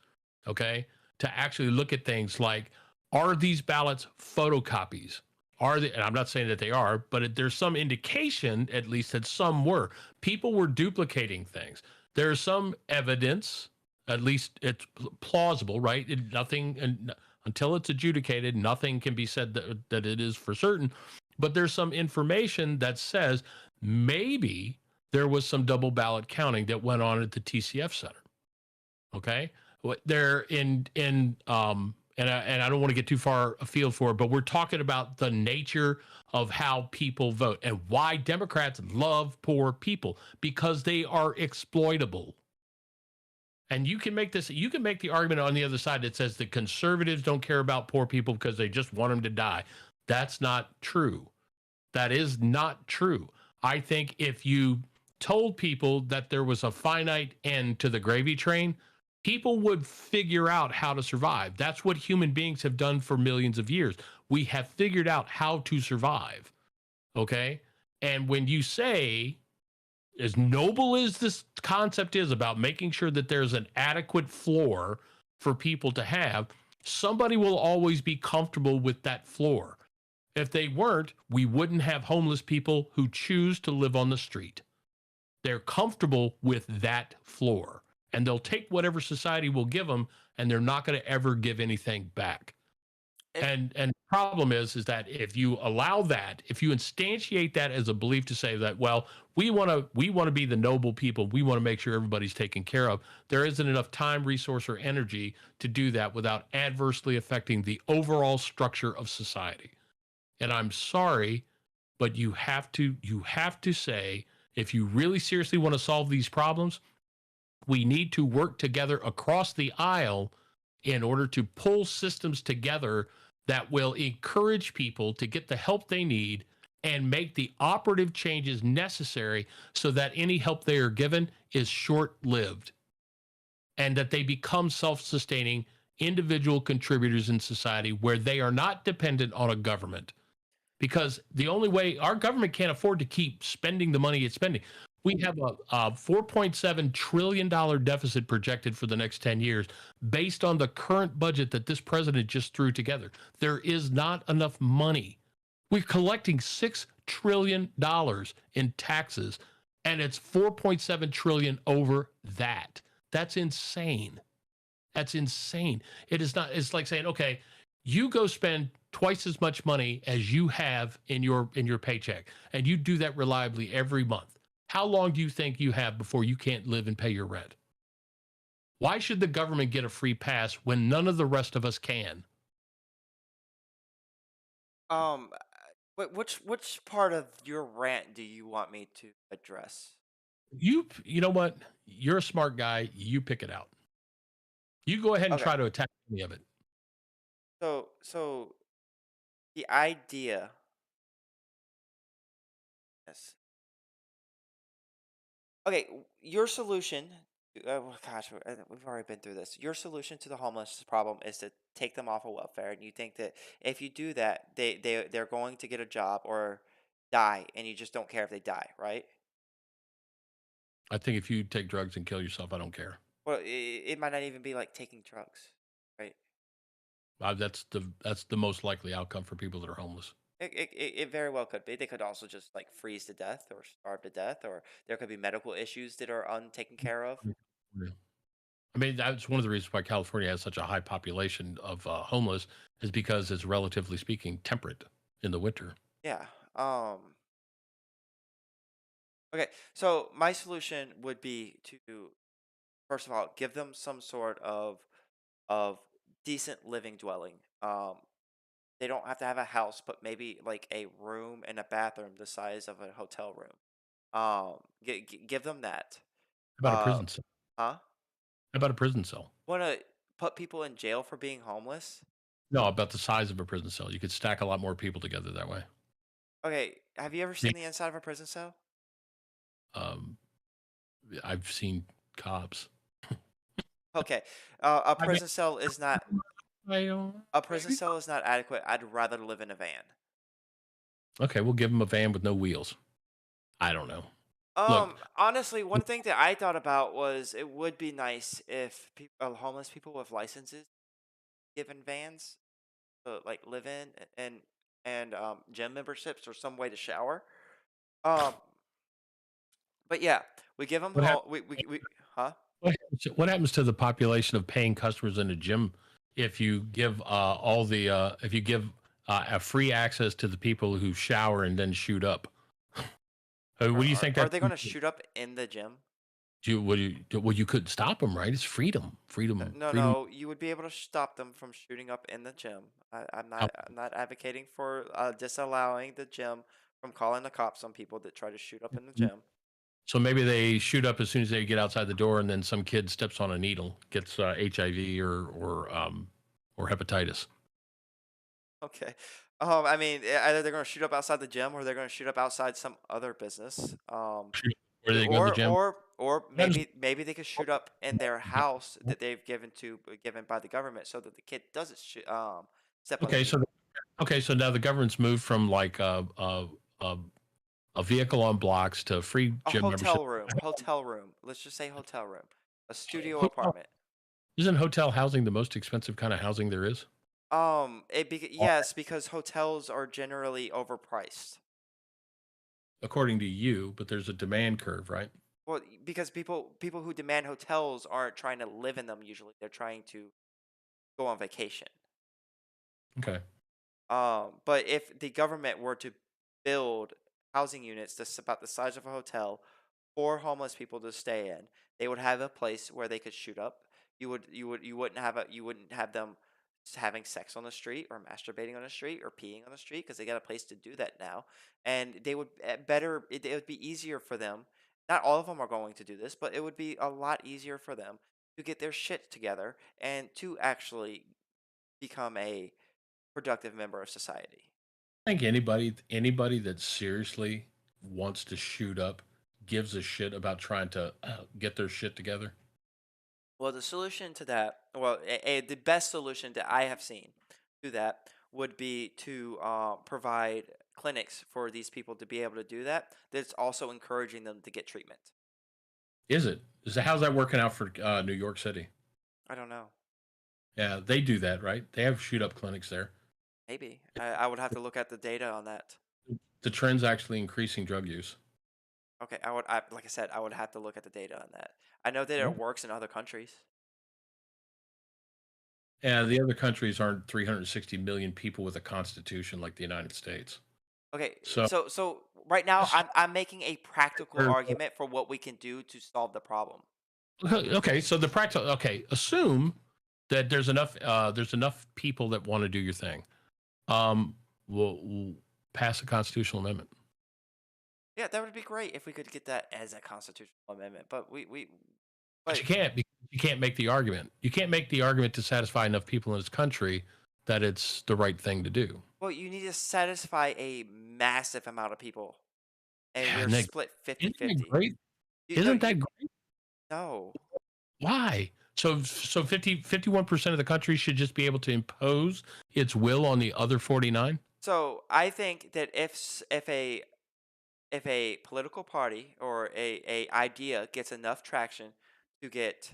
Okay, to actually look at things like, are these ballots photocopies? Are they? And I'm not saying that they are, but there's some indication, at least, that some were. People were duplicating things. There's some evidence, at least it's plausible, right? Nothing, and until it's adjudicated, nothing can be said that it is for certain. But there's some information that says maybe there was some double ballot counting that went on at the TCF Center. Okay, they're and I don't want to get too far afield for it, but we're talking about the nature of how people vote and why Democrats love poor people, because they are exploitable. And you can make the argument on the other side that says the conservatives don't care about poor people because they just want them to die. That's not true. That is not true. I think if you told people that there was a finite end to the gravy train, people would figure out how to survive. That's what human beings have done for millions of years. We have figured out how to survive. Okay. And when you say, as noble as this concept is about making sure that there's an adequate floor for people to have, somebody will always be comfortable with that floor. If they weren't, we wouldn't have homeless people who choose to live on the street. They're comfortable with that floor, and they'll take whatever society will give them, and they're not going to ever give anything back. If And the problem is that if you allow that, if you instantiate that as a belief to say that, well, we want to be the noble people, we want to make sure everybody's taken care of, there isn't enough time, resource, or energy to do that without adversely affecting the overall structure of society. And I'm sorry, but you have to say, if you really seriously want to solve these problems, we need to work together across the aisle in order to pull systems together that will encourage people to get the help they need and make the operative changes necessary so that any help they are given is short lived and that they become self sustaining individual contributors in society where they are not dependent on a government. Because the only way our government can't afford to keep spending the money it's spending. We have a $4.7 trillion deficit projected for the next 10 years based on the current budget that this president just threw together. There is not enough money. We're collecting $6 trillion in taxes, and it's 4.7 trillion over that. That's insane. That's insane. It is not, it's like saying, okay, you go spend twice as much money as you have in your paycheck, and you do that reliably every month. How long do you think you have before you can't live and pay your rent? Why should the government get a free pass when none of the rest of us can? um, which part of your rant do you want me to address? You know what? You're a smart guy. You pick it out. You go ahead and Okay, try to attack any of it. so the idea, yes. Okay, your solution. Well, gosh, we've already been through this. Your solution to the homeless problem is to take them off of welfare, and you think that if you do that, they're going to get a job or die, and you just don't care if they die, right? I think if you take drugs and kill yourself, I don't care. Well, it might not even be like taking drugs, right? That's the most likely outcome for people that are homeless. It very well could be. They could also just like freeze to death or starve to death, or there could be medical issues that are untaken care of. Yeah. I mean, that's one of the reasons why California has such a high population of homeless is because it's relatively speaking temperate in the winter. Yeah. Okay. So my solution would be to first of all give them some sort of decent living dwelling. They don't have to have a house, but maybe like a room and a bathroom the size of a hotel room. Give them that. How about a Uh, prison cell? huh? How about a prison cell? Want to put people in jail for being homeless? No, about the size of a prison cell. You could stack a lot more people together that way. Okay. Have you ever Yeah. seen the inside of a prison cell? Um, I've seen cops. Okay. I mean, A prison cell is not adequate. I'd rather live in a van. okay, we'll give them a van with no wheels. I don't know. Look, Honestly, one thing that I thought about was it would be nice if homeless people with licenses given vans to like live in and gym memberships or some way to shower. Um, but yeah, we give them what home. happens? We huh? What happens to the population of paying customers in a gym if you give if you give a free access to the people who shower and then shoot up? What do you think Are that? they going to shoot up in the gym? Well, you couldn't stop them, right? It's freedom, freedom, No, freedom. no, you would be able to stop them from shooting up in the gym. How- I'm not advocating for disallowing the gym from calling the cops on people that try to shoot up in the gym. So maybe they shoot up as soon as they get outside the door, and then some kid steps on a needle, gets HIV or hepatitis. Okay. I mean, either they're going to shoot up outside the gym or they're going to shoot up outside some other business. Where they go to the gym? Or That is- maybe they could shoot up in their house that they've given by the government so that the kid doesn't step on the Okay, so needle. okay, so now the government's moved from like a a vehicle on blocks to free A gym membership. hotel room. Let's just say hotel room, a studio Hotel, apartment. isn't hotel housing the most expensive kind of housing there is? Yes, because hotels are generally overpriced. According to you, but there's a demand curve, right? Well, because people who demand hotels aren't trying to live in them usually. They're trying to go on vacation. Okay. But if the government were to build housing units that's about the size of a hotel for homeless people to stay in, they would have a place where they could shoot up. You wouldn't have them having sex on the street or masturbating on the street or peeing on the street because they got a place to do that now, and they would it would be easier for them. Not all of them are going to do this, but it would be a lot easier for them to get their shit together and to actually become a productive member of society. I think anybody that seriously wants to shoot up gives a shit about trying to get their shit together. Well, the solution to that, the best solution that I have seen to that would be to provide clinics for these people to be able to do that. That's also encouraging them to get treatment. Is it? How's that working out for New York City? I don't know. Yeah, they do that, right? They have shoot up clinics there. Maybe I would have to look at the data on that. The trend's actually increasing drug use. Okay, like I said, I would have to look at the data on that. I know that it Okay. works in other countries. Yeah, the other countries aren't 360 million people with a constitution like the United States. Okay, So, so right now I'm making a practical Sure. argument for what we can do to solve the problem. Okay, so the practical. Okay, assume that there's enough people that want to do your thing. We'll pass a constitutional amendment. Yeah, that would be great if we could get that as a constitutional amendment. But But but you can't because you can't make the argument. You can't make the argument to satisfy enough people in this country that it's the right thing to do. well, you need to satisfy a massive amount of people, and Yeah, we're isn't that, split isn't that fifty-fifty. great? You no, Isn't you that great? no. Why? So 51% of the country should just be able to impose its will on the other 49? So I think that if if a political party or a idea gets enough traction to get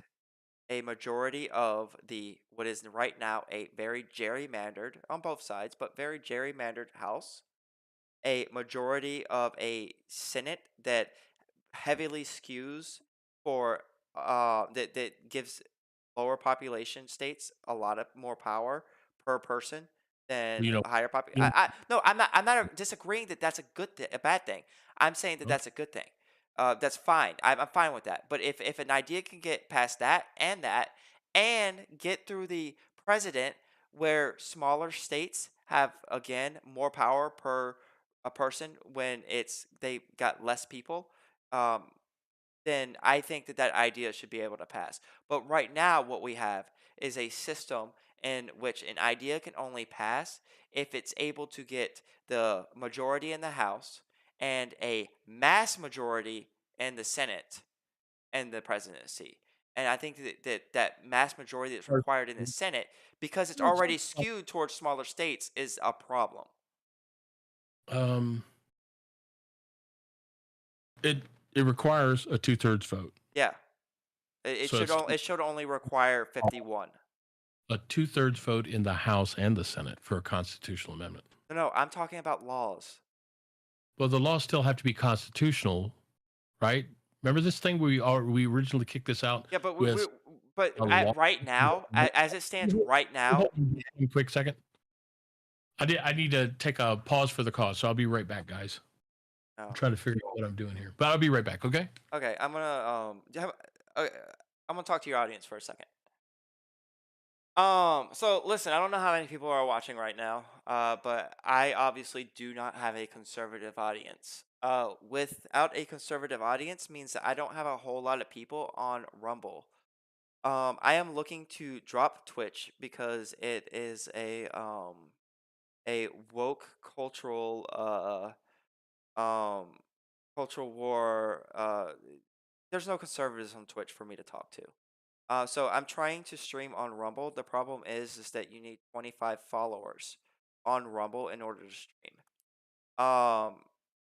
a majority of the what is right now a very gerrymandered on both sides, but very gerrymandered House, a majority of a Senate that heavily skews for that gives lower population states a lot of more power per person than You know, higher you know, no, I'm not disagreeing that that's a good a bad thing. I'm saying that okay. that's a good thing. That's fine. I'm fine with that. But if an idea can get past that and get through the president where smaller states have again more power per a person when it's they got less people, um, then I think that that idea should be able to pass. But right now, what we have is a system in which an idea can only pass if it's able to get the majority in the House and a mass majority in the Senate and the presidency. And I think that mass majority that's required in the Senate, because it's already skewed towards smaller states, is a problem. Um, it it requires a 2/3 vote. Yeah, So it's it should only require 51. a 2/3 vote in the House and the Senate for a constitutional amendment. No, no, I'm talking about laws. Well, the laws still have to be constitutional, right? Remember this thing we originally kicked this out Yeah, with but a at law. right now, as it stands right now, Hold on a quick second. I need to take a pause for the cause, so I'll be right back, guys. I'm oh, trying to figure out what I'm doing here, but I'll be right back. Okay. okay, uh, I'm gonna talk to your audience for a second. So listen, I don't know how many people are watching right now, but I obviously do not have a conservative audience. Without a conservative audience means that I don't have a whole lot of people on Rumble. I am looking to drop Twitch because it is a woke um cultural war. There's no conservatives on Twitch for me to talk to. So I'm trying to stream on Rumble. The problem is that you need 25 followers on Rumble in order to stream. Um,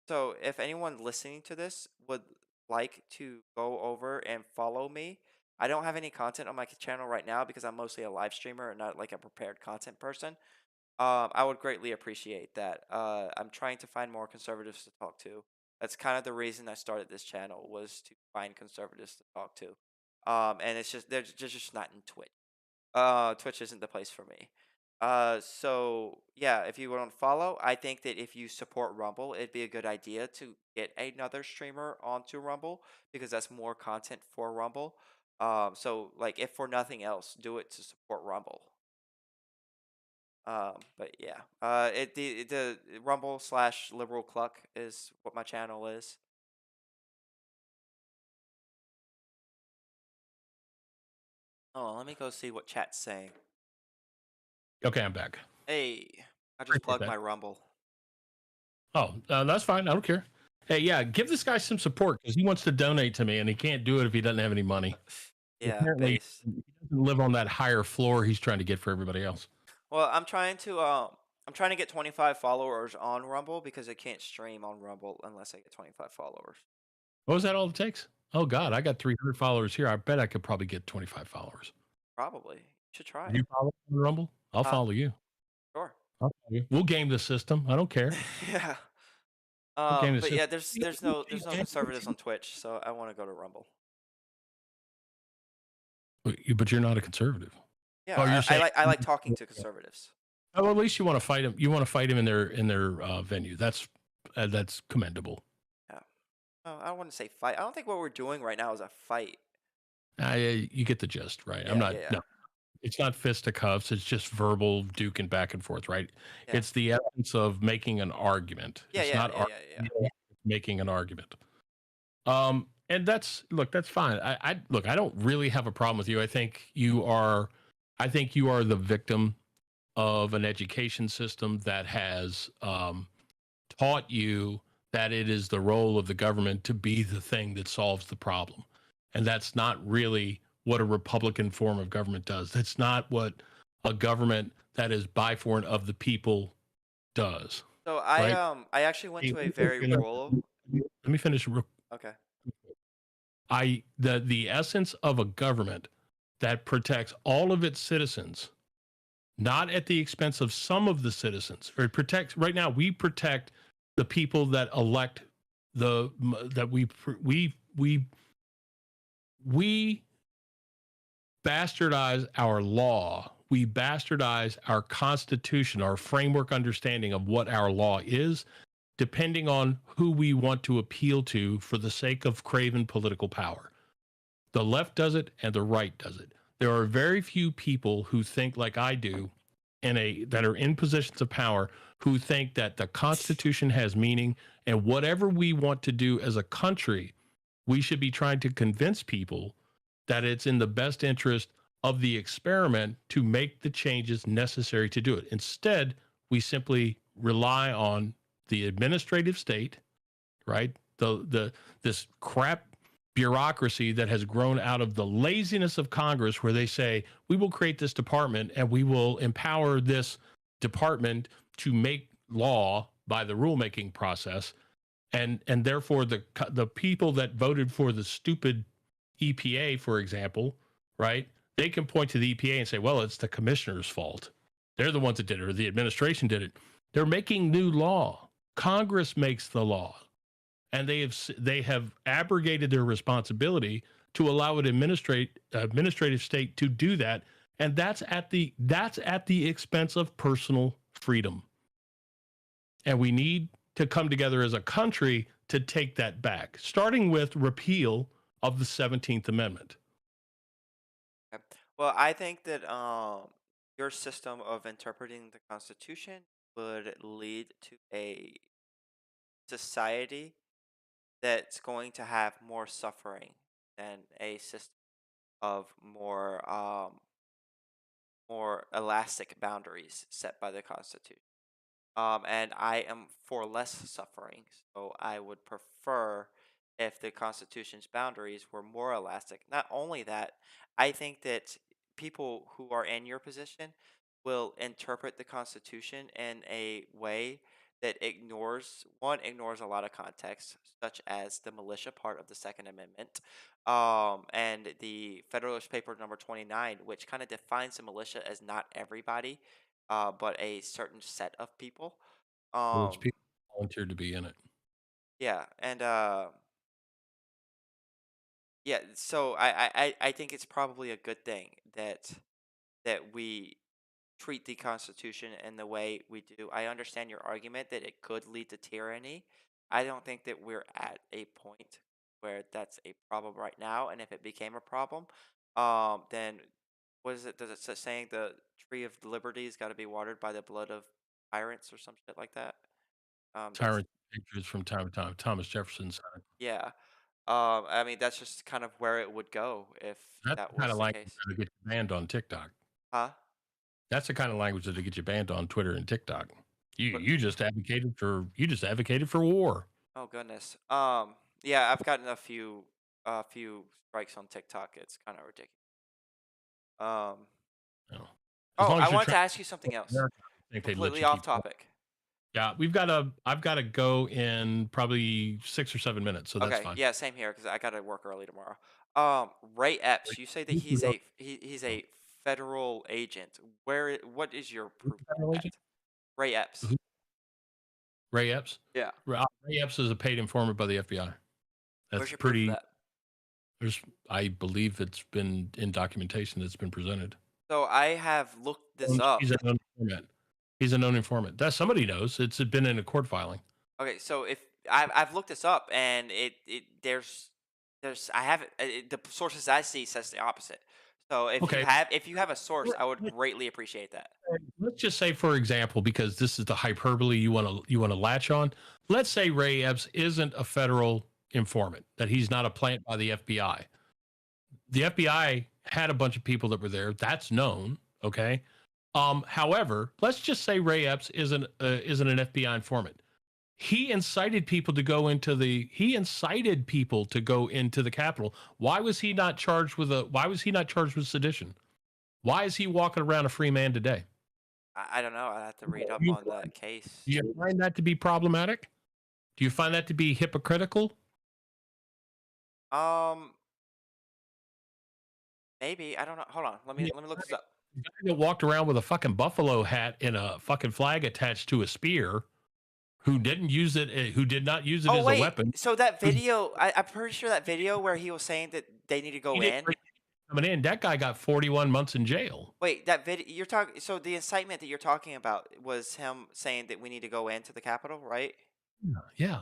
so if anyone listening to this would like to go over and follow me, I don't have any content on my channel right now because I'm mostly a live streamer and not like a prepared content person. I would greatly appreciate that. I'm trying to find more conservatives to talk to. That's kind of the reason I started this channel was to find conservatives to talk to. And it's just they're just not in Twitch. Twitch isn't the place for me. So yeah, if you want to follow, I think that if you support Rumble, it'd be a good idea to get another streamer onto Rumble because that's more content for Rumble. So like if for nothing else, do it to support Rumble. But yeah, the Rumble slash Liberal Cluck is what my channel is. Oh, let me go see what chat's saying. Okay, I'm back. Hey, I just Appreciate plugged that. my Rumble. Oh, that's fine. I don't care. Hey, yeah, give this guy some support because he wants to donate to me, and he can't do it if he doesn't have any money. Yeah, Apparently, base. he doesn't live on that higher floor he's trying to get for everybody else. Well, I'm trying to get 25 followers on Rumble because I can't stream on Rumble unless I get 25 followers. What was that all it takes? Oh God, I got 300 followers here. I bet I could probably get 25 followers. Probably. You should try Would it. you follow me on Rumble? I'll Huh? follow you. Sure. I'll follow you. We'll game the system. I don't care. Yeah. We'll game the But system. yeah, there's no conservatives on Twitch, so I want to go to Rumble. But you're not a conservative. Oh, Yeah, you're saying I like talking to conservatives. oh, well, at least you want to fight him. You want to fight him in their venue. That's commendable. Yeah. Oh, I wouldn't say fight. I don't think what we're doing right now is a fight. You get the gist, right? I'm Yeah, not. yeah, yeah. No, it's not fisticuffs. It's just verbal duking back and forth, right? Yeah. It's the essence of making an argument. Yeah, It's yeah, not yeah, yeah, yeah. making an argument. And that's fine. I look. I don't really have a problem with you. I think you are. I think you are the victim of an education system that has taught you that it is the role of the government to be the thing that solves the problem. And that's not really what a Republican form of government does. That's not what a government that is by, for, and of the people does. So Right? I actually went Hey, to a very rural. let me finish. Okay. The essence of a government that protects all of its citizens, not at the expense of some of the citizens, or it protects. Right now, we protect the people that elect that we bastardize our law. We bastardize our constitution, our framework understanding of what our law is, depending on who we want to appeal to for the sake of craven political power. The left does it and the right does it. There are very few people who think like I do that are in positions of power who think that the Constitution has meaning, and whatever we want to do as a country, we should be trying to convince people that it's in the best interest of the experiment to make the changes necessary to do it. Instead, we simply rely on the administrative state, right? This crap bureaucracy that has grown out of the laziness of Congress, where they say, we will create this department and we will empower this department to make law by the rulemaking process. And therefore the people that voted for the stupid EPA, for example, right? They can point to the EPA and say, well, it's the commissioner's fault. They're the ones that did it, or the administration did it. They're making new law. Congress makes the law. And they have abrogated their responsibility to allow an administrative state to do that, and that's at the expense of personal freedom. And we need to come together as a country to take that back, starting with repeal of the 17th Amendment. Okay. Well, I think that your system of interpreting the Constitution would lead to a society that's going to have more suffering than a system of more elastic boundaries set by the Constitution. And I am for less suffering, so I would prefer if the Constitution's boundaries were more elastic. Not only that, I think that people who are in your position will interpret the Constitution in a way that ignores a lot of context, such as the militia part of the Second Amendment, and the Federalist Paper number 29, which kind of defines the militia as not everybody, but a certain set of people. Which Um, people volunteered to be in it. yeah, and yeah, so I think it's probably a good thing that we treat the Constitution in the way we do. I understand your argument that it could lead to tyranny. I don't think that we're at a point where that's a problem right now. And if it became a problem, then what is it? Does it say saying the tree of liberty's got to be watered by the blood of tyrants or some shit like that? That's Tyrant patriots from time to time. Thomas Jefferson said it. yeah. I mean that's just kind of where it would go if That's that the kind was of the language case. that'll get you banned on TikTok. Huh? That's the kind of language that'll get you banned on Twitter and TikTok. You But you just advocated for war. oh goodness. Yeah, I've gotten a few strikes on TikTok. It's kind of ridiculous. Um, You know. As oh, long I as you're wanted to trying ask you to something else. America, I think they'd let Completely you off keep going. topic. Yeah, I've got to go in probably 6 or 7 minutes, so that's Okay, fine. yeah, same here because I got to work early tomorrow. Ray Epps, you say that Who's the he's a federal agent. What is your proof of federal agent? that? Ray Epps. Who- Ray Epps. Yeah. Ray Epps is a paid informant by the FBI. Where's That's your proof of pretty. that? I believe it's been in documentation that's been presented. So I have looked this He's up. a known informant. He's a known informant. That somebody knows. It's been in a court filing. Okay, so if I've looked this up and it there's I haven't the sources I see says the opposite. So Okay. if you have a source, I would greatly appreciate that. Let's just say, for example, because this is the hyperbole you want to latch on. Let's say Ray Epps isn't a federal informant; that he's not a plant by the FBI. The FBI had a bunch of people that were there. That's known. Okay. However, let's just say Ray Epps isn't an FBI informant. He incited people to go into the Capitol. Why was he not charged with sedition? Why is he walking around a free man today? I don't know. I have to read up You on the case. Do you find that to be problematic? Do you find that to be hypocritical? Um, maybe I don't know. Hold on. Yeah, Let me look this up. the guy that walked around with a fucking buffalo hat and a fucking flag attached to a spear, who didn't use it, who did not use it Oh as a wait, weapon. so that Who's video, I'm pretty sure that video where he was saying that they need to he go didn't in. bring coming in. That guy got 41 months in jail. Wait, that video you're talking. So the incitement that you're talking about was him saying that we need to go into the Capitol, right? Yeah,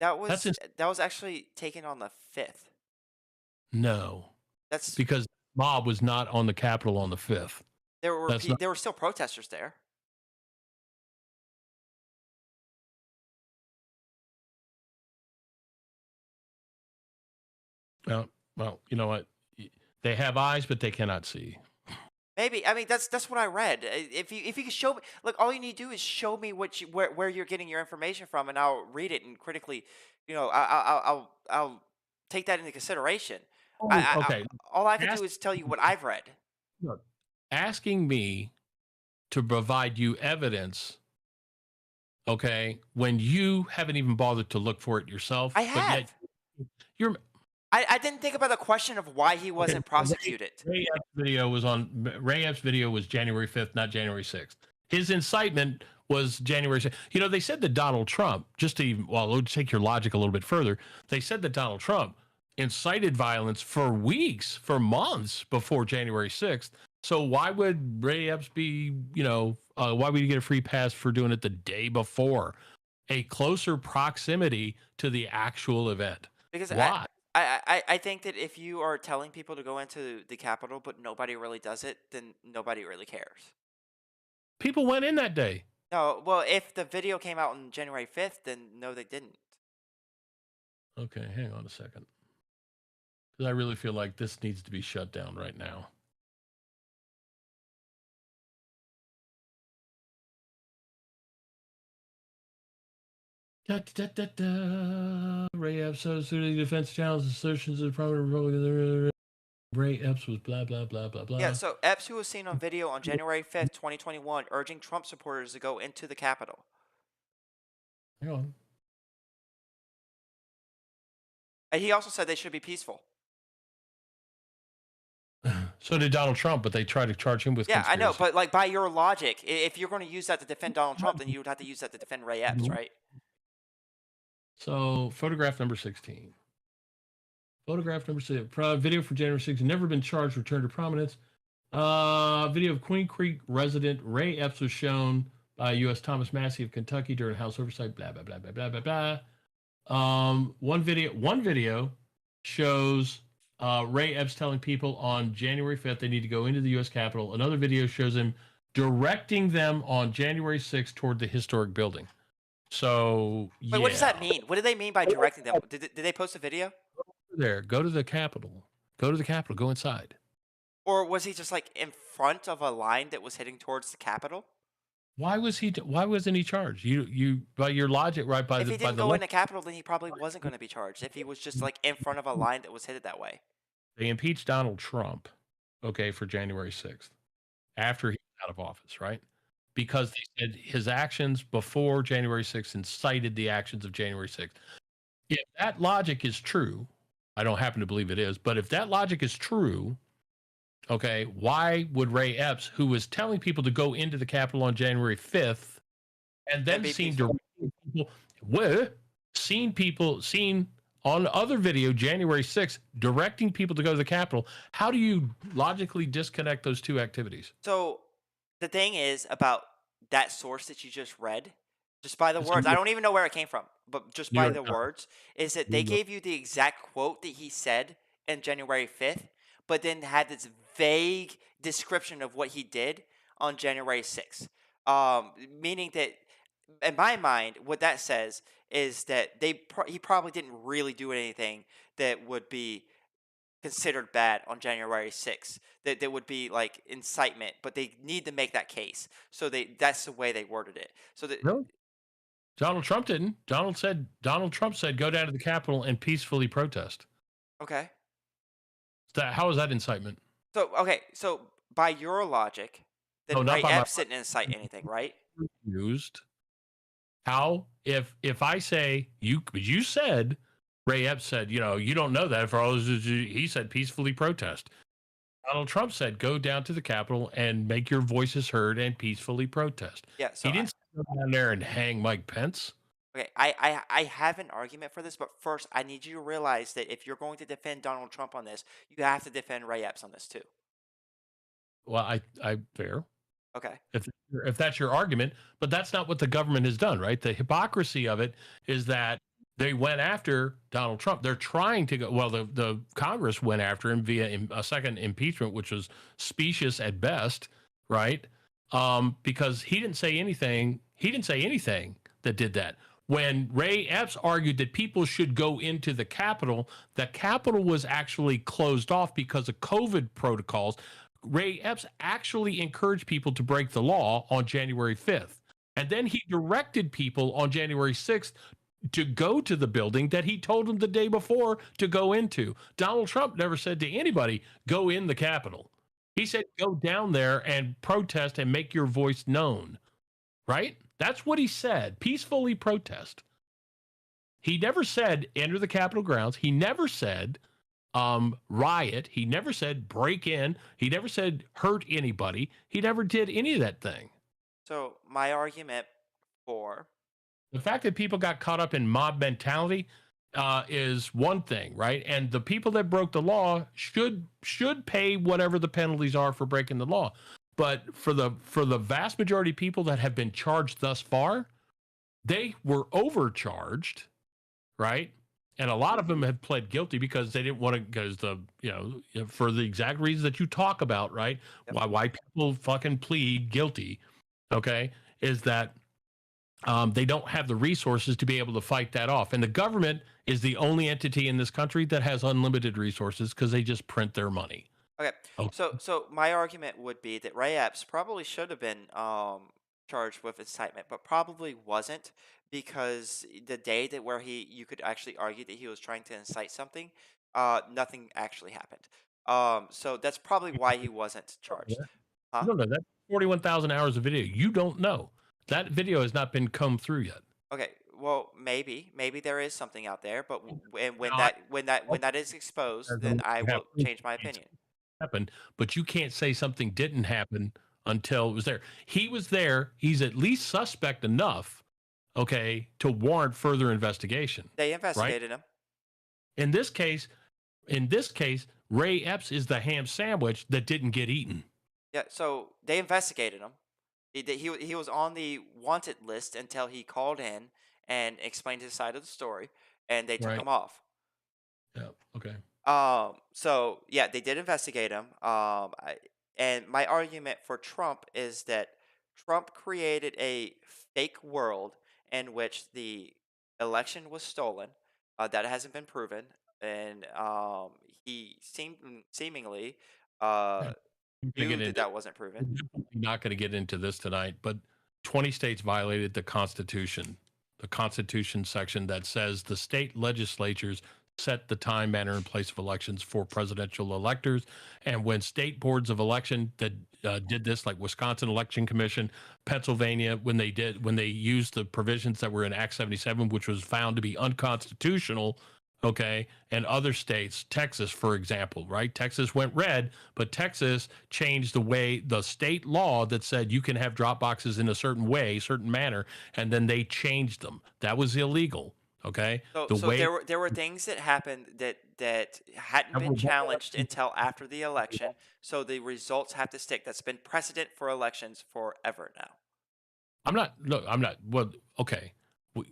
that's That was actually taken on the 5th. no, That's because mob was not on the Capitol on the 5th. That's not. there were still protesters there. Well, you know what? They have eyes, but they cannot see. Maybe I mean that's what I read. If you could show me, look, all you need to do is show me where you're getting your information from, and I'll read it and critically, I'll take that into consideration. I Okay. all I can do Ask, is tell you what I've read. look, asking me to provide you evidence, okay, when you haven't even bothered to look for it yourself, I but yet have. you're I didn't think about the question of why he okay. wasn't prosecuted. Ray Epps' video was January 5th, not January 6th. His incitement was January 6th. You know, they said that Donald Trump, just to even, well, let's take your logic a little bit further. They said that Donald Trump incited violence for weeks, for months before January 6th. So why would Ray Epps be, why would he get a free pass for doing it the day before? A closer proximity to the actual event. Because Why? I think that if you are telling people to go into the Capitol, but nobody really does it, then nobody really cares. People went in that day. No, well, if the video came out on January 5th, then no, they didn't. Okay, hang on a second. Because I really feel like this needs to be shut down right now. Da, da, da, da. Ray Epps, the defense channels assertions of the prominent Republican. Ray Epps was blah, blah, blah, blah, blah. Yeah, so Epps, who was seen on video on January 5th, 2021, urging Trump supporters to go into the Capitol. Hang on. And he also said they should be peaceful. So did Donald Trump, but they tried to charge him with Yeah, I know, conspiracy. but like by your logic, if you're going to use that to defend Donald Trump, then you would have to use that to defend Ray Epps, right? So photograph number 16. Photograph number 6. Video from January 6th. Never been charged. Returned to prominence. Video of Queen Creek resident Ray Epps was shown by U.S. Thomas Massey of Kentucky during House oversight. Blah blah blah blah blah blah blah. One video shows Ray Epps telling people on January 5th they need to go into the U.S. Capitol. Another video shows him directing them on January 6th toward the historic building. So yeah. Wait, what does that mean? What do they mean by directing them? Did they post a video? There, go to the Capitol. Go to the Capitol. Go inside. Or was he just like in front of a line that was heading towards the Capitol? Why wasn't he charged? You by your logic, right? By If the he by didn't the go in the Capitol, then he probably wasn't going to be charged. If he was just like in front of a line that was headed that way. they impeached Donald Trump, okay, for January 6th, after he was out of office, right? Because they said his actions before January 6th incited the actions of January 6th. If that logic is true, I don't happen to believe it is, but if that logic is true, okay, why would Ray Epps, who was telling people to go into the Capitol on January 5th, and then seen on other video January 6th directing people to go to the Capitol? How do you logically disconnect those two activities? So the thing is about that source that you just read, just by the It's words, I don't even know where it came from, but just New by York the Times. words, is that New they York. gave you the exact quote that he said in January 5th, but then had this vague description of what he did on January 6th. Meaning that, in my mind, what that says is that he probably didn't really do anything that would be considered bad on January 6th. That would be like incitement, but they need to make that case. So that's the way they worded it. So that No, Donald Trump didn't. Donald Trump said go down to the Capitol and peacefully protest. okay. How is that incitement? So by your logic, No, then not Ray by my Epps didn't incite anything, right? used. How if I say you said Ray Epps said, you don't know that for all he said peacefully protest. Donald Trump said go down to the Capitol and make your voices heard and peacefully protest. Yeah. He didn't go down there and hang Mike Pence. Okay, I have an argument for this, but first I need you to realize that if you're going to defend Donald Trump on this, you have to defend Ray Epps on this too. Well, I fair. Okay. If that's your argument, but that's not what the government has done, right? The hypocrisy of it is that they went after Donald Trump. They're trying to go. Well, the Congress went after him via a second impeachment, which was specious at best, right? Because he didn't say anything. He didn't say anything that did that. When Ray Epps argued that people should go into the Capitol was actually closed off because of COVID protocols. Ray Epps actually encouraged people to break the law on January 5th. And then he directed people on January 6th to go to the building that he told them the day before to go into. Donald Trump never said to anybody, go in the Capitol. He said, go down there and protest and make your voice known, right? That's what he said, peacefully protest. He never said enter the Capitol grounds. He never said riot. He never said break in. He never said hurt anybody. He never did any of that thing. So my argument for the fact that people got caught up in mob mentality is one thing, right? And the people that broke the law should pay whatever the penalties are for breaking the law. But for the vast majority of people that have been charged thus far, they were overcharged, right? And a lot of them have pled guilty because they didn't want to, because for the exact reasons that you talk about, right? Yep. Why people fucking plead guilty, okay, is that they don't have the resources to be able to fight that off. And the government is the only entity in this country that has unlimited resources because they just print their money. Okay. So my argument would be that Ray Epps probably should have been charged with incitement, but probably wasn't, because the day that where you could actually argue that he was trying to incite something, nothing actually happened. So that's probably why he wasn't charged. Huh? I don't know. That's 41,000 hours of video. You don't know. That video has not been combed through yet. Okay. Well, maybe there is something out there, but when that is exposed, then I will change my opinion. Happened, but you can't say something didn't happen until it was there. He was there. He's at least suspect enough, okay, to warrant further investigation. They investigated him. In this case, Ray Epps is the ham sandwich that didn't get eaten. Yeah, so they investigated him. He was on the wanted list until he called in and explained his side of the story, and they took him off. Yeah. Okay. So yeah, they did investigate him. And my argument for Trump is that Trump created a fake world in which the election was stolen. That hasn't been proven, and he seemingly knew that wasn't proven. I'm not going to get into this tonight, but 20 states violated the Constitution section that says the state legislatures set the time, manner, and place of elections for presidential electors. And when state boards of election that did this, like Wisconsin Election Commission, Pennsylvania, when they used the provisions that were in Act 77, which was found to be unconstitutional, okay, and other states, Texas, for example, right? Texas went red, but Texas changed the state law that said you can have drop boxes in a certain way, certain manner, and then they changed them. That was illegal. Okay. So there were things that happened that hadn't been challenged until after the election. So the results have to stick. That's been precedent for elections forever now. I'm not. Well, okay.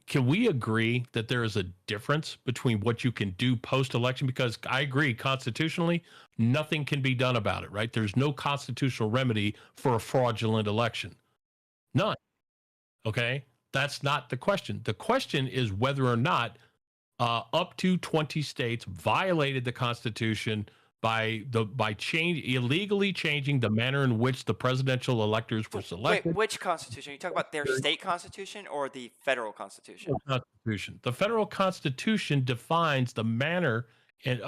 Can we agree that there is a difference between what you can do post-election? Because I agree, constitutionally, nothing can be done about it, right? There's no constitutional remedy for a fraudulent election. None. Okay. That's not the question. The question is whether or not up to 20 states violated the Constitution by illegally changing the manner in which the presidential electors were selected. Wait, which Constitution? You talk about their state Constitution or the federal Constitution? The federal Constitution defines the manner and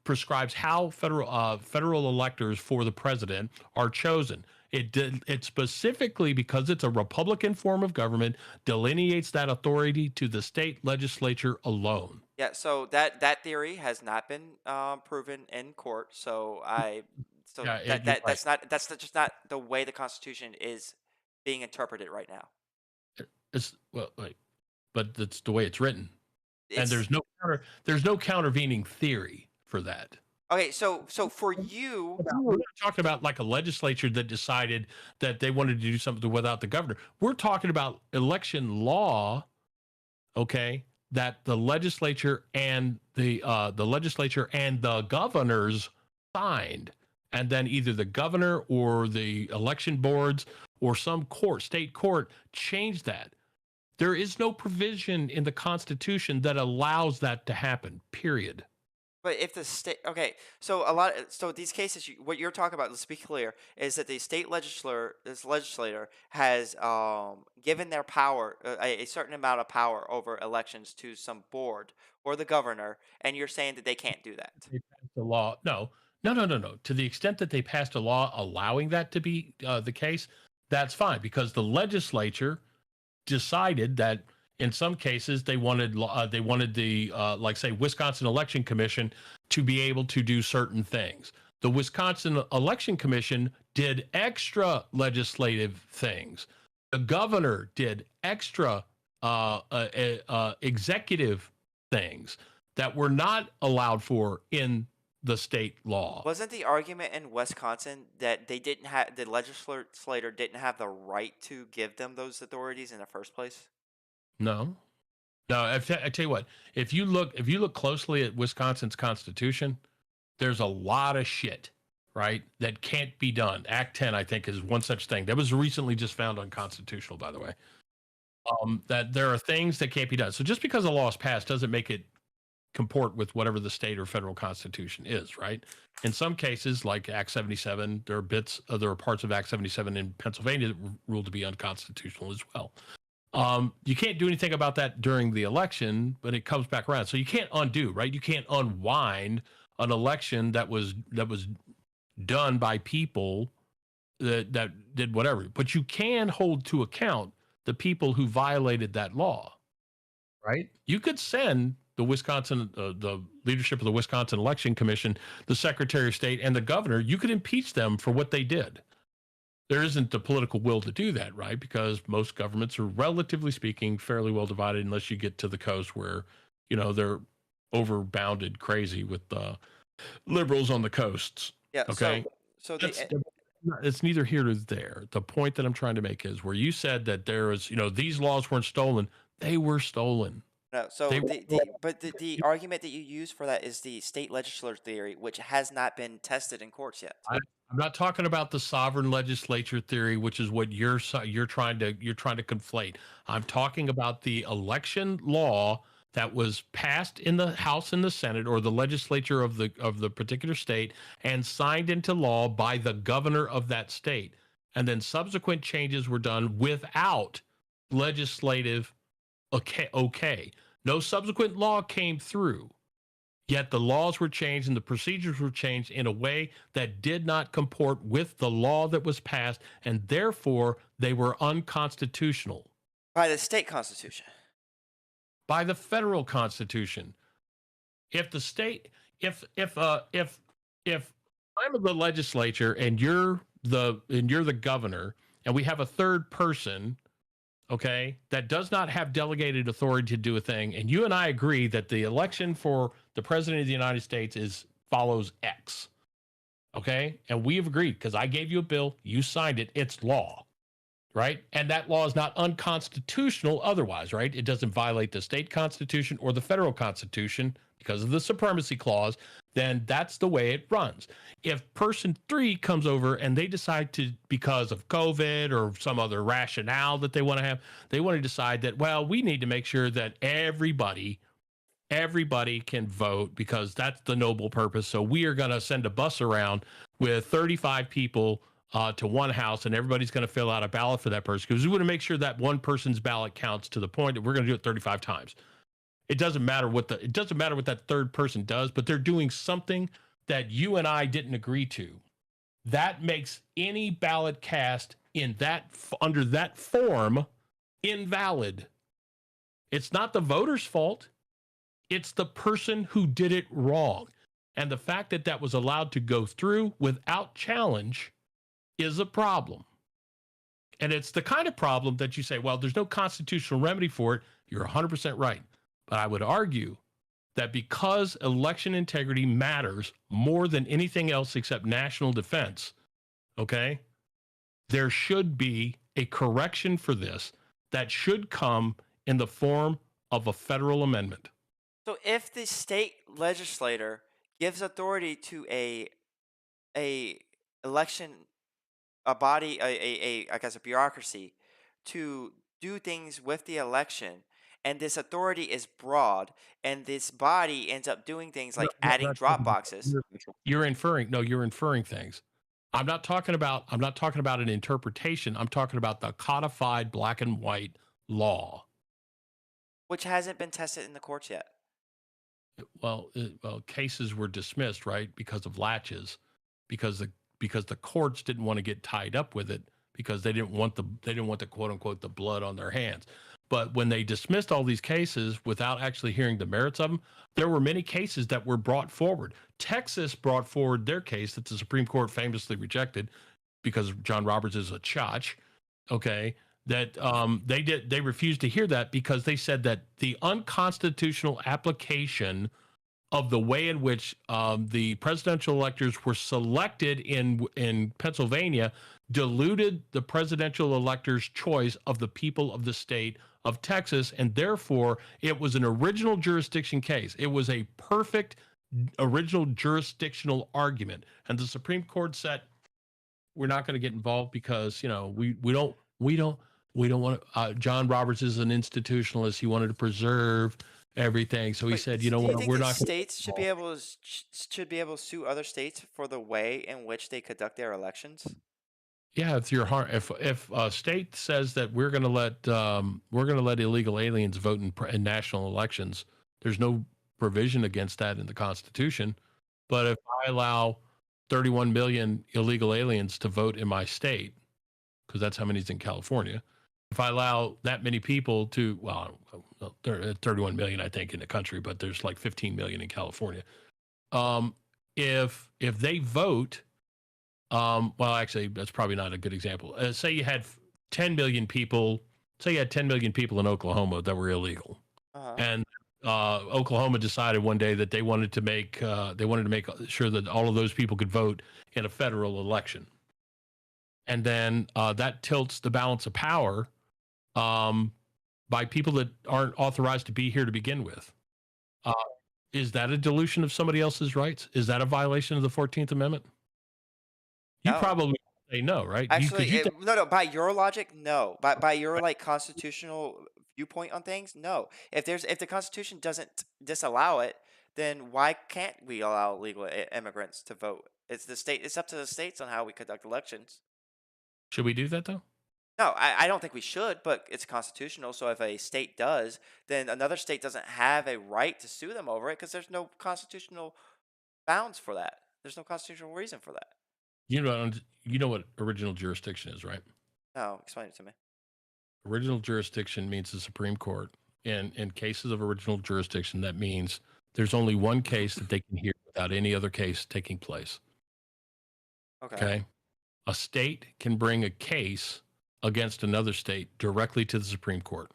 prescribes how federal electors for the president are chosen. It specifically, because it's a Republican form of government, delineates that authority to the state legislature alone. Yeah, so that theory has not been proven in court. So Yeah, that you're that right. just not the way the Constitution is being interpreted right now. It's well, like, but that's the way it's written, and It's there's no countervening theory for that. okay. So for you, We're not talking about like a legislature that decided that they wanted to do something without the governor. We're talking about election law, okay? That the legislature and the governors signed, and then either the governor or the election boards or some court, state court, changed that. There is no provision in the Constitution that allows that to happen. Period. but if the state, okay, so these cases, what you're talking about, let's be clear, is that the state legislator has given their power, a certain amount of power over elections to some board or the governor, and you're saying that they can't do that. They passed a law. No, no, no, no, no. To the extent that they passed a law allowing that to be the case, that's fine because the legislature decided that in some cases they wanted the like say Wisconsin Election Commission to be able to do certain things. The Wisconsin Election Commission did extra legislative things. The governor did extra executive things that were not allowed for in the state law. Wasn't the argument in Wisconsin that they didn't have the legislator didn't have the right to give them those authorities in the first place? No, no. I tell you what, if you look closely at Wisconsin's constitution, there's a lot of shit, right, that can't be done. Act 10, I think, is one such thing that was recently just found unconstitutional, by the way. That there are things that can't be done. So just because a law is passed doesn't make it comport with whatever the state or federal constitution is, right? In some cases, like Act 77, there are parts of Act 77 in Pennsylvania that were ruled to be unconstitutional as well. You can't do anything about that during the election, but it comes back around. So you can't undo, right? You can't unwind an election that was done by people that did whatever. But you can hold to account the people who violated that law, right? You could send the leadership of the Wisconsin Election Commission, the Secretary of State, and the governor. You could impeach them for what they did. There isn't the political will to do that, right? Because most governments are, relatively speaking, fairly well divided, unless you get to the coast where, they're overbounded crazy with the liberals on the coasts. Yeah. Okay, So that's the it's neither here nor there. The point that I'm trying to make is where you said that there was, these laws weren't stolen. They were stolen. no. So They were the argument that you use for that is the state legislature theory, which has not been tested in courts yet. I'm not talking about the sovereign legislature theory, which is what you're trying to conflate. I'm talking about the election law that was passed in the House and the Senate, or the legislature of the particular state, and signed into law by the governor of that state. And then subsequent changes were done without legislative okay. No subsequent law came through. Yet the laws were changed and the procedures were changed in a way that did not comport with the law that was passed, and therefore they were unconstitutional By the state constitution. by the federal constitution. If the state, if I'm the legislature and you're the governor, and we have a third person, okay, that does not have delegated authority to do a thing, and you and I agree that the election for the president of the United States follows X, okay, and we have agreed because I gave you a bill, you signed it, it's law, right? And that law is not unconstitutional otherwise, right? It doesn't violate the state constitution or the federal constitution because of the supremacy clause. Then that's the way it runs. If person 3 comes over and they decide to, because of COVID or some other rationale that they want to have, they want to decide that, well, we need to make sure that everybody can vote because that's the noble purpose. So we are going to send a bus around with 35 people to one house, and everybody's going to fill out a ballot for that person because we want to make sure that one person's ballot counts to the point that we're going to do it 35 times. It doesn't matter what that third person does, but they're doing something that you and I didn't agree to. that makes any ballot cast in that under that form invalid. It's not the voter's fault. It's the person who did it wrong. And the fact that that was allowed to go through without challenge is a problem. And it's the kind of problem that you say, well, there's no constitutional remedy for it. You're 100% right. But I would argue that because election integrity matters more than anything else except national defense, okay, there should be a correction for this that should come in the form of a federal amendment. So if the state legislator gives authority to a election, a body, I guess a bureaucracy, to do things with the election, and this authority is broad, and this body ends up doing things like adding drop boxes. You're inferring. No, you're inferring things. I'm not talking about an interpretation. I'm talking about the codified black and white law. Which hasn't been tested in the courts yet. Well, cases were dismissed, right, because of latches, because the courts didn't want to get tied up with it because they didn't want the quote unquote the blood on their hands. But when they dismissed all these cases without actually hearing the merits of them, there were many cases that were brought forward. Texas brought forward their case that the Supreme Court famously rejected because John Roberts is a chotch. Okay, that they refused to hear that because they said that the unconstitutional application of the way in which the presidential electors were selected in Pennsylvania diluted the presidential electors' choice of the people of the state of Texas, and therefore it was an original jurisdiction case. It was a perfect original jurisdictional argument, and the Supreme Court said we're not going to get involved because we don't want to. John Roberts is an institutionalist. He wanted to preserve everything, so he said, Do you what, think we're that not. states should be able to sue other states for the way in which they conduct their elections? Yeah, if a state says that we're going to let illegal aliens vote in national elections, there's no provision against that in the Constitution. But if I allow 31 million illegal aliens to vote in my state, because that's how many's in California, if I allow that many people to, there are 31 million, I think, in the country, but there's like 15 million in California. If they vote. Actually, that's probably not a good example. Say you had 10 million people. Say you had 10 million people in Oklahoma that were illegal, and Oklahoma decided one day that they wanted to make sure that all of those people could vote in a federal election, and then that tilts the balance of power by people that aren't authorized to be here to begin with. Is that a dilution of somebody else's rights? Is that a violation of the 14th Amendment? You probably say no, right? Actually, no. By your logic, no. By your constitutional viewpoint on things, no. If the Constitution doesn't disallow it, then why can't we allow illegal immigrants to vote? It's up to the states on how we conduct elections. Should we do that though? No, I don't think we should, but it's constitutional. So if a state does, then another state doesn't have a right to sue them over it because there's no constitutional bounds for that. There's no constitutional reason for that. You know what original jurisdiction is, right? No, explain it to me. Original jurisdiction means the Supreme Court. And in cases of original jurisdiction, that means there's only one case that they can hear without any other case taking place. Okay. A state can bring a case against another state directly to the Supreme Court.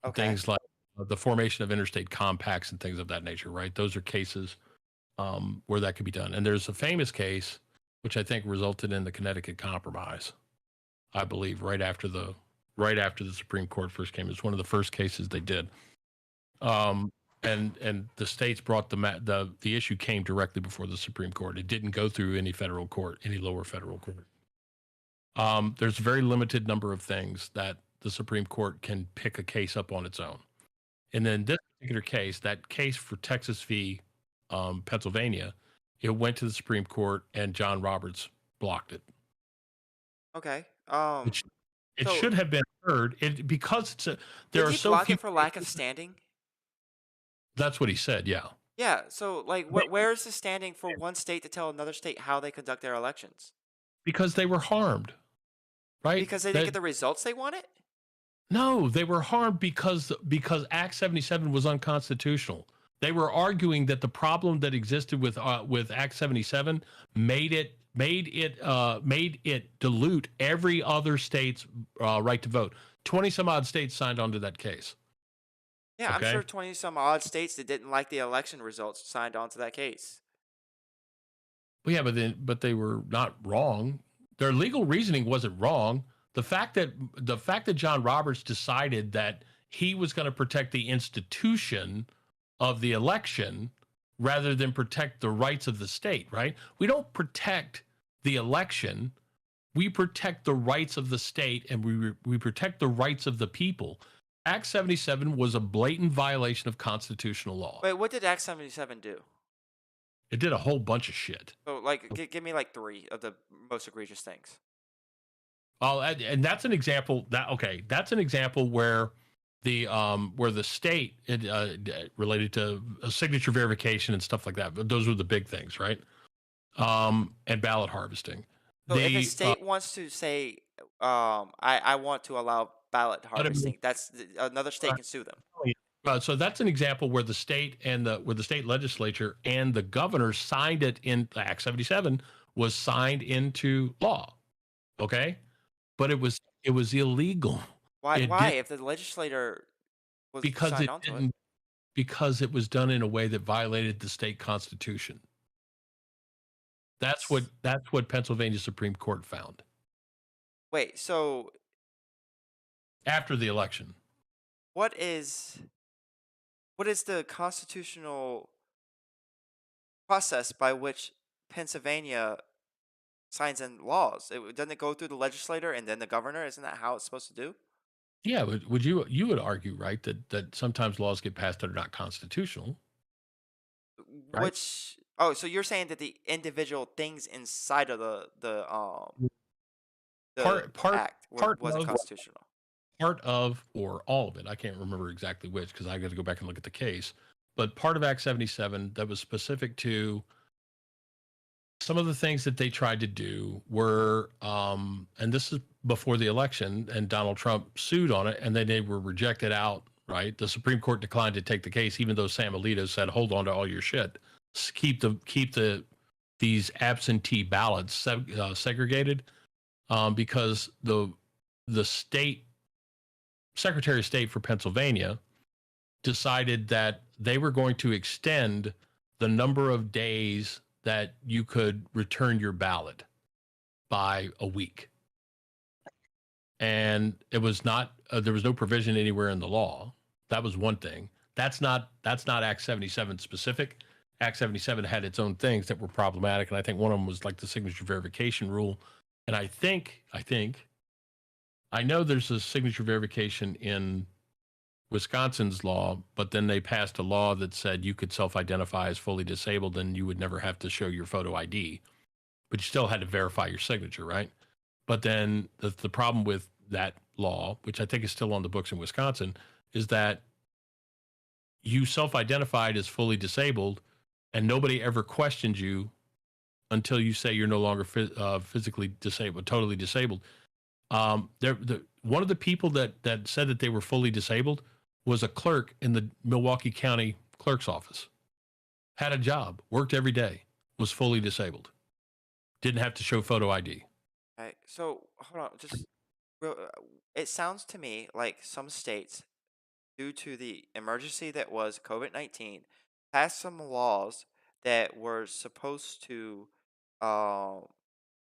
Okay. Things like the formation of interstate compacts and things of that nature, right? Those are cases where that could be done. And there's a famous case, which I think resulted in the Connecticut Compromise, I believe, right after the Supreme Court first came. It's one of the first cases they did. And the states brought the issue came directly before the Supreme Court. It didn't go through any federal court, any lower federal court. There's a very limited number of things that the Supreme Court can pick a case up on its own. And then this particular case, that case for Texas v. Pennsylvania, it went to the Supreme Court and John Roberts blocked it. Okay. It should have been heard because there are so few. Did he block it for lack of standing? That's what he said. Yeah. Yeah, so like, They- where's the standing for one state to tell another state how they conduct their elections? because they were harmed, right? Because they didn't That get the results they wanted? No, they were harmed because Act 77 was unconstitutional. They were arguing that the problem that existed with Act 77 made it dilute every other state's right to vote. 20 some odd states signed onto that case. Yeah, I'm Okay. sure 20 some odd states that didn't like the election results signed on to that case. Well, yeah, but they were not wrong. Their legal reasoning wasn't wrong. The fact that John Roberts decided that he was going to protect the institution of the election rather than protect the rights of the state, right? We don't protect the election. We protect the rights of the state, and we protect the rights of the people. Act 77 was a blatant violation of constitutional law. Wait, what did Act 77 do? It did a whole bunch of shit. So, like, give me like three of the most egregious things. Oh, and that's an example that's an example where the state related to signature verification and stuff like that. But those were the big things, right? And ballot harvesting. So, if a The state wants to say, I want to allow ballot but I mean, harvesting, another state can sue them. so that's an example where the state and where the state legislature and the governor signed it in Act 77 was signed into law. Okay, but it was illegal. Why? It Why? did If the legislator was because signed it onto it. didn't because it was done in a way that violated the state constitution. That's what Pennsylvania Supreme Court found Wait, so after the election. what is what is the constitutional process by which Pennsylvania signs in laws? Doesn't it go through the legislator and then the governor? Isn't that how it's supposed to do? Yeah, would you would argue, right, that sometimes laws get passed that are not constitutional, right? Which so you're saying that the individual things inside of the Part part act part wasn't of constitutional. part of or all of it. I can't remember exactly which because I got to go back and look at the case. But part of Act 77 that was specific to some of the things that they tried to do were, and this is before the election, and Donald Trump sued on it, and then they were rejected out. Right, the Supreme Court declined to take the case, even though Sam Alito said, "Hold on to all your shit, keep these absentee ballots segregated," because the state Secretary of State for Pennsylvania decided that they were going to extend the number of days that you could return your ballot by a week. And it was not there was no provision anywhere in the law. That was one thing. That's not Act 77 specific. Act 77 had its own things that were problematic, and I think one of them was like the signature verification rule. And I know there's a signature verification in Wisconsin's law, but then they passed a law that said you could self-identify as fully disabled and you would never have to show your photo ID, but you still had to verify your signature, right? But then the problem with that law, which I think is still on the books in Wisconsin, is that you self-identified as fully disabled and nobody ever questions you until you say you're no longer physically disabled, totally disabled. One of the people that said that they were fully disabled was a clerk in the Milwaukee County clerk's office. Had a job, worked every day, was fully disabled. Didn't have to show photo ID. Right. So hold on, just it sounds to me like some states, due to the emergency that was COVID-19, passed some laws that were supposed to um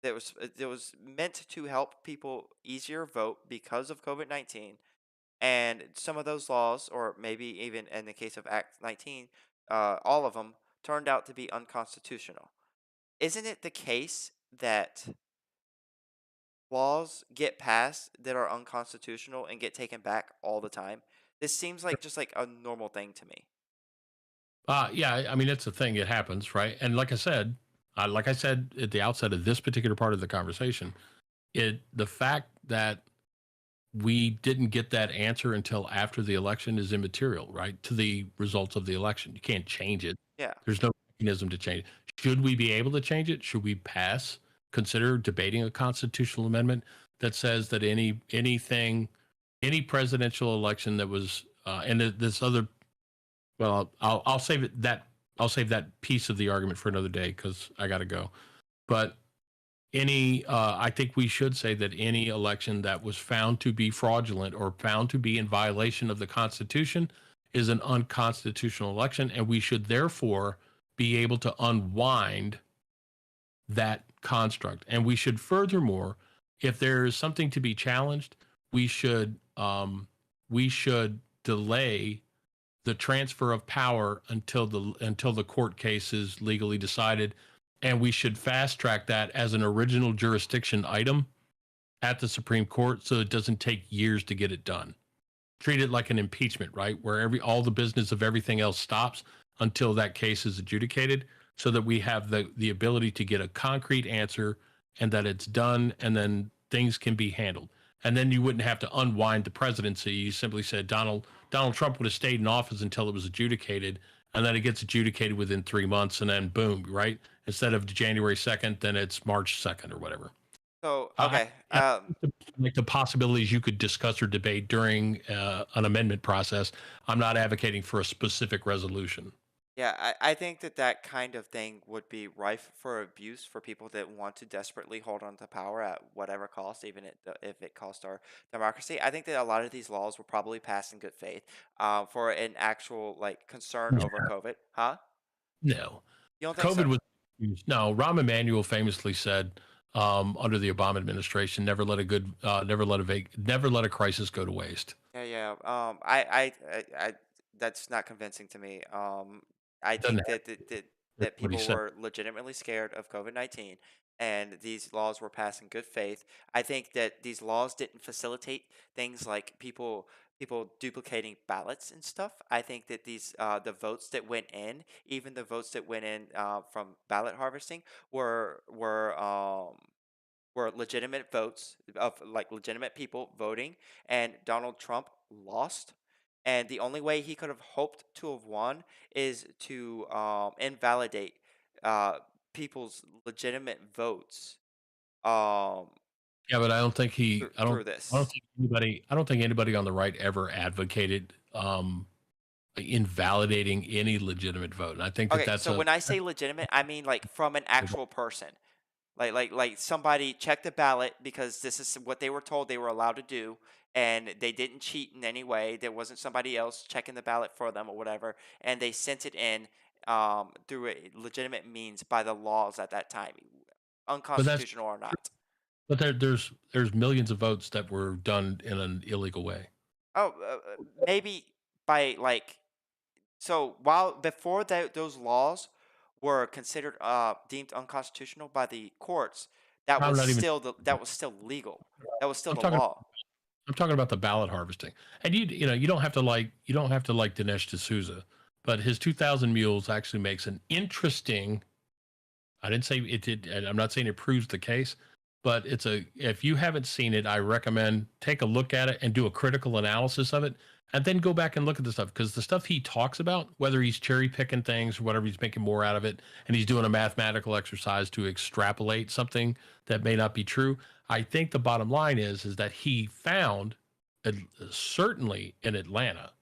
that was meant to help people easier vote because of COVID-19, and some of those laws, or maybe even in the case of Act 19, all of them turned out to be unconstitutional. Isn't it the case that laws get passed that are unconstitutional and get taken back all the time? This seems like just like a normal thing to me. Yeah, I mean it's a thing. It happens, right? And like I said at the outset of this particular part of the conversation, the fact that we didn't get that answer until after the election is immaterial, right? To the results of the election. You can't change it. Yeah. There's no mechanism to change it. Should we be able to change it? Should we consider debating a constitutional amendment that says that any presidential election that was, and this other, well, I'll save it I'll save that piece of the argument for another day because I got to go. But I think we should say that any election that was found to be fraudulent or found to be in violation of the Constitution is an unconstitutional election, and we should therefore be able to unwind that construct. And we should furthermore, if there is something to be challenged, we should delay the transfer of power until the court case is legally decided, and we should fast track that as an original jurisdiction item at the Supreme Court so it doesn't take years to get it done. Treat it like an impeachment, right? Where all the business of everything else stops until that case is adjudicated, so that we have the ability to get a concrete answer and that it's done, and then things can be handled. And then you wouldn't have to unwind the presidency. You simply said Donald Trump would have stayed in office until it was adjudicated, and then it gets adjudicated within 3 months, and then boom, right? Instead of January 2nd, then it's March 2nd or whatever. So okay. Like the possibilities you could discuss or debate during an amendment process. I'm not advocating for a specific resolution. Yeah, I think that that kind of thing would be rife for abuse for people that want to desperately hold on to power at whatever cost, even if it costs our democracy. I think that a lot of these laws were probably passed in good faith, for an actual like concern over COVID. Huh? No, You don't think COVID so? was no. Rahm Emanuel famously said under the Obama administration, never let a crisis go to waste. Yeah, yeah. That's not convincing to me. I Doesn't think have that what he people said. were legitimately scared of COVID-19, and these laws were passed in good faith. I think that these laws didn't facilitate things like people duplicating ballots and stuff. I think that the votes that went in, even the votes that went in from ballot harvesting, were were um were legitimate votes of like legitimate people voting, and Donald Trump lost. And the only way he could have hoped to have won is to invalidate uh, people's legitimate votes um, Yeah, but I don't think he. through I don't this. think anybody. I don't think anybody on the right ever advocated invalidating any legitimate vote. And I think that Okay, that's so a. when I say legitimate, I mean like from an actual person. Like somebody checked the ballot because this is what they were told they were allowed to do, and they didn't cheat in any way. There wasn't somebody else checking the ballot for them or whatever, and they sent it in through a legitimate means by the laws at that time, But that's. unconstitutional or not. But there's millions of votes that were done in an illegal way. Oh, maybe by like so while before those laws were considered deemed unconstitutional by the courts, I'm not even. that was still legal. That was still I'm the talking. law. I'm talking about the ballot harvesting. And you don't have to like Dinesh D'Souza, but his 2,000 Mules actually makes an interesting. I didn't say it did, and I'm not saying it proves the case, but if you haven't seen it, I recommend take a look at it and do a critical analysis of it, and then go back and look at the stuff, because the stuff he talks about, whether he's cherry picking things or whatever, he's making more out of it, and he's doing a mathematical exercise to extrapolate something that may not be true. I think the bottom line is that he found, uh, certainly in Atlanta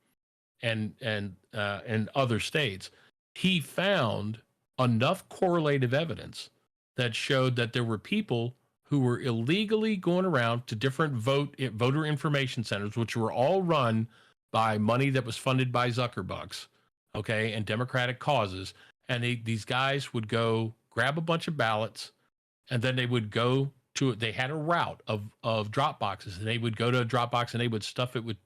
and other states, he found enough correlative evidence that showed that there were people who were illegally going around to different voter information centers, which were all run by money that was funded by Zuckerbucks, okay, and Democratic causes. And these guys would go grab a bunch of ballots, and then they would go to it. They had a route of drop boxes, and they would go to a drop box and they would stuff it with,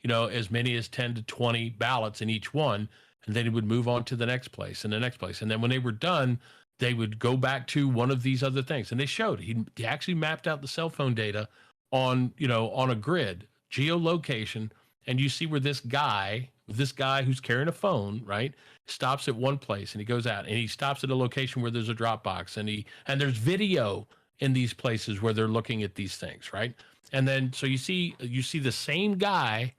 as many as 10 to 20 ballots in each one, and then it would move on to the next place and the next place. And then when they were done, they would go back to one of these other things. And they showed he actually mapped out the cell phone data on a grid, geolocation, and you see where this guy who's carrying a phone, right, stops at one place and he goes out and he stops at a location where there's a drop box, and there's video in these places where they're looking at these things, right? And then so you see the same guy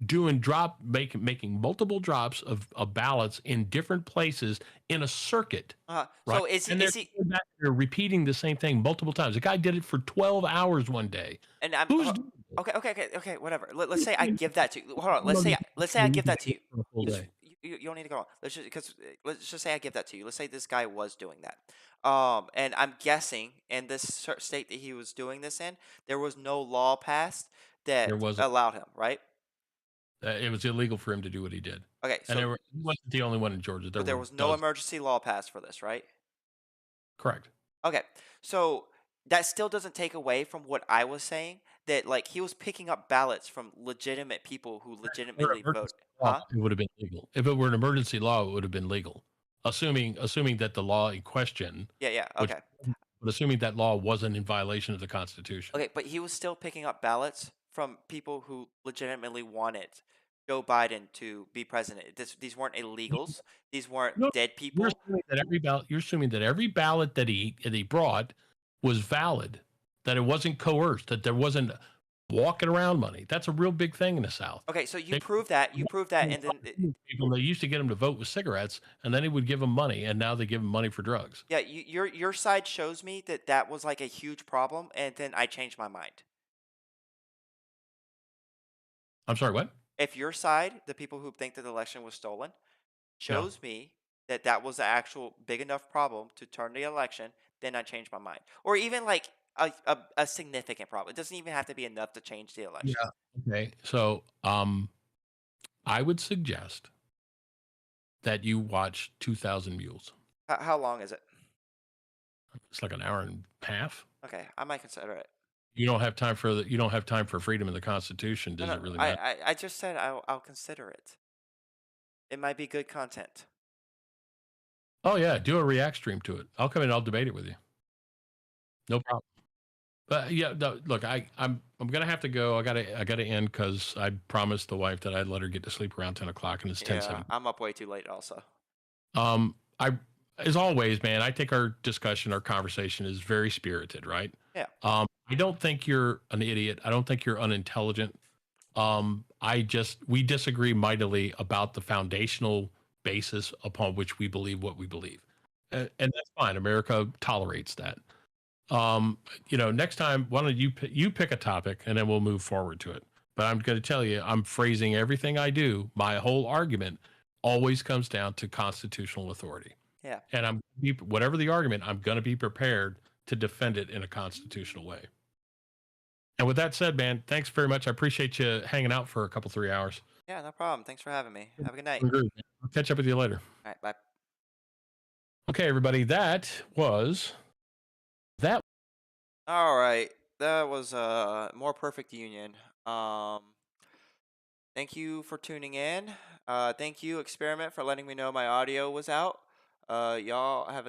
doing making multiple drops of ballots in different places in a circuit, right? So is he? And they're Is he? going back there repeating the same thing multiple times. The guy did it for 12 hours one day. And I'm Who's doing it? okay. Whatever. Let's Who's say I doing give that to you. Hold on. money Let's say I for give that to you. a full Just day? you don't need to go on. Let's just because let's just say I give that to you. Let's say this guy was doing that. And I'm guessing in this state that he was doing this in, there was no law passed There that wasn't. allowed him, right? It was illegal for him to do what he did. Okay, And he wasn't the only one in Georgia. so There there were was no dozens. emergency law passed for this, right? Correct. Okay, so that still doesn't take away from what I was saying that like he was picking up ballots from legitimate people who Were an legitimately vote, emergency law, huh? it would have been legal. If it were an emergency law, it would have been legal. Assuming that the law in question, Yeah, which okay. but assuming that law wasn't in violation of the Constitution. Okay, but he was still picking up ballots from people who legitimately wanted Joe Biden to be president. These weren't illegals. These weren't No, dead you're people. assuming that every ballot that he brought was valid, that it wasn't coerced, that there wasn't walking around money. That's a real big thing in the South. Okay, so you They prove that. You prove that, and then people they used to get them to vote with cigarettes, and then he would give them money, and now they give them money for drugs. yeah, your side shows me that that was like a huge problem, and then I changed my mind. I'm sorry, what? If your side, the people who think that the election was stolen, Yeah. shows me that that was an actual big enough problem to turn the election, then I change my mind. Or even like a significant problem. It doesn't even have to be enough to change the election. Yeah. Okay. So, I would suggest that you watch 2,000 Mules. How long is it? It's like an hour and a half. Okay, I might consider it. You don't have time for freedom in the Constitution. No, Does no, it really matter? I just said I'll consider it. It might be good content. Oh yeah, do a react stream to it. I'll come in. I'll debate it with you. No problem. But yeah, no, look, I'm gonna have to go. I gotta end because I promised the wife that I'd let her get to sleep around 10 o'clock, and it's ten Yeah, seven. I'm up way too late also. I as always, man, I think our conversation is very spirited, right? Yeah. I don't think you're an idiot. I don't think you're unintelligent. We disagree mightily about the foundational basis upon which we believe what we believe, and that's fine. America tolerates that. Next time, why don't you pick a topic and then we'll move forward to it. But I'm going to tell you, I'm phrasing everything I do. My whole argument always comes down to constitutional authority, Yeah. and whatever the argument, I'm going to be prepared to defend it in a constitutional way. And with that said, man, thanks very much. I appreciate you hanging out for a couple 3 hours. Yeah, no problem. Thanks for having me. Have a good night. I'll catch up with you later. All right, bye. Okay, everybody, that. All right. That was a more perfect union. Thank you for tuning in. Thank you, Experiment, for letting me know my audio was out. Y'all have a